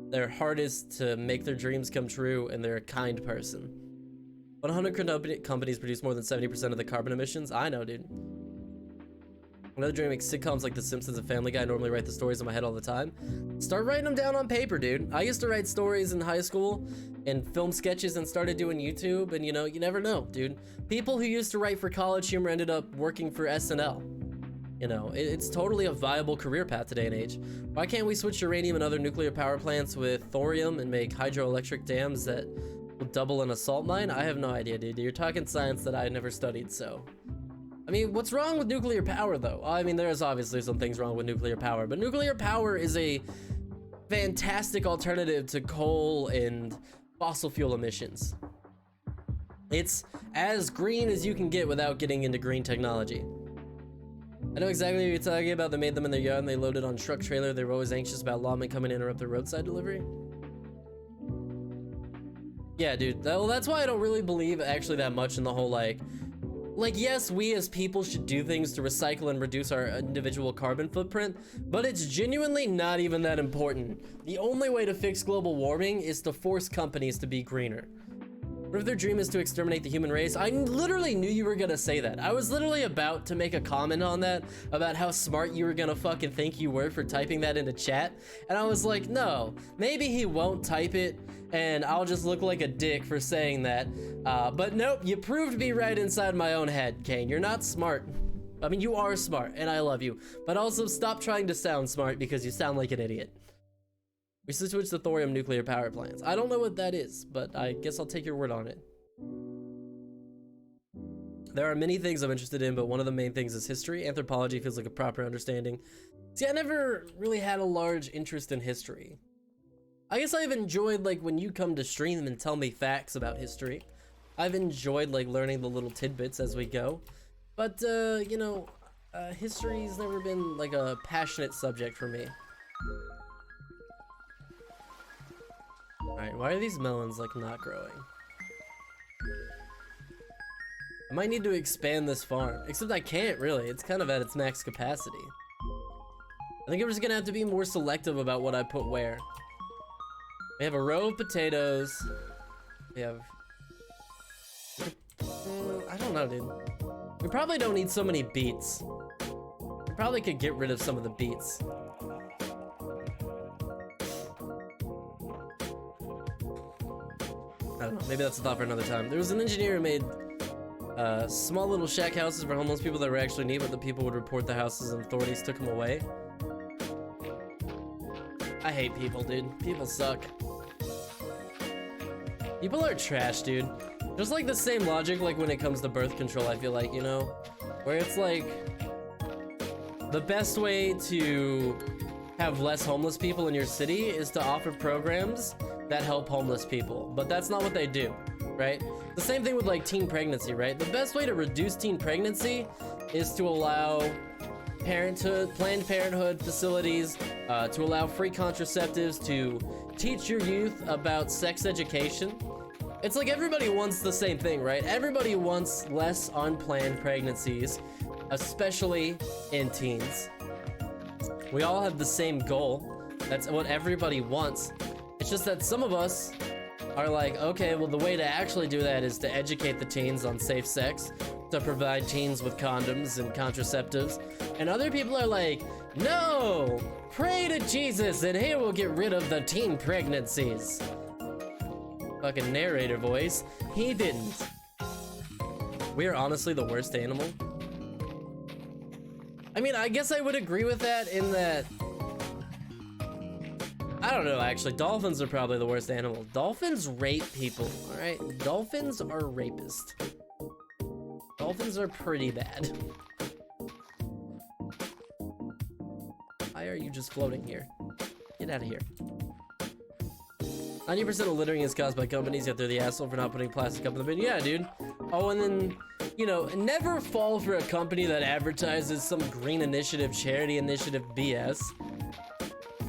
their hardest to make their dreams come true, and they're a kind person. 100 companies produce more than 70% of the carbon emissions. I know, dude. Another dream makes sitcoms like The Simpsons and Family Guy. I normally write the stories in my head all the time. Start writing them down on paper, dude. I used to write stories in high school and film sketches and started doing YouTube, and you know, you never know, dude. People who used to write for College Humor ended up working for SNL. You know, it's totally a viable career path today and age. Why can't we switch uranium and other nuclear power plants with thorium and make hydroelectric dams that will double an assault mine? I have no idea, dude. You're talking science that I never studied, so. I mean, what's wrong with nuclear power, though? I mean, there's obviously some things wrong with nuclear power, but nuclear power is a fantastic alternative to coal and fossil fuel emissions. It's as green as you can get without getting into green technology. I know exactly what you're talking about. They made them in their yard and they loaded on truck trailer. They were always anxious about lawmen coming to interrupt their roadside delivery. Yeah, dude. Well, that's why I don't really believe actually that much in the whole like, yes, we as people should do things to recycle and reduce our individual carbon footprint, but it's genuinely not even that important. The only way to fix global warming is to force companies to be greener. What if their dream is to exterminate the human race? I literally knew you were gonna say that. I was literally about to make a comment on that, about how smart you were gonna fucking think you were for typing that into chat, and I was like, no, maybe he won't type it, and I'll just look like a dick for saying that. But nope, you proved me right inside my own head, Kane. You're not smart. I mean, you are smart, and I love you, but also stop trying to sound smart because you sound like an idiot. We should switch to thorium nuclear power plants. I don't know what that is, but I guess I'll take your word on it. There are many things I'm interested in, but one of the main things is history. Anthropology feels like a proper understanding. See, I never really had a large interest in history. I guess I've enjoyed, like, when you come to stream and tell me facts about history. I've enjoyed, like, learning the little tidbits as we go. But, you know, history's never been, like, a passionate subject for me. Alright, why are these melons, like, not growing? I might need to expand this farm. Except I can't, really. It's kind of at its max capacity. I think I'm just gonna have to be more selective about what I put where. We have a row of potatoes. We have... I don't know, dude. We probably don't need so many beets. We probably could get rid of some of the beets. I don't know, maybe that's a thought for another time. There was an engineer who made small little shack houses for homeless people that were actually neat, but the people would report the houses and authorities took them away. I hate people, dude. People suck. People are trash, dude. Just like the same logic like when it comes to birth control, I feel like, you know? Where it's like, the best way to have less homeless people in your city is to offer programs that help homeless people, but that's not what they do, right? The same thing with like teen pregnancy, right? The best way to reduce teen pregnancy is to allow Planned Parenthood facilities, to allow free contraceptives, to teach your youth about sex education, It's like everybody wants the same thing, right? Everybody wants less unplanned pregnancies, especially in teens. We all have the same goal. That's what everybody wants. It's just that some of us are like, okay, well, the way to actually do that is to educate the teens on safe sex, to provide teens with condoms and contraceptives. And other people are like, no, pray to Jesus and he will get rid of the teen pregnancies. Fucking narrator voice. He didn't. We are honestly the worst animal. I mean, I guess I would agree with that in that, I don't know, actually. Dolphins are probably the worst animal. Dolphins rape people, all right? Dolphins are rapists. Dolphins are pretty bad. Why are you just floating here? Get out of here. 90% of littering is caused by companies, yet they're the asshole for not putting plastic up in the bin. Yeah, dude. Oh, and then, you know, never fall for a company that advertises some green initiative, charity initiative BS.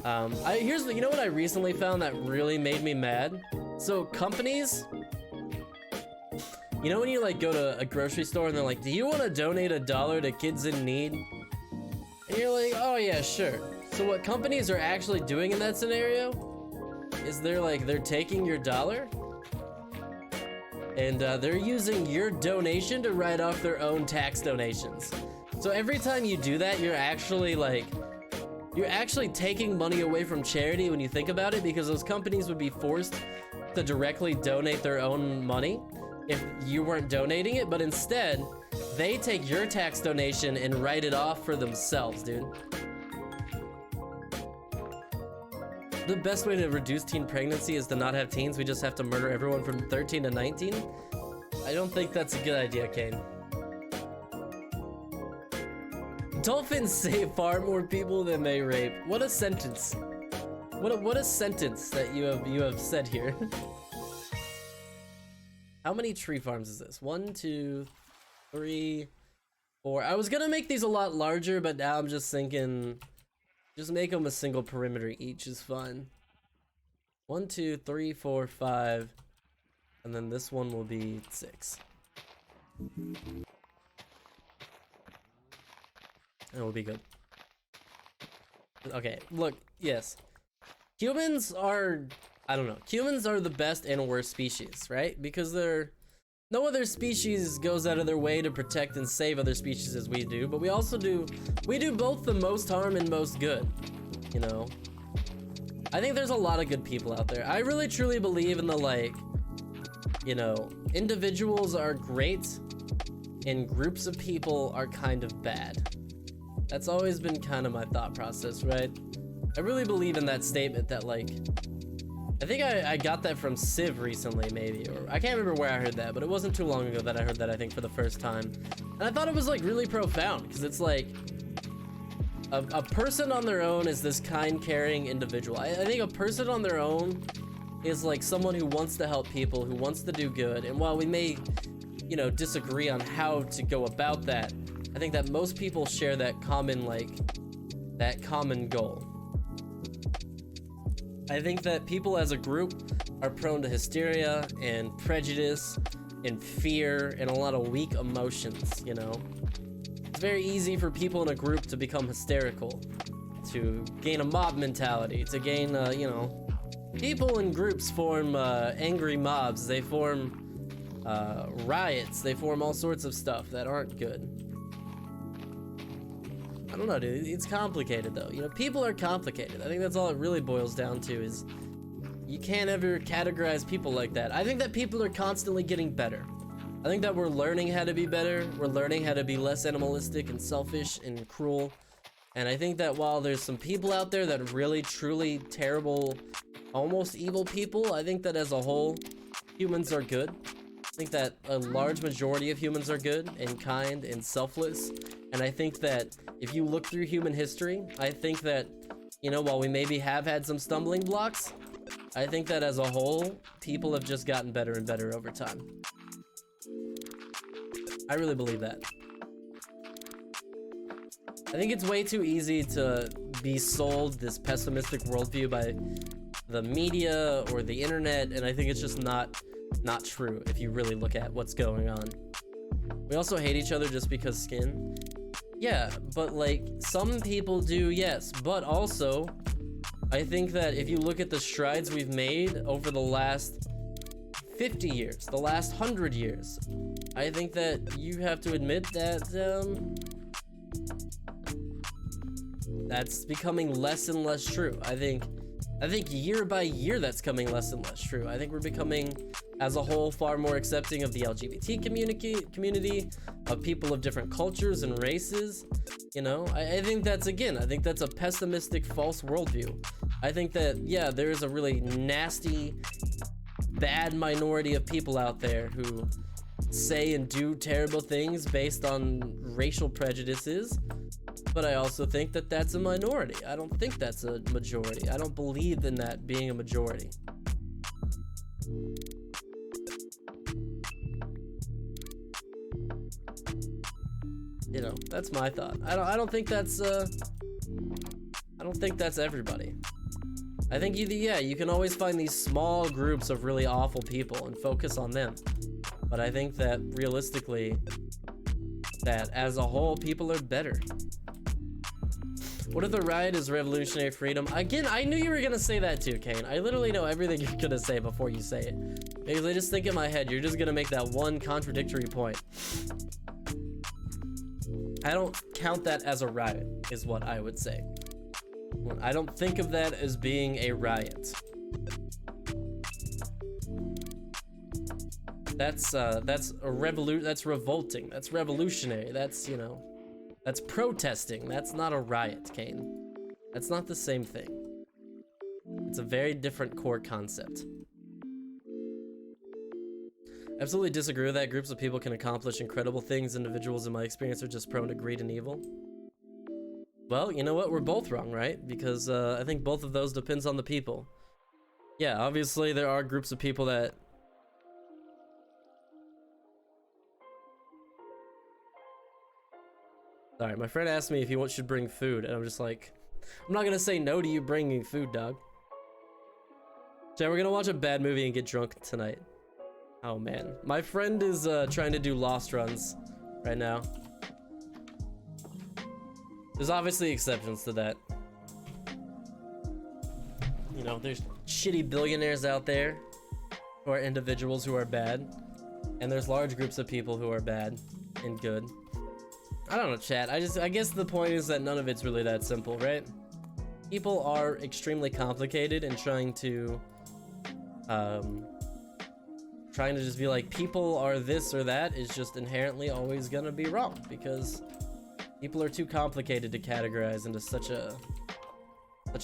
You know what I recently found that really made me mad? So companies, you know when you like go to a grocery store and they're like, do you want to donate $1 to kids in need? And you're like, oh yeah, sure. So what companies are actually doing in that scenario is they're taking your dollar and they're using your donation to write off their own tax donations. So every time you do that, you're actually taking money away from charity when you think about it, because those companies would be forced to directly donate their own money if you weren't donating it, but instead they take your tax donation and write it off for themselves, dude. The best way to reduce teen pregnancy is to not have teens. We just have to murder everyone from 13 to 19. I don't think that's a good idea, Kane. Dolphins save far more people than they rape. What a sentence. What a sentence that you have said here. How many tree farms is this? 1, 2, 3, 4. I was gonna make these a lot larger, but now I'm just thinking, just make them a single perimeter each is fine. 1, 2, 3, 4, 5, and then this one will be 6. And we'll be good. Okay, look, yes. Humans are, I don't know, humans are the best and worst species, right? Because no other species goes out of their way to protect and save other species as we do, but we do both the most harm and most good, you know? I think there's a lot of good people out there. I really truly believe in the, like, you know, individuals are great and groups of people are kind of bad. That's always been kind of my thought process, right? I really believe in that statement that, like, I think I got that from Civ recently, maybe, or I can't remember where I heard that, but it wasn't too long ago that I heard that, I think, for the first time. And I thought it was, like, really profound, because it's like, a person on their own is this kind, caring individual. I think a person on their own is like someone who wants to help people, who wants to do good, and while we may, you know, disagree on how to go about that, I think that most people share that common, like, that common goal. I think that people as a group are prone to hysteria and prejudice and fear and a lot of weak emotions, you know? It's very easy for people in a group to become hysterical, to gain a mob mentality, to gain, you know, people in groups form angry mobs, they form riots, they form all sorts of stuff that aren't good. I don't know, dude, it's complicated though. You know, people are complicated. I think that's all it really boils down to, is you can't ever categorize people like that. I think that people are constantly getting better. I think that we're learning how to be better. We're learning how to be less animalistic and selfish and cruel. And I think that while there's some people out there that are really, truly terrible, almost evil people, I think that as a whole, humans are good. I think that a large majority of humans are good and kind and selfless. And I think that if you look through human history, I think that, you know, while we maybe have had some stumbling blocks, I think that as a whole, people have just gotten better and better over time. I really believe that. I think it's way too easy to be sold this pessimistic worldview by the media or the internet, and I think it's just not not true if you really look at what's going on. We also hate each other just because skin. Yeah, but like some people do, yes, but also I think that if you look at the strides we've made over the last 50 years, the last 100 years, I think that you have to admit that that's becoming less and less true. I think year by year that's coming less and less true. I think we're becoming, as a whole, far more accepting of the LGBT community, of people of different cultures and races. You know, I think that's, again, I think that's a pessimistic, false worldview. I think that, yeah, there is a really nasty, bad minority of people out there who say and do terrible things based on racial prejudices. But I also think that that's a minority. I don't think that's a majority. I don't believe in that being a majority. You know, that's my thought. I don't think that's everybody. I think you can always find these small groups of really awful people and focus on them. But I think that realistically, that as a whole, people are better. What if the riot is revolutionary freedom? Again, I knew you were gonna say that too, Kane. I literally know everything you're gonna say before you say it. Because I just think in my head, you're just gonna make that one contradictory point. I don't count that as a riot, is what I would say. I don't think of that as being a riot. That's that's revolting. That's revolutionary. That's, you know, that's protesting. That's not a riot, Kane. That's not the same thing. It's a very different core concept. Absolutely disagree with that. Groups of people can accomplish incredible things. Individuals, in my experience, are just prone to greed and evil. Well, you know what? We're both wrong, right? Because I think both of those depends on the people. Yeah, obviously there are groups of people that... Sorry, my friend asked me if he should bring food, and I'm just like, I'm not gonna say no to you bringing food, dog. So we're gonna watch a bad movie and get drunk tonight. Oh man, my friend is trying to do Lost runs right now. There's obviously exceptions to that. You know, there's shitty billionaires out there who are individuals who are bad, and there's large groups of people who are bad and good. I don't know, chat. I guess the point is that none of it's really that simple, right? People are extremely complicated, and trying to just be like, people are this or that is just inherently always gonna be wrong, because people are too complicated to categorize into such a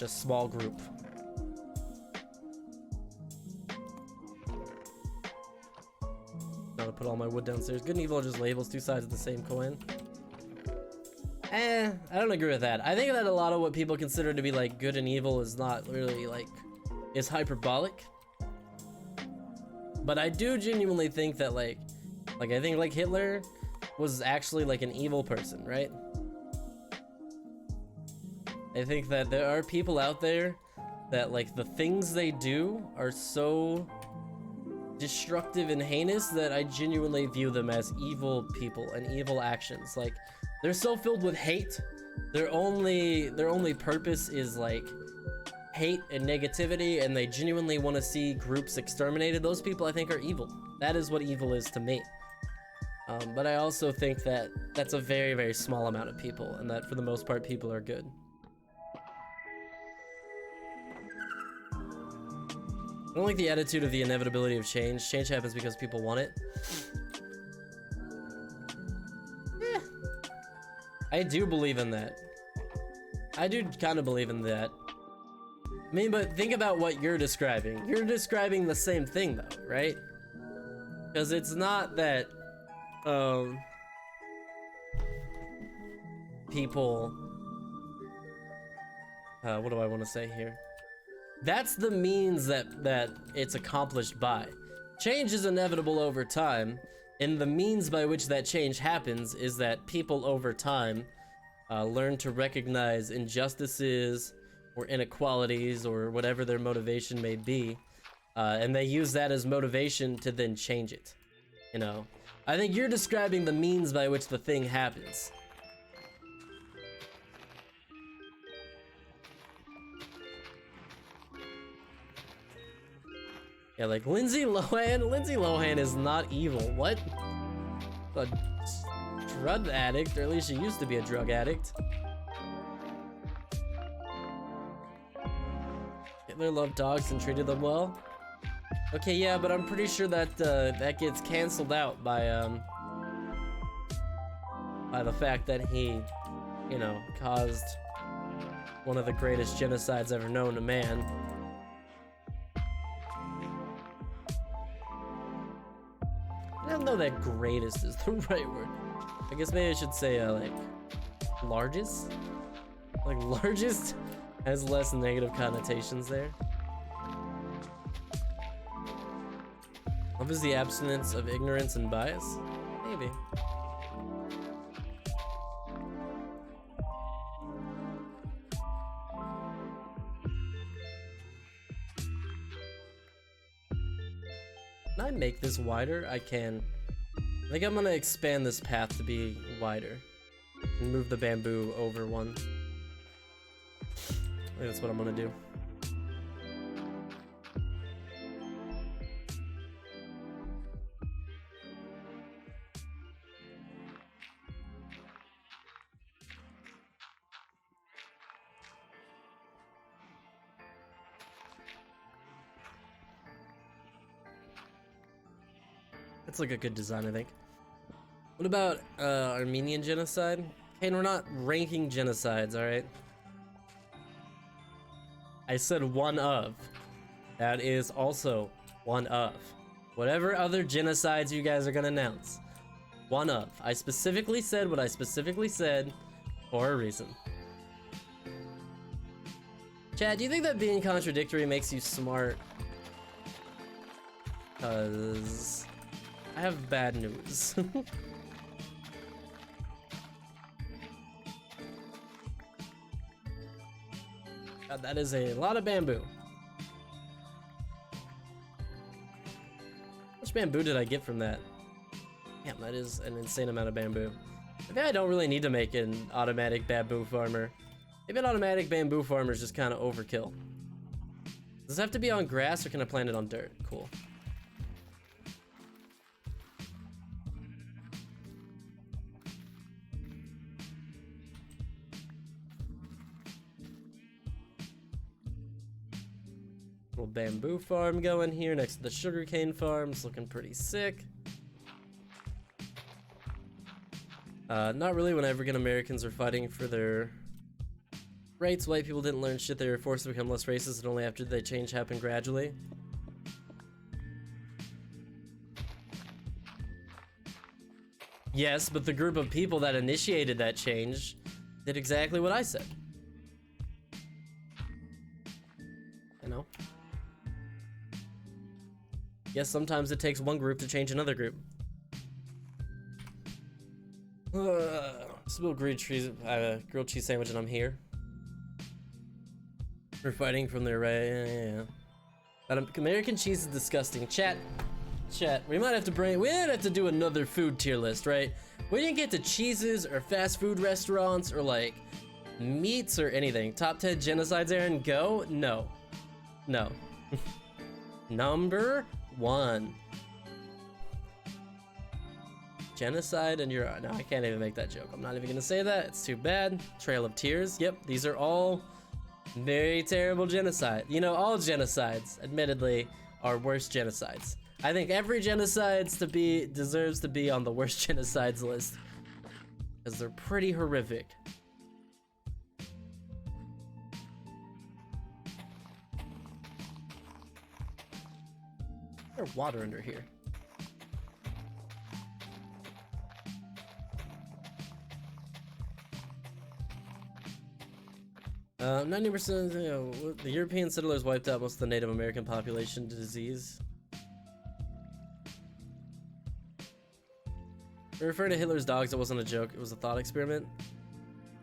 small group. Gotta put all my wood downstairs. Good and evil are just labels, two sides of the same coin. I don't agree with that. I think that a lot of what people consider to be like good and evil is not really like, is hyperbolic. But I do genuinely think that like I think like Hitler was actually like an evil person, right? I think that there are people out there that like the things they do are so destructive and heinous that I genuinely view them as evil people and evil actions. Like, they're so filled with hate. Their only purpose is like hate and negativity, and they genuinely want to see groups exterminated. Those people, I think, are evil. That is what evil is to me. But I also think that that's a very, very small amount of people, and that for the most part, people are good. I don't like the attitude of the inevitability of change. Change happens because people want it. I do believe in that. I do kind of believe in that. I mean, but think about what you're describing. You're describing the same thing though, right? Because it's not that, people, what do I want to say here? That's the means that it's accomplished by. Change is inevitable over time, and the means by which that change happens is that people over time learn to recognize injustices or inequalities or whatever their motivation may be, and they use that as motivation to then change it. You know, I think you're describing the means by which the thing happens. Yeah, like Lindsay Lohan is not evil. What? A drug addict, or at least she used to be a drug addict. Hitler loved dogs and treated them well. Okay, yeah, but I'm pretty sure that that gets canceled out by the fact that he, you know, caused one of the greatest genocides ever known to man. I don't know that greatest is the right word. I guess maybe I should say like largest? Like largest has less negative connotations there. Love is the abstinence of ignorance and bias? Maybe. Can I make this wider? I can. I think I'm gonna expand this path to be wider and move the bamboo over one. I think that's what I'm gonna do. That's like a good design, I think. What about Armenian genocide? Hey, we're not ranking genocides, alright? I said one of. That is also one of. Whatever other genocides you guys are gonna announce. One of. I specifically said what I specifically said for a reason. Chad, do you think that being contradictory makes you smart? 'Cause I have bad news. God, that is a lot of bamboo. How much bamboo did I get from that? Damn, that is an insane amount of bamboo. Maybe I don't really need to make an automatic bamboo farmer. Maybe an automatic bamboo farmer is just kind of overkill. Does it have to be on grass or can I plant it on dirt? Cool. Little bamboo farm going here next to the sugarcane farm. It's looking pretty sick. Not really when African Americans are fighting for their rights. White people didn't learn shit. They were forced to become less racist, and only after the change happened gradually. Yes, but the group of people that initiated that change did exactly what I said. You know? Yes, sometimes it takes one group to change another group. Smell grilled cheese sandwich and I'm here. We're fighting from their right. Yeah. But American cheese is disgusting. Chat. We might have to do another food tier list, right? We didn't get to cheeses or fast food restaurants or like meats or anything. Top 10 genocides, Aaron, go? No. Number 1. Genocide and you're no, I can't even make that joke. I'm not even gonna say that. It's too bad. Trail of Tears. Yep, these are all very terrible genocide. You know, all genocides, admittedly, are worse genocides. I think every genocide deserves to be on the worst genocides list because they're pretty horrific. There's water under here. 90%, you know, the European settlers wiped out most of the Native American population to disease. We refer to Hitler's dogs, it wasn't a joke, it was a thought experiment.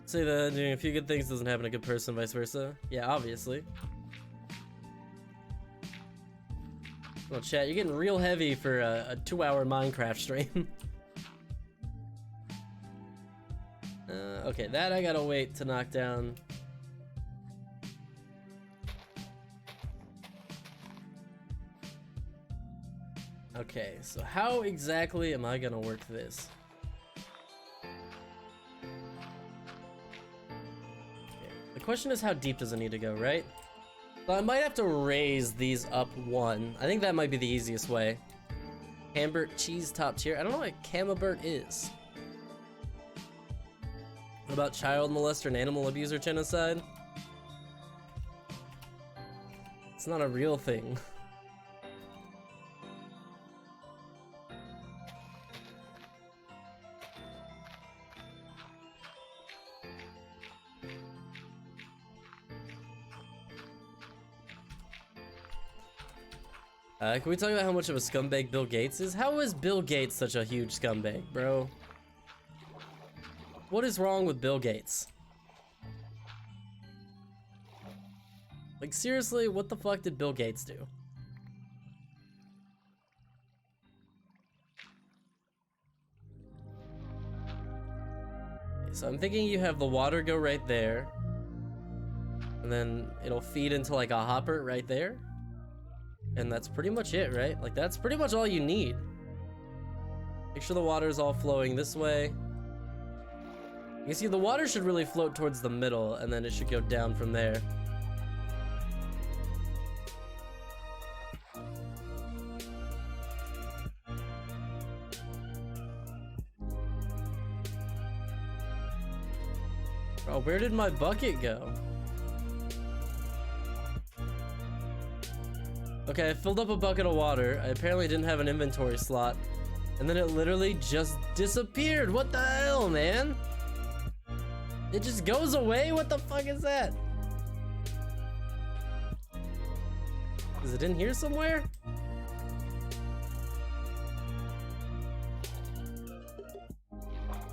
Say that doing a few good things doesn't happen to a good person, vice versa. Yeah, obviously. Well, chat, you're getting real heavy for a 2-hour Minecraft stream. Okay, that I gotta wait to knock down. Okay, so how exactly am I gonna work this? Okay. The question is, how deep does it need to go, right? So I might have to raise these up one. I think that might be the easiest way. Camembert cheese top tier. I don't know what Camembert is. What about child molester and animal abuser genocide? It's not a real thing. Can we talk about how much of a scumbag Bill Gates is? How is Bill Gates such a huge scumbag, bro? What is wrong with Bill Gates? Like, seriously, what the fuck did Bill Gates do? Okay, so I'm thinking you have the water go right there. And then it'll feed into like a hopper right there. And that's pretty much it, right? Like, that's pretty much all you need. Make sure the water is all flowing this way. You can see the water should really float towards the middle, and then it should go down from there. Oh, where did my bucket go? Okay, I filled up a bucket of water. I apparently didn't have an inventory slot. And then it literally just disappeared. What the hell, man? It just goes away? What the fuck is that? Is it in here somewhere?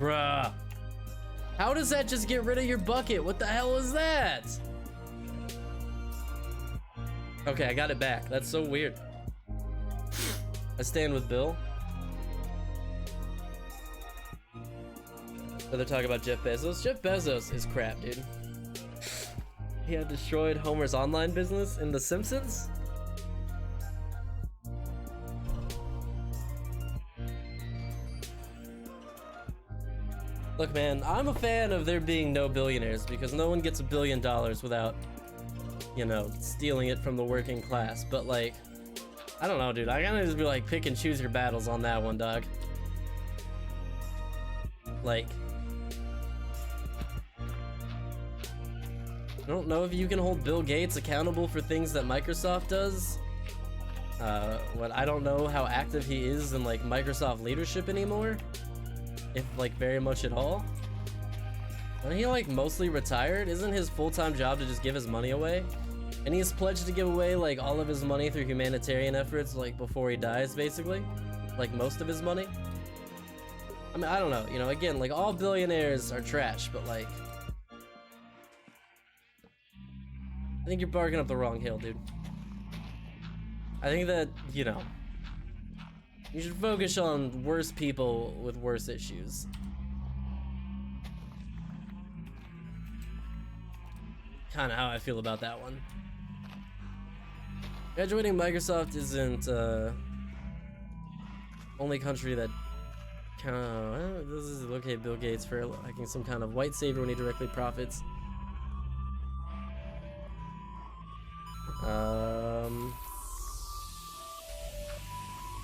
Bruh. How does that just get rid of your bucket? What the hell is that? Okay, I got it back. That's so weird. I stand with Bill. Rather talk about Jeff Bezos. Jeff Bezos is crap, dude. He had destroyed Homer's online business in The Simpsons. Look, man, I'm a fan of there being no billionaires because no one gets $1 billion without, you know, stealing it from the working class. But like, I don't know, dude. I gotta just be like, pick and choose your battles on that one, dog. Like, I don't know if you can hold Bill Gates accountable for things that Microsoft does. I don't know how active he is in like Microsoft leadership anymore. If like very much at all. Isn't he like mostly retired? Isn't his full-time job to just give his money away? And he's pledged to give away like all of his money through humanitarian efforts like before he dies, basically. Like most of his money. I mean, I don't know, you know, again, like all billionaires are trash, but like, I think you're barking up the wrong hill, dude. I think that, you know, you should focus on worse people with worse issues. Kinda how I feel about that one. Graduating Microsoft isn't, only country that this is okay. Bill Gates for liking some kind of white savior when he directly profits.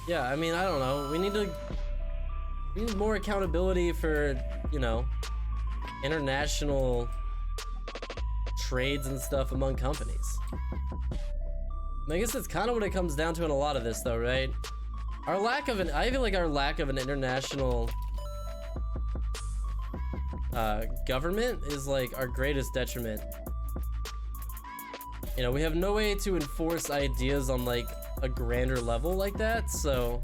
Yeah, I mean, I don't know. We need more accountability for, you know, international trades and stuff among companies. I guess that's kind of what it comes down to in a lot of this, though, right? I feel like our lack of an international government is like our greatest detriment. You know, we have no way to enforce ideas on like a grander level like that, so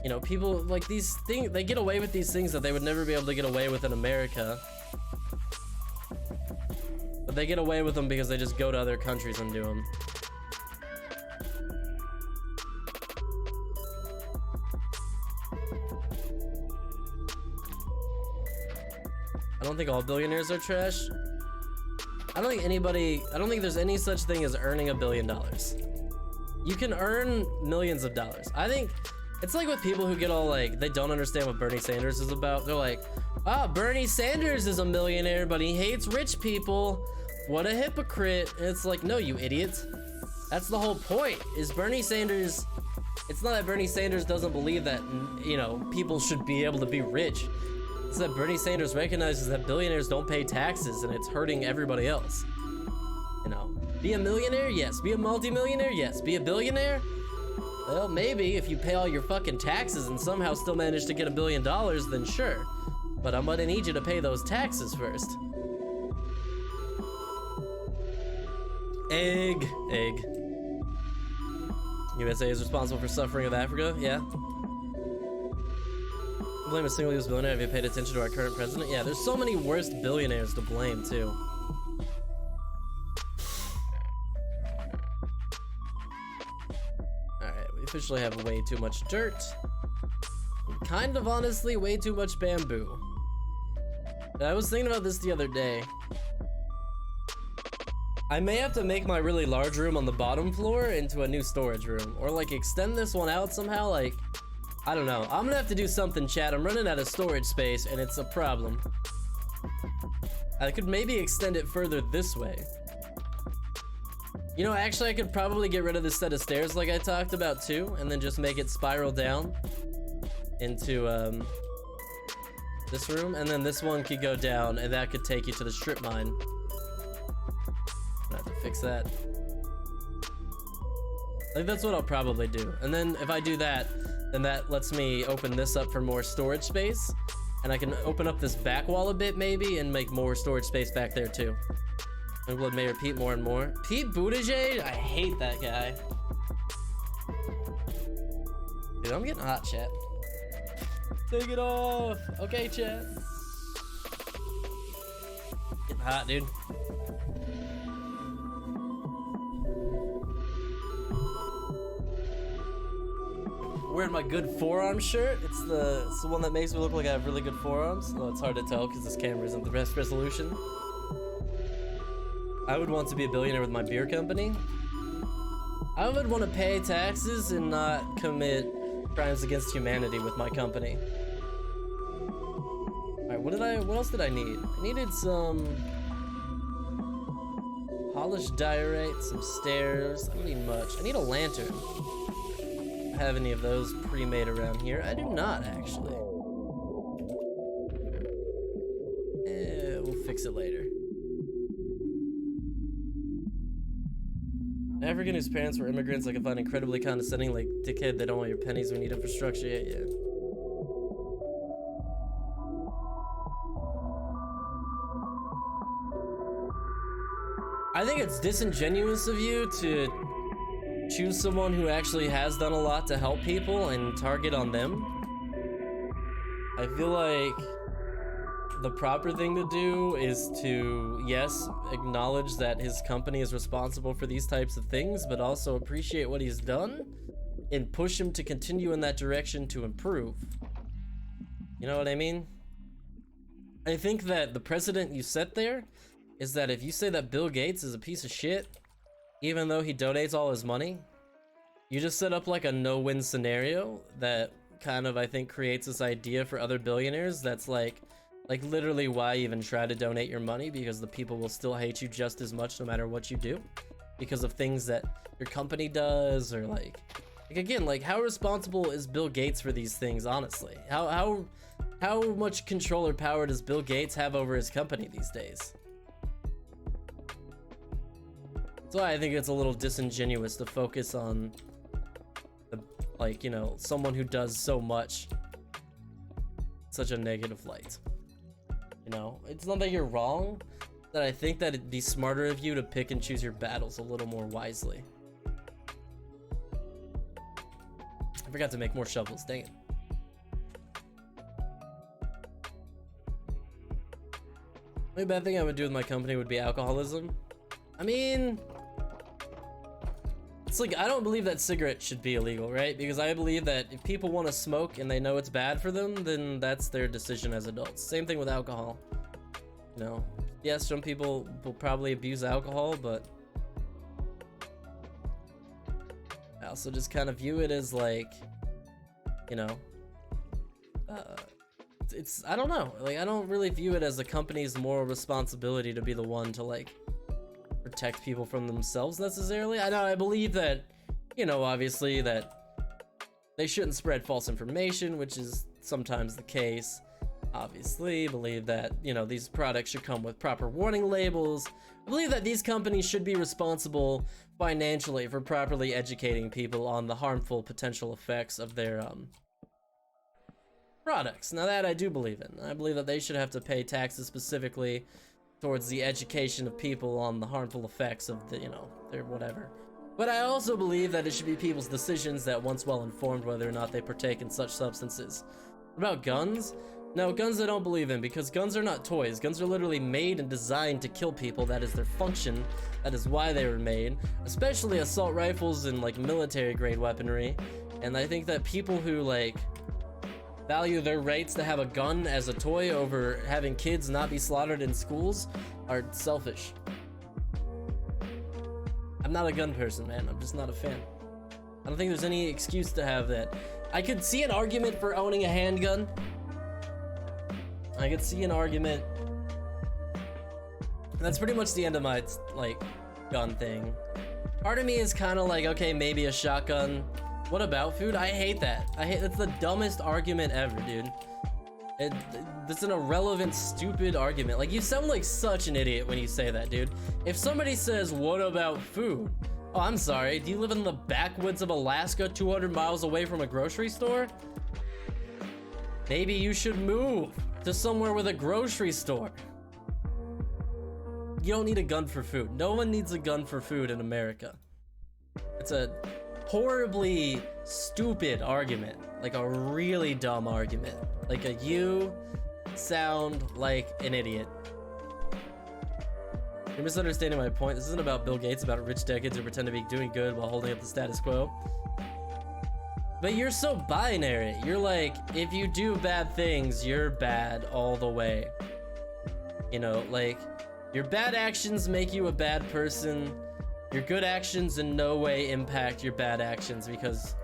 you know, people like these things, they get away with these things that they would never be able to get away with in America. But they get away with them because they just go to other countries and do them. don't think all billionaires are trash. I don't think there's any such thing as earning $1 billion. You can earn millions of dollars. I think it's like with people who get all like, they don't understand what Bernie Sanders is about. They're like, Bernie Sanders is a millionaire, but he hates rich people. What a hypocrite. And it's like, no, you idiots. That's the whole point, is Bernie Sanders, it's not that Bernie Sanders doesn't believe that, you know, people should be able to be rich. It's that Bernie Sanders recognizes that billionaires don't pay taxes and it's hurting everybody else. You know, be a millionaire? Yes. Be a multimillionaire? Yes. Be a billionaire? Well, maybe if you pay all your fucking taxes and somehow still manage to get $1 billion, then sure. But I'm gonna need you to pay those taxes first. Egg. USA is responsible for suffering of Africa? Yeah. Blame a single-use billionaire. Have you paid attention to our current president? Yeah, there's so many worst billionaires to blame, too. Alright, we officially have way too much dirt. Kind of, honestly, way too much bamboo. I was thinking about this the other day. I may have to make my really large room on the bottom floor into a new storage room. Or, like, extend this one out somehow, like... I don't know. I'm gonna have to do something, chat. I'm running out of storage space, and it's a problem. I could maybe extend it further this way. You know, actually, I could probably get rid of this set of stairs like I talked about, too, and then just make it spiral down into, this room, and then this one could go down, and that could take you to the strip mine. I have to fix that. I think that's what I'll probably do. And then if I do that, then that lets me open this up for more storage space. And I can open up this back wall a bit maybe and make more storage space back there too. And blood may repeat more and more. Pete Buttigieg? I hate that guy. Dude, I'm getting hot, chat. Take it off. Okay, chat. Getting hot, dude. Wearing my good forearm shirt. It's the one that makes me look like I have really good forearms. Well, it's hard to tell because this camera isn't the best resolution. I would want to be a billionaire with my beer company. I would want to pay taxes and not commit crimes against humanity with my company. Alright, what else did I need? I needed some polished diorite, some stairs. I don't need much. I need a lantern. Have any of those pre-made around here? I do not, actually. We'll fix it later. An African whose parents were immigrants I can find incredibly condescending, like, dickhead, they don't want your pennies, we need infrastructure. Yeah. I think it's disingenuous of you to choose someone who actually has done a lot to help people and target on them. I feel like the proper thing to do is to, yes, acknowledge that his company is responsible for these types of things, but also appreciate what he's done and push him to continue in that direction to improve. You know what I mean? I think that the precedent you set there is that if you say that Bill Gates is a piece of shit, even though he donates all his money, you just set up like a no-win scenario that kind of, I think, creates this idea for other billionaires that's like literally why even try to donate your money, because the people will still hate you just as much no matter what you do because of things that your company does, or like again, like how responsible is Bill Gates for these things, honestly? How much control or power does Bill Gates have over his company these days? That's why I think it's a little disingenuous to focus on the, like, you know, someone who does so much such a negative light. You know, it's not that you're wrong, that I think that it'd be smarter of you to pick and choose your battles a little more wisely. I forgot to make more shovels, dang it. The only bad thing I would do with my company would be alcoholism. I mean, it's like, I don't believe that cigarettes should be illegal, right? Because I believe that if people want to smoke and they know it's bad for them, then that's their decision as adults. Same thing with alcohol. You know, yes, some people will probably abuse alcohol, but I also just kind of view it as like, you know, it's I don't know, like I don't really view it as the company's moral responsibility to be the one to like protect people from themselves necessarily. I know, I believe that, you know, obviously that they shouldn't spread false information, which is sometimes the case. Obviously believe that, you know, these products should come with proper warning labels. I believe that these companies should be responsible financially for properly educating people on the harmful potential effects of their products. Now that I do believe in. I believe that they should have to pay taxes specifically towards the education of people on the harmful effects of the, you know, their whatever. But I also believe that it should be people's decisions that once well informed whether or not they partake in such substances. What about guns? No, guns I don't believe in, because guns are not toys. Guns are literally made and designed to kill people. That is their function. That is why they were made. Especially assault rifles and like military grade weaponry. And I think that people who like value their rights to have a gun as a toy over having kids not be slaughtered in schools are selfish. I'm not a gun person, man. I'm just not a fan. I don't think there's any excuse to have that. I could see an argument for owning a handgun. I could see an argument. That's pretty much the end of my like gun thing. Part of me is kind of like, okay, maybe a shotgun. What about food? I hate that. That's the dumbest argument ever, dude. It's an irrelevant, stupid argument. Like, you sound like such an idiot when you say that, dude. If somebody says, what about food? Oh, I'm sorry. Do you live in the backwoods of Alaska, 200 miles away from a grocery store? Maybe you should move to somewhere with a grocery store. You don't need a gun for food. No one needs a gun for food in America. It's a horribly stupid argument. Like a really dumb argument. Like you sound like an idiot. You're misunderstanding my point. This isn't about Bill Gates, about rich decades who pretend to be doing good while holding up the status quo. But you're so binary. You're like, if you do bad things, you're bad all the way. You know, like, your bad actions make you a bad person. Your good actions in no way impact your bad actions because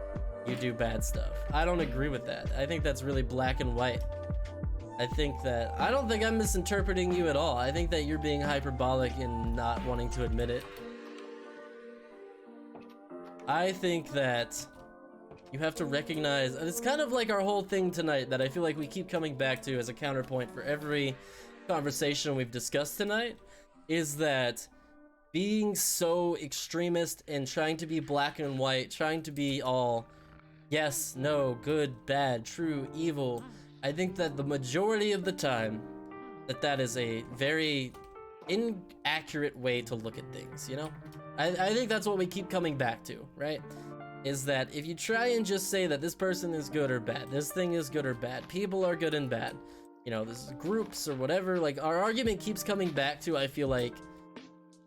you do bad stuff. I don't agree with that. I think that's really black and white. I don't think I'm misinterpreting you at all. I think that you're being hyperbolic and not wanting to admit it. I think that you have to recognize, and it's kind of like our whole thing tonight that I feel like we keep coming back to as a counterpoint for every conversation we've discussed tonight, is that being so extremist and trying to be black and white, trying to be all yes, no, good, bad, true, evil, I think that the majority of the time that is a very inaccurate way to look at things, you know? I think that's what we keep coming back to, right? Is that if you try and just say that this person is good or bad, this thing is good or bad, people are good and bad, you know, this is groups or whatever, like our argument keeps coming back to, I feel like,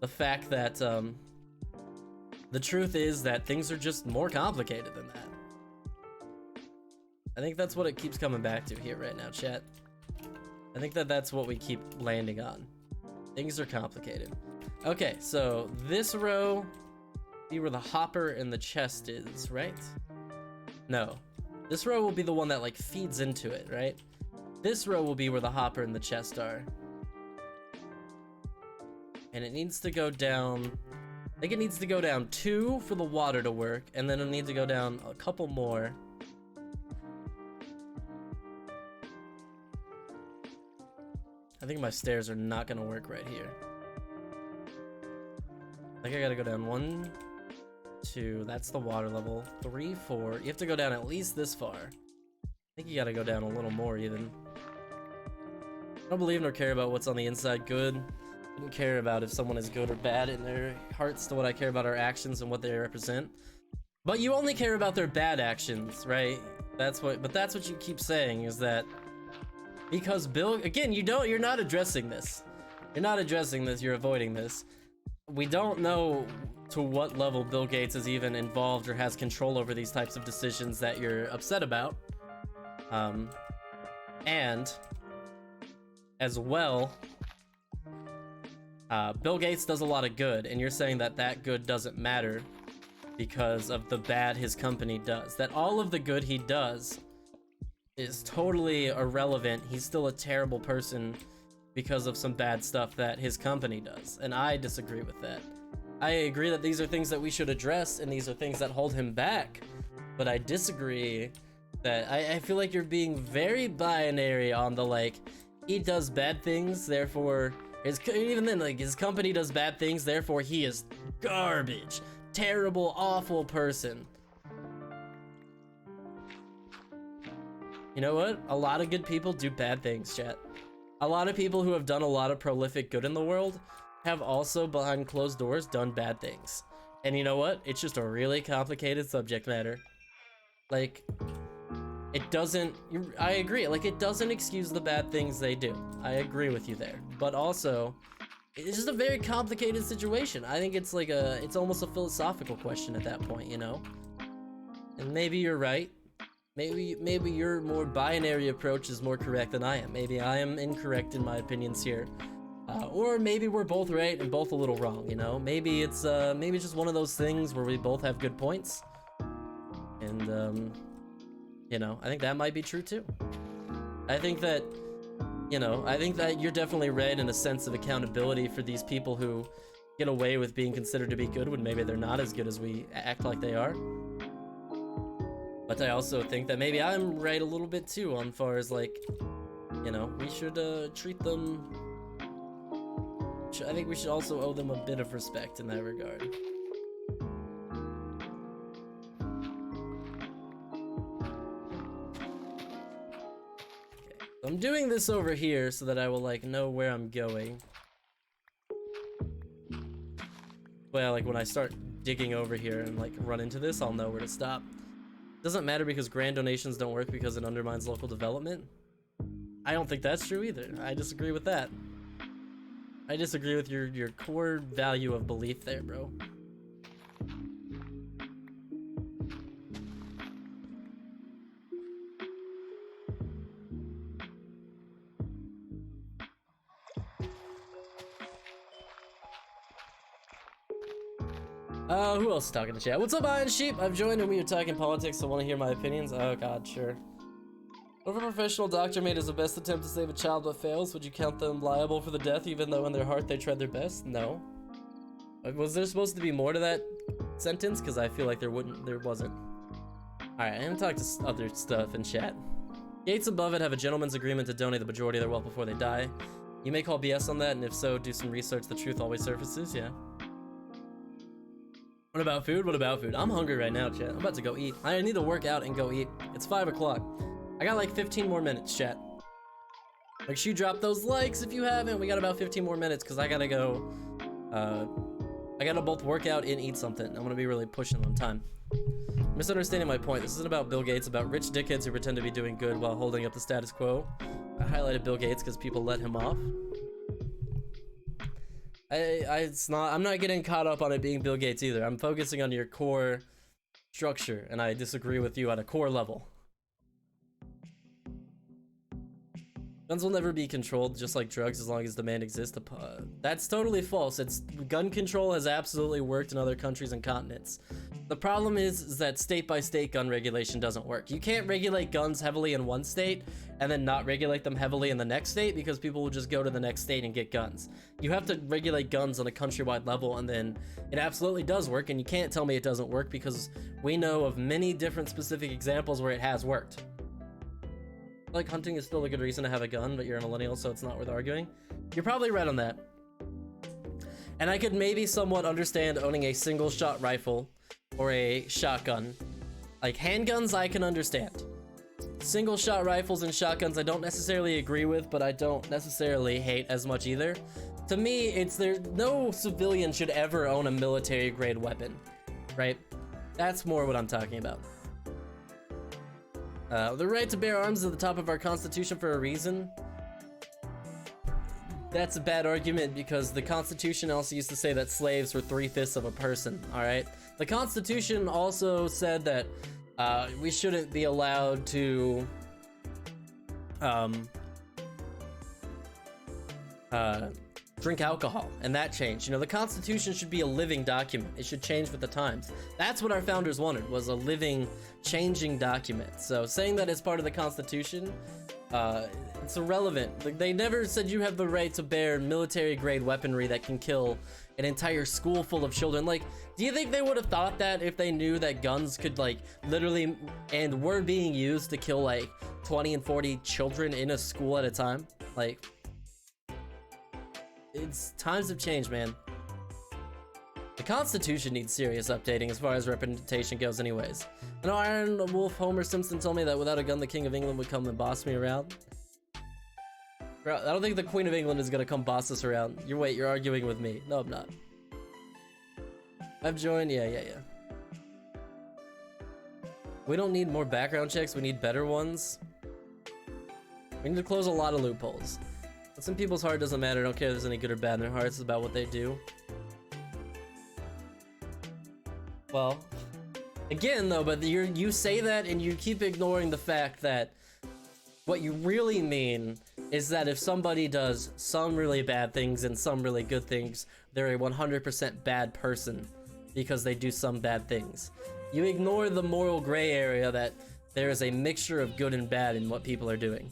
the fact that the truth is that things are just more complicated than that. I think that's what it keeps coming back to here right now, chat. I think that's what we keep landing on. Things are complicated. Okay, so this row, be where the hopper and the chest is, right? No. This row will be the one that like feeds into it, right? This row will be where the hopper and the chest are. And it needs to go down, I think it needs to go down 2 for the water to work, and then it'll need to go down a couple more. I think my stairs are not gonna work right here. I think I gotta go down 1, 2, that's the water level, 3, 4. You have to go down at least this far. I think you gotta go down a little more even. I don't believe nor care about what's on the inside good. I don't care about if someone is good or bad in their hearts. To what I care about are actions and what they represent. But you only care about their bad actions, right? That's what you keep saying, is that because Bill, again, you're not addressing this. You're not addressing this, you're avoiding this. We don't know to what level Bill Gates is even involved or has control over these types of decisions that you're upset about. And as well, Bill Gates does a lot of good, and you're saying that that good doesn't matter because of the bad his company does. That all of the good he does is totally irrelevant. He's still a terrible person because of some bad stuff that his company does, and I disagree with that. I agree that these are things that we should address, and these are things that hold him back, but I disagree that I feel like you're being very binary on the, like, he does bad things, therefore even then, like, his company does bad things, therefore he is garbage, terrible, awful person. You know what? A lot of good people do bad things, chat. A lot of people who have done a lot of prolific good in the world have also, behind closed doors, done bad things. And you know what? It's just a really complicated subject matter. Like, it doesn't, I agree, like, it doesn't excuse the bad things they do. I agree with you there. But also, it's just a very complicated situation. I think it's like it's almost a philosophical question at that point, you know? And maybe you're right. Maybe your more binary approach is more correct than I am. Maybe I am incorrect in my opinions here. Or maybe we're both right and both a little wrong, you know? Maybe it's just one of those things where we both have good points. And, you know, I think that might be true too. I think that, you know, I think that you're definitely right in a sense of accountability for these people who get away with being considered to be good when maybe they're not as good as we act like they are. But I also think that maybe I'm right a little bit too on far as, like, you know, we should treat them, I think we should also owe them a bit of respect in that regard. Okay, I'm doing this over here so that I will, like, know where I'm going. Well, like, when I start digging over here and, like, run into this, I'll know where to stop. Doesn't matter because grand donations don't work because it undermines local development. I don't think that's true either. I disagree with that. I disagree with your core value of belief there, bro. Who else is talking to chat? What's up, Iron Sheep? I've joined and we are talking politics, so want to hear my opinions? Oh god, sure. What if a professional doctor made his best attempt to save a child but fails? Would you count them liable for the death even though in their heart they tried their best? No. Was there supposed to be more to that sentence? Because I feel like there wasn't. Alright, I'm gonna talk to other stuff in chat. Gates above it have a gentleman's agreement to donate the majority of their wealth before they die. You may call BS on that, and if so, do some research. The truth always surfaces, yeah. What about food? What about food? I'm hungry right now, chat. I'm about to go eat. I need to work out and go eat. It's 5 o'clock. I got like 15 more minutes, chat. Make sure you drop those likes if you haven't. We got about 15 more minutes because I gotta go. I gotta both work out and eat something. I'm gonna be really pushing on time. Misunderstanding my point. This isn't about Bill Gates, about rich dickheads who pretend to be doing good while holding up the status quo. I highlighted Bill Gates because people let him off. I'm not getting caught up on it being Bill Gates either. I'm focusing on your core structure, and I disagree with you at a core level. Guns will never be controlled, just like drugs, as long as demand exists. That's totally false. Gun control has absolutely worked in other countries and continents. The problem is that state-by-state gun regulation doesn't work. You can't regulate guns heavily in one state and then not regulate them heavily in the next state because people will just go to the next state and get guns. You have to regulate guns on a countrywide level, and then it absolutely does work, and you can't tell me it doesn't work because we know of many different specific examples where it has worked. Like, hunting is still a good reason to have a gun, but you're a millennial, so it's not worth arguing. You're probably right on that. And I could maybe somewhat understand owning a single-shot rifle or a shotgun. Like, handguns, I can understand. Single-shot rifles and shotguns I don't necessarily agree with, but I don't necessarily hate as much either. To me, no civilian should ever own a military-grade weapon, right? That's more what I'm talking about. The right to bear arms is at the top of our Constitution for a reason. That's a bad argument because the Constitution also used to say that slaves were 3/5 of a person, alright? The Constitution also said that we shouldn't be allowed to drink alcohol, and that changed. You know, the Constitution should be a living document. It should change with the times. That's what our founders wanted, was a living, changing document. So saying that it's part of the Constitution, it's irrelevant. Like, they never said you have the right to bear military-grade weaponry that can kill an entire school full of children. Like, do you think they would have thought that if they knew that guns could, like, literally, and were being used to kill, like, 20 and 40 children in a school at a time? Like, times have changed, man. The Constitution needs serious updating as far as representation goes anyways. I know Iron Wolf Homer Simpson told me that without a gun the King of England would come and boss me around. Bro, I don't think the Queen of England is gonna come boss us around. You're arguing with me. No, I'm not. I've joined, yeah. We don't need more background checks, we need better ones. We need to close a lot of loopholes. What's in people's heart doesn't matter. I don't care if there's any good or bad in their hearts. It's about what they do. Well, again though, but you say that and you keep ignoring the fact that what you really mean is that if somebody does some really bad things and some really good things, they're a 100% bad person because they do some bad things. You ignore the moral gray area that there is a mixture of good and bad in what people are doing.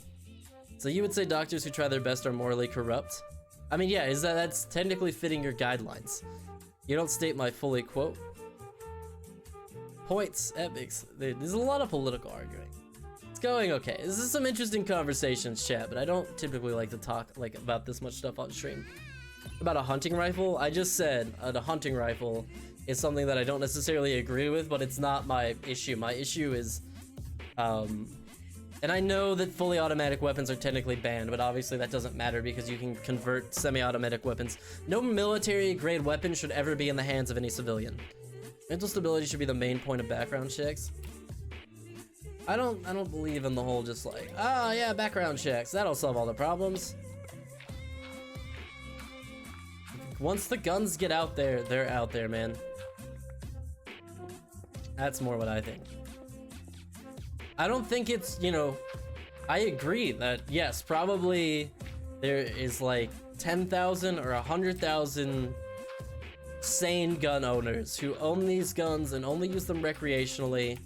So you would say doctors who try their best are morally corrupt? I mean, yeah, that's technically fitting your guidelines. You don't state my fully quote. Points, epics. There's a lot of political arguing. It's going okay. This is some interesting conversations, chat, but I don't typically like to talk like about this much stuff on stream. About a hunting rifle, I just said a hunting rifle is something that I don't necessarily agree with, but it's not my issue. My issue is, and I know that fully automatic weapons are technically banned, but obviously that doesn't matter because you can convert semi-automatic weapons. No military-grade weapon should ever be in the hands of any civilian. Mental stability should be the main point of background checks. I don't believe in the whole just like, oh yeah, background checks, that'll solve all the problems. Once the guns get out there, they're out there, man. That's more what I think. I don't think it's, you know, I agree that yes, probably there is like 10,000 or 100,000 sane gun owners who own these guns and only use them recreationally,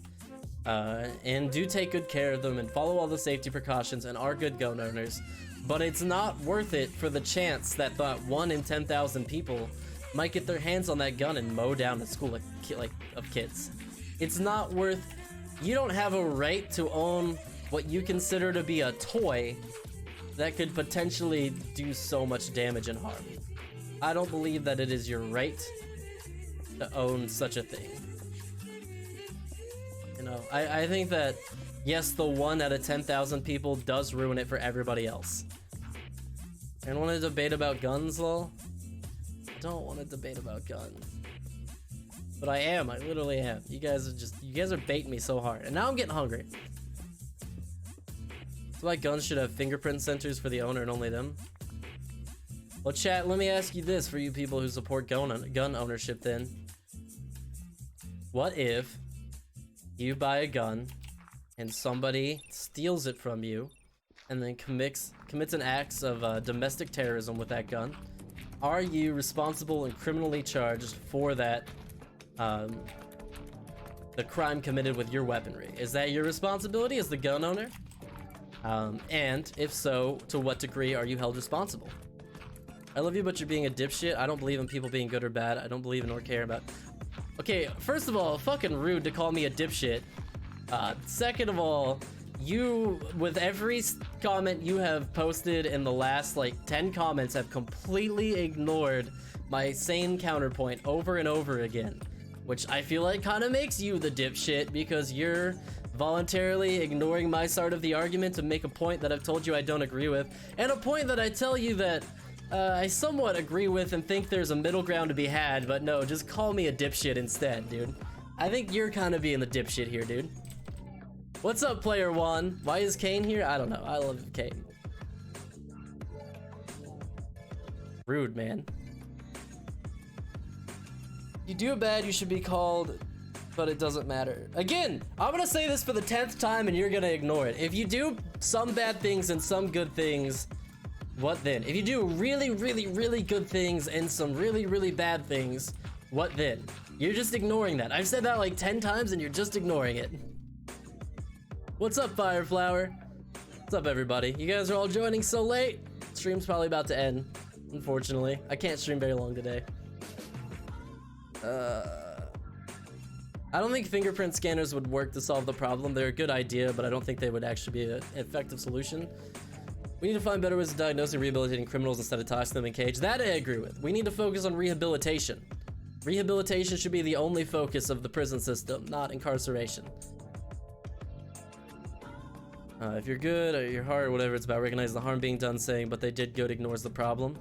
and do take good care of them and follow all the safety precautions and are good gun owners. But it's not worth it for the chance that 1 in 10,000 people might get their hands on that gun and mow down a school of kids. It's not worth. You don't have a right to own what you consider to be a toy that could potentially do so much damage and harm. I don't believe that it is your right to own such a thing. You know, I think that, yes, the 1 out of 10,000 people does ruin it for everybody else. I don't want to debate about guns, lol. I don't want to debate about guns. But I am, I literally am. You guys are baiting me so hard. And now I'm getting hungry. That's why guns should have fingerprint sensors for the owner and only them. Well, chat, let me ask you this for you people who support gun ownership then. What if you buy a gun and somebody steals it from you and then commits an act of domestic terrorism with that gun? Are you responsible and criminally charged for that? The crime committed with your weaponry? Is that your responsibility as the gun owner? And if so, to what degree are you held responsible? I love you, but you're being a dipshit. I don't believe in people being good or bad. I don't believe in or care about. Okay, first of all, fucking rude to call me a dipshit. Second of all, you, with every comment you have posted in the last like 10 comments, have completely ignored my sane counterpoint over and over again. Which I feel like kind of makes you the dipshit because you're voluntarily ignoring my side of the argument to make a point that I've told you I don't agree with, and a point that I tell you that I somewhat agree with and think there's a middle ground to be had, but no, just call me a dipshit instead, dude. I think you're kind of being the dipshit here, dude. What's up, player one? Why is Kane here? I don't know. I love Kane. Rude, man. You do bad, you should be called, but it doesn't matter. Again, I'm gonna say this for the 10th time and you're gonna ignore it. If you do some bad things and some good things, what then? If you do really, really, really good things and some really, really bad things, what then? You're just ignoring that. I've said that like 10 times and you're just ignoring it. What's up, Fireflower? What's up, everybody? You guys are all joining so late. Stream's probably about to end, unfortunately. I can't stream very long today. I don't think fingerprint scanners would work to solve the problem. They're a good idea, but I don't think they would actually be an effective solution. We need to find better ways of diagnosing and rehabilitating criminals instead of tossing them in cage. That I agree with. We need to focus on rehabilitation. Rehabilitation should be the only focus of the prison system, not incarceration. If you're good or your heart or whatever, it's about recognizing the harm being done, saying, but they did good ignores the problem.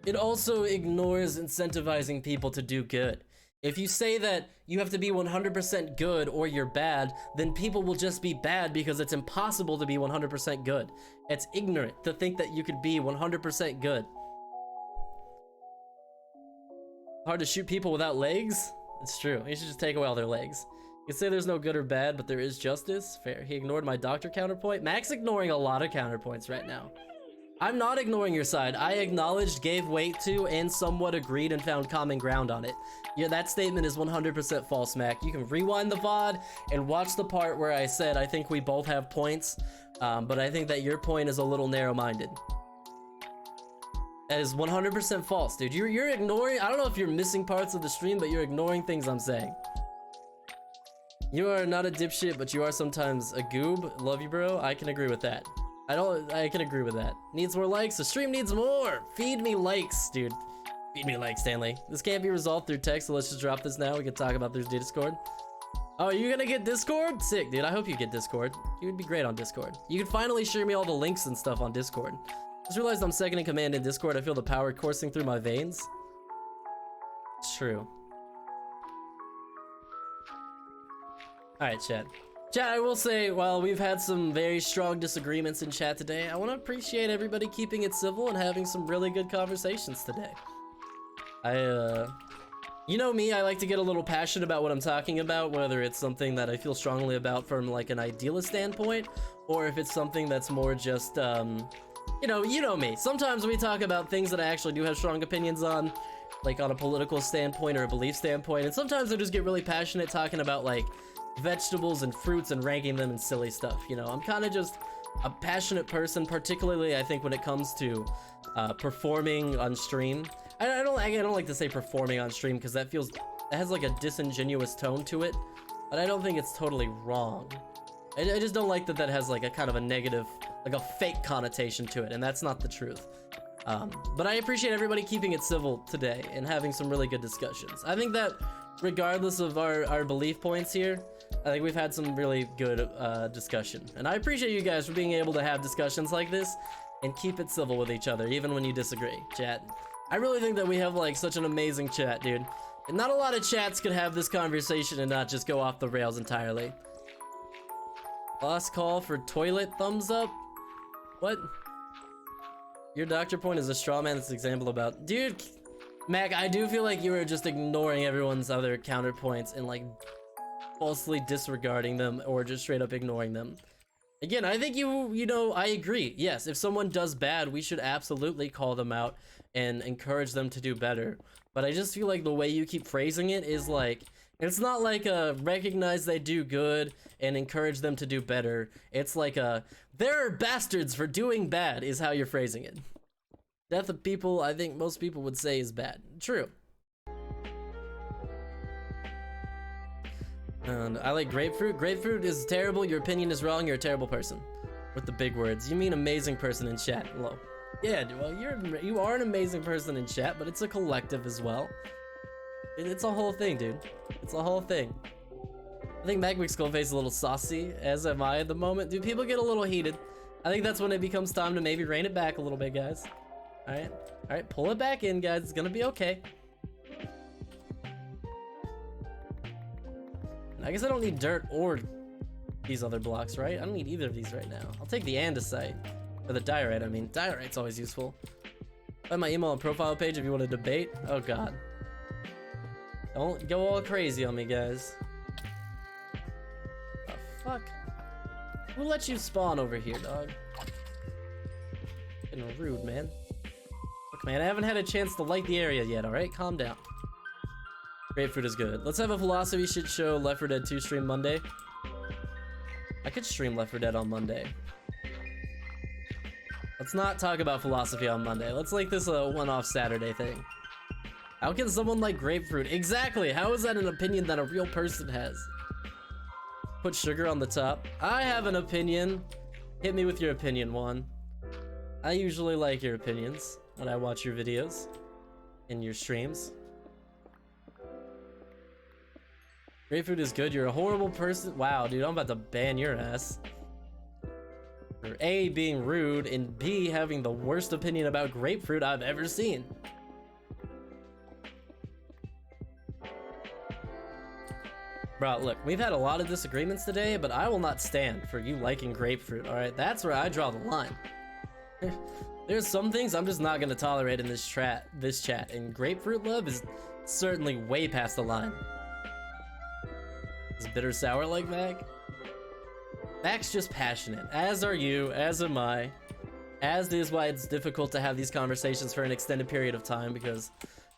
It also ignores incentivizing people to do good. If you say that you have to be 100% good or you're bad, then people will just be bad because it's impossible to be 100% good. It's ignorant to think that you could be 100% good. Hard to shoot people without legs? It's true. You should just take away all their legs. You can say there's no good or bad, but there is justice. Fair. He ignored my doctor counterpoint. Mac's ignoring a lot of counterpoints right now. I'm not ignoring your side. I acknowledged, gave weight to, and somewhat agreed and found common ground on it. Yeah, that statement is 100% false, Mac. You can rewind the VOD and watch the part where I said I think we both have points, but I think that your point is a little narrow-minded. That is 100% false, dude. You're ignoring, I don't know if you're missing parts of the stream, but you're ignoring things I'm saying. You are not a dipshit, but you are sometimes a goob. Love you, bro. I can agree with that. I can agree with that. Needs more likes. The stream needs more. Feed me likes, dude. Feed me likes, Stanley. This can't be resolved through text, so let's just drop this now. We can talk about this Discord. Oh, you're gonna get Discord? Sick, dude. I hope you get Discord. You would be great on Discord. You can finally share me all the links and stuff on Discord. Just realized I'm second in command in Discord. I feel the power coursing through my veins. It's true. Alright, chat. Chat, I will say, while we've had some very strong disagreements in chat today, I want to appreciate everybody keeping it civil and having some really good conversations today. You know me, I like to get a little passionate about what I'm talking about, whether it's something that I feel strongly about from like an idealist standpoint, or if it's something that's more just, you know me. Sometimes we talk about things that I actually do have strong opinions on, like on a political standpoint or a belief standpoint, and sometimes I just get really passionate talking about like vegetables and fruits and ranking them and silly stuff. You know, I'm kind of just a passionate person, particularly I think when it comes to performing on stream. I don't like to say performing on stream because that has like a disingenuous tone to it, but I don't think it's totally wrong. I just don't like that has like a kind of a negative, like a fake connotation to it, and that's not the truth. But I appreciate everybody keeping it civil today and having some really good discussions. I think that regardless of our belief points here, I think we've had some really good discussion, and I appreciate you guys for being able to have discussions like this and keep it civil with each other even when you disagree. Chat, I really think that we have like such an amazing chat, dude, and not a lot of chats could have this conversation and not just go off the rails entirely. Last call for toilet thumbs up. What? Your doctor point is a straw man. That's an example about, dude. Mac, I do feel like you were just ignoring everyone's other counterpoints and like falsely disregarding them or just straight up ignoring them. Again, I think you know, I agree. Yes, if someone does bad, we should absolutely call them out and encourage them to do better. But I just feel like the way you keep phrasing it is like, it's not like recognize they do good and encourage them to do better. It's like there are bastards for doing bad is how you're phrasing it. Death of people, I think most people would say is bad. True. And I like grapefruit. Grapefruit is terrible. Your opinion is wrong. You're a terrible person. With the big words. You mean amazing person in chat. Hello. Yeah, well, you are an amazing person in chat, but it's a collective as well. It's a whole thing, dude. It's a whole thing. I think Magmix Skullface is a little saucy, as am I at the moment. Dude, people get a little heated. I think that's when it becomes time to maybe rein it back a little bit, guys. Alright, pull it back in, guys. It's gonna be okay. I guess I don't need dirt or these other blocks, right? I don't need either of these right now. I'll take the andesite. Or the diorite, I mean. Diorite's always useful. Find my email and profile page if you want to debate. Oh, God. Don't go all crazy on me, guys. The fuck? Who let you spawn over here, dog? Getting rude, man. Look, man, I haven't had a chance to light the area yet, alright? Calm down. Grapefruit is good. Let's have a philosophy shit show Left 4 Dead 2 stream Monday. I could stream Left 4 Dead on Monday. Let's not talk about philosophy on Monday. Let's make this a one-off Saturday thing. How can someone like grapefruit? Exactly! How is that an opinion that a real person has? Put sugar on the top. I have an opinion. Hit me with your opinion, Juan. I usually like your opinions when I watch your videos and your streams. Grapefruit is good. You're a horrible person. Wow, dude, I'm about to ban your ass. For A, being rude, and B, having the worst opinion about grapefruit I've ever seen. Bro, look, we've had a lot of disagreements today, but I will not stand for you liking grapefruit, alright? That's where I draw the line. There's some things I'm just not gonna tolerate in this chat, and grapefruit love is certainly way past the line. Is bitter sour like Mac? Mac's just passionate, as are you, as am I. As is why it's difficult to have these conversations for an extended period of time, because,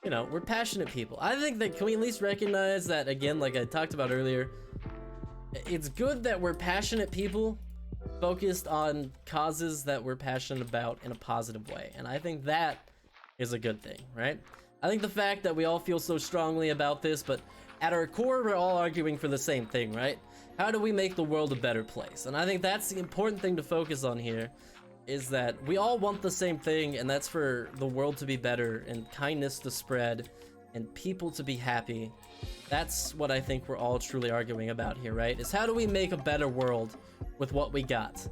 you know, we're passionate people. I think that, can we at least recognize that, again, like I talked about earlier, it's good that we're passionate people focused on causes that we're passionate about in a positive way, and I think that is a good thing, right? I think the fact that we all feel so strongly about this, but at our core, we're all arguing for the same thing, right? How do we make the world a better place? And I think that's the important thing to focus on here, is that we all want the same thing, and that's for the world to be better, and kindness to spread, and people to be happy. That's what I think we're all truly arguing about here, right? Is how do we make a better world with what we got?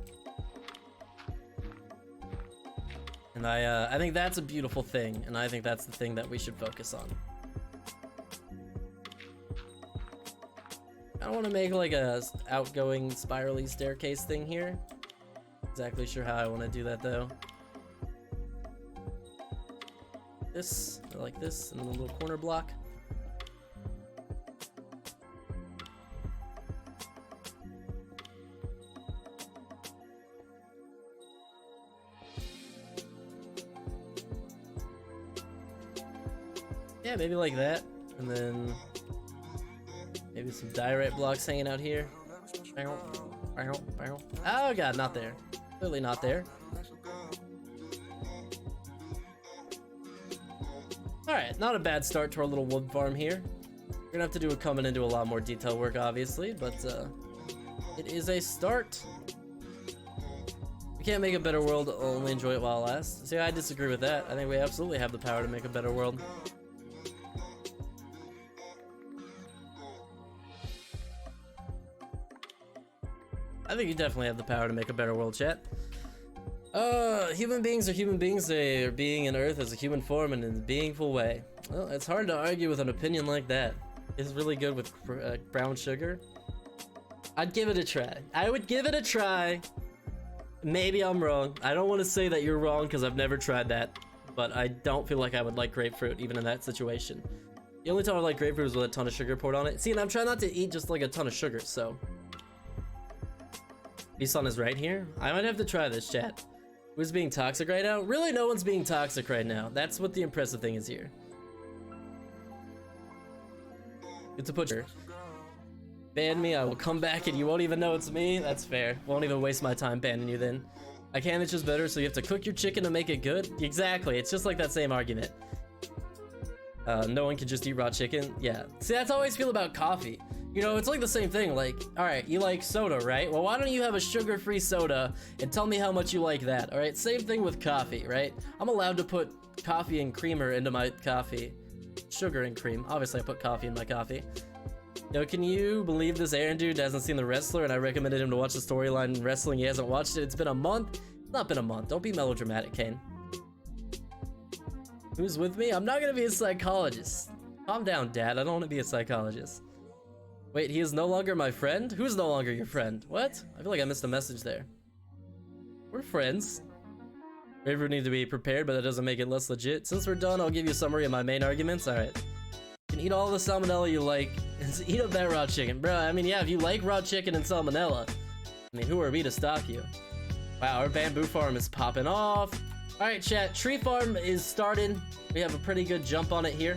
And I think that's a beautiful thing, and I think that's the thing that we should focus on. I don't want to make like a outgoing spirally staircase thing here. Exactly sure how I want to do that though. This, or like this, and a little corner block. Yeah, maybe like that, and then maybe some diorite blocks hanging out here. Oh god, not there. Clearly not there. Alright, not a bad start to our little wood farm here. We're gonna have to do it coming into a lot more detail work, obviously, but it is a start. We can't make a better world, only enjoy it while it lasts. See, I disagree with that. I think we absolutely have the power to make a better world. I think you definitely have the power to make a better world, chat. Human beings are human beings. They are being in Earth as a human form and in a beingful way. Well, it's hard to argue with an opinion like that. It's really good with brown sugar. I'd give it a try. I would give it a try. Maybe I'm wrong. I don't want to say that you're wrong because I've never tried that, but I don't feel like I would like grapefruit even in that situation. The only time I like grapefruit is with a ton of sugar poured on it. See, and I'm trying not to eat just like a ton of sugar, so. Byeeee is right here. I might have to try this, chat. Who's being toxic right now? Really, no one's being toxic right now. That's what the impressive thing is here. Good to put her. Ban me, I will come back and you won't even know it's me. That's fair. Won't even waste my time banning you then. I can't, it's just better, so you have to cook your chicken to make it good? Exactly, it's just like that same argument. No one can just eat raw chicken? Yeah. See, that's how I always feel about coffee. You know, it's like the same thing, like, alright, you like soda, right? Well, why don't you have a sugar-free soda and tell me how much you like that, alright? Same thing with coffee, right? I'm allowed to put coffee and creamer into my coffee. Sugar and cream. Obviously, I put coffee in my coffee. Yo, can you believe this Aaron dude hasn't seen The Wrestler and I recommended him to watch the storyline in wrestling? He hasn't watched it. It's been a month? It's not been a month. Don't be melodramatic, Kane. Who's with me? I'm not gonna be a psychologist. Calm down, Dad. I don't want to be a psychologist. Wait, he is no longer my friend? Who's no longer your friend? What? I feel like I missed a message there. We're friends. Grapefruit need to be prepared, but that doesn't make it less legit. Since we're done, I'll give you a summary of my main arguments. Alright. You can eat all the salmonella you like, and eat up that raw chicken. Bro, I mean, yeah, if you like raw chicken and salmonella, I mean, who are we to stop you? Wow, our bamboo farm is popping off. All right, chat. Tree farm is started. We have a pretty good jump on it here.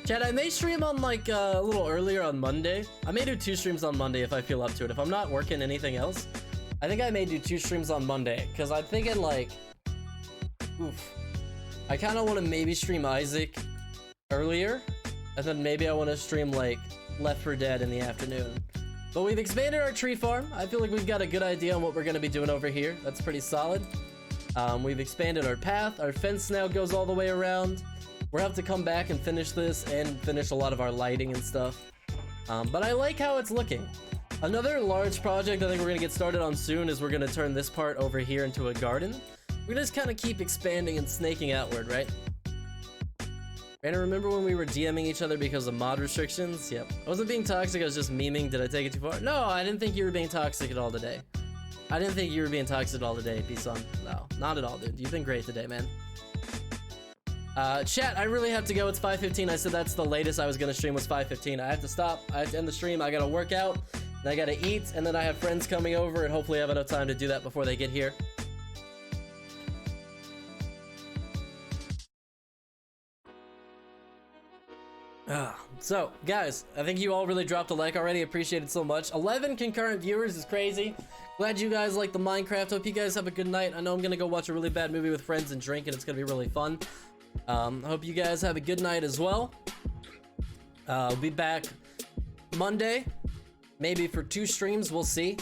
Chat, I may stream on like a little earlier on Monday. I may do 2 streams on Monday if I feel up to it. If I'm not working anything else, I think I may do 2 streams on Monday because I'm thinking like, oof. I kind of want to maybe stream Isaac earlier, and then maybe I want to stream like Left 4 Dead in the afternoon. But we've expanded our tree farm. I feel like we've got a good idea on what we're going to be doing over here. That's pretty solid. We've expanded our path. Our fence now goes all the way around. We'll have to come back and finish this and finish a lot of our lighting and stuff. But I like how it's looking. Another large project I think we're going to get started on soon is we're going to turn this part over here into a garden. We just kind of keep expanding and snaking outward, right? And remember when we were DMing each other because of mod restrictions? Yep. I wasn't being toxic, I was just memeing. Did I take it too far? No, I didn't think you were being toxic at all today. I didn't think you were being toxic at all today, Byeeee. No, not at all, dude. You've been great today, man. Chat, I really have to go. It's 5:15. I said that's the latest I was gonna stream was 5:15. I have to stop. I have to end the stream. I gotta work out, and I gotta eat, and then I have friends coming over, and hopefully I have enough time to do that before they get here. So, guys, I think you all really dropped a like already. Appreciate it so much. 11 concurrent viewers is crazy. Glad you guys like the Minecraft. Hope you guys have a good night. I know I'm gonna go watch a really bad movie with friends and drink, and it's gonna be really fun. Hope you guys have a good night as well. I'll be back Monday, maybe for 2 streams. We'll see.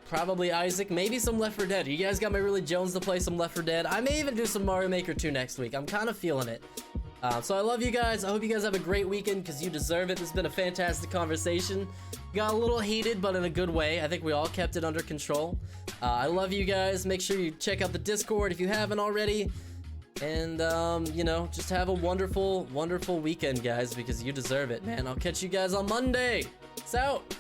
Probably Isaac, maybe some Left 4 Dead. You guys got me really Jones to play some Left 4 Dead. I may even do some Mario Maker 2 next week. I'm kind of feeling it. So I love you guys. I hope you guys have a great weekend because you deserve it. This has been a fantastic conversation. Got a little heated, but in a good way. I think we all kept it under control. I love you guys. Make sure you check out the Discord if you haven't already. And, you know, just have a wonderful, wonderful weekend, guys, because you deserve it, man. I'll catch you guys on Monday. Peace out.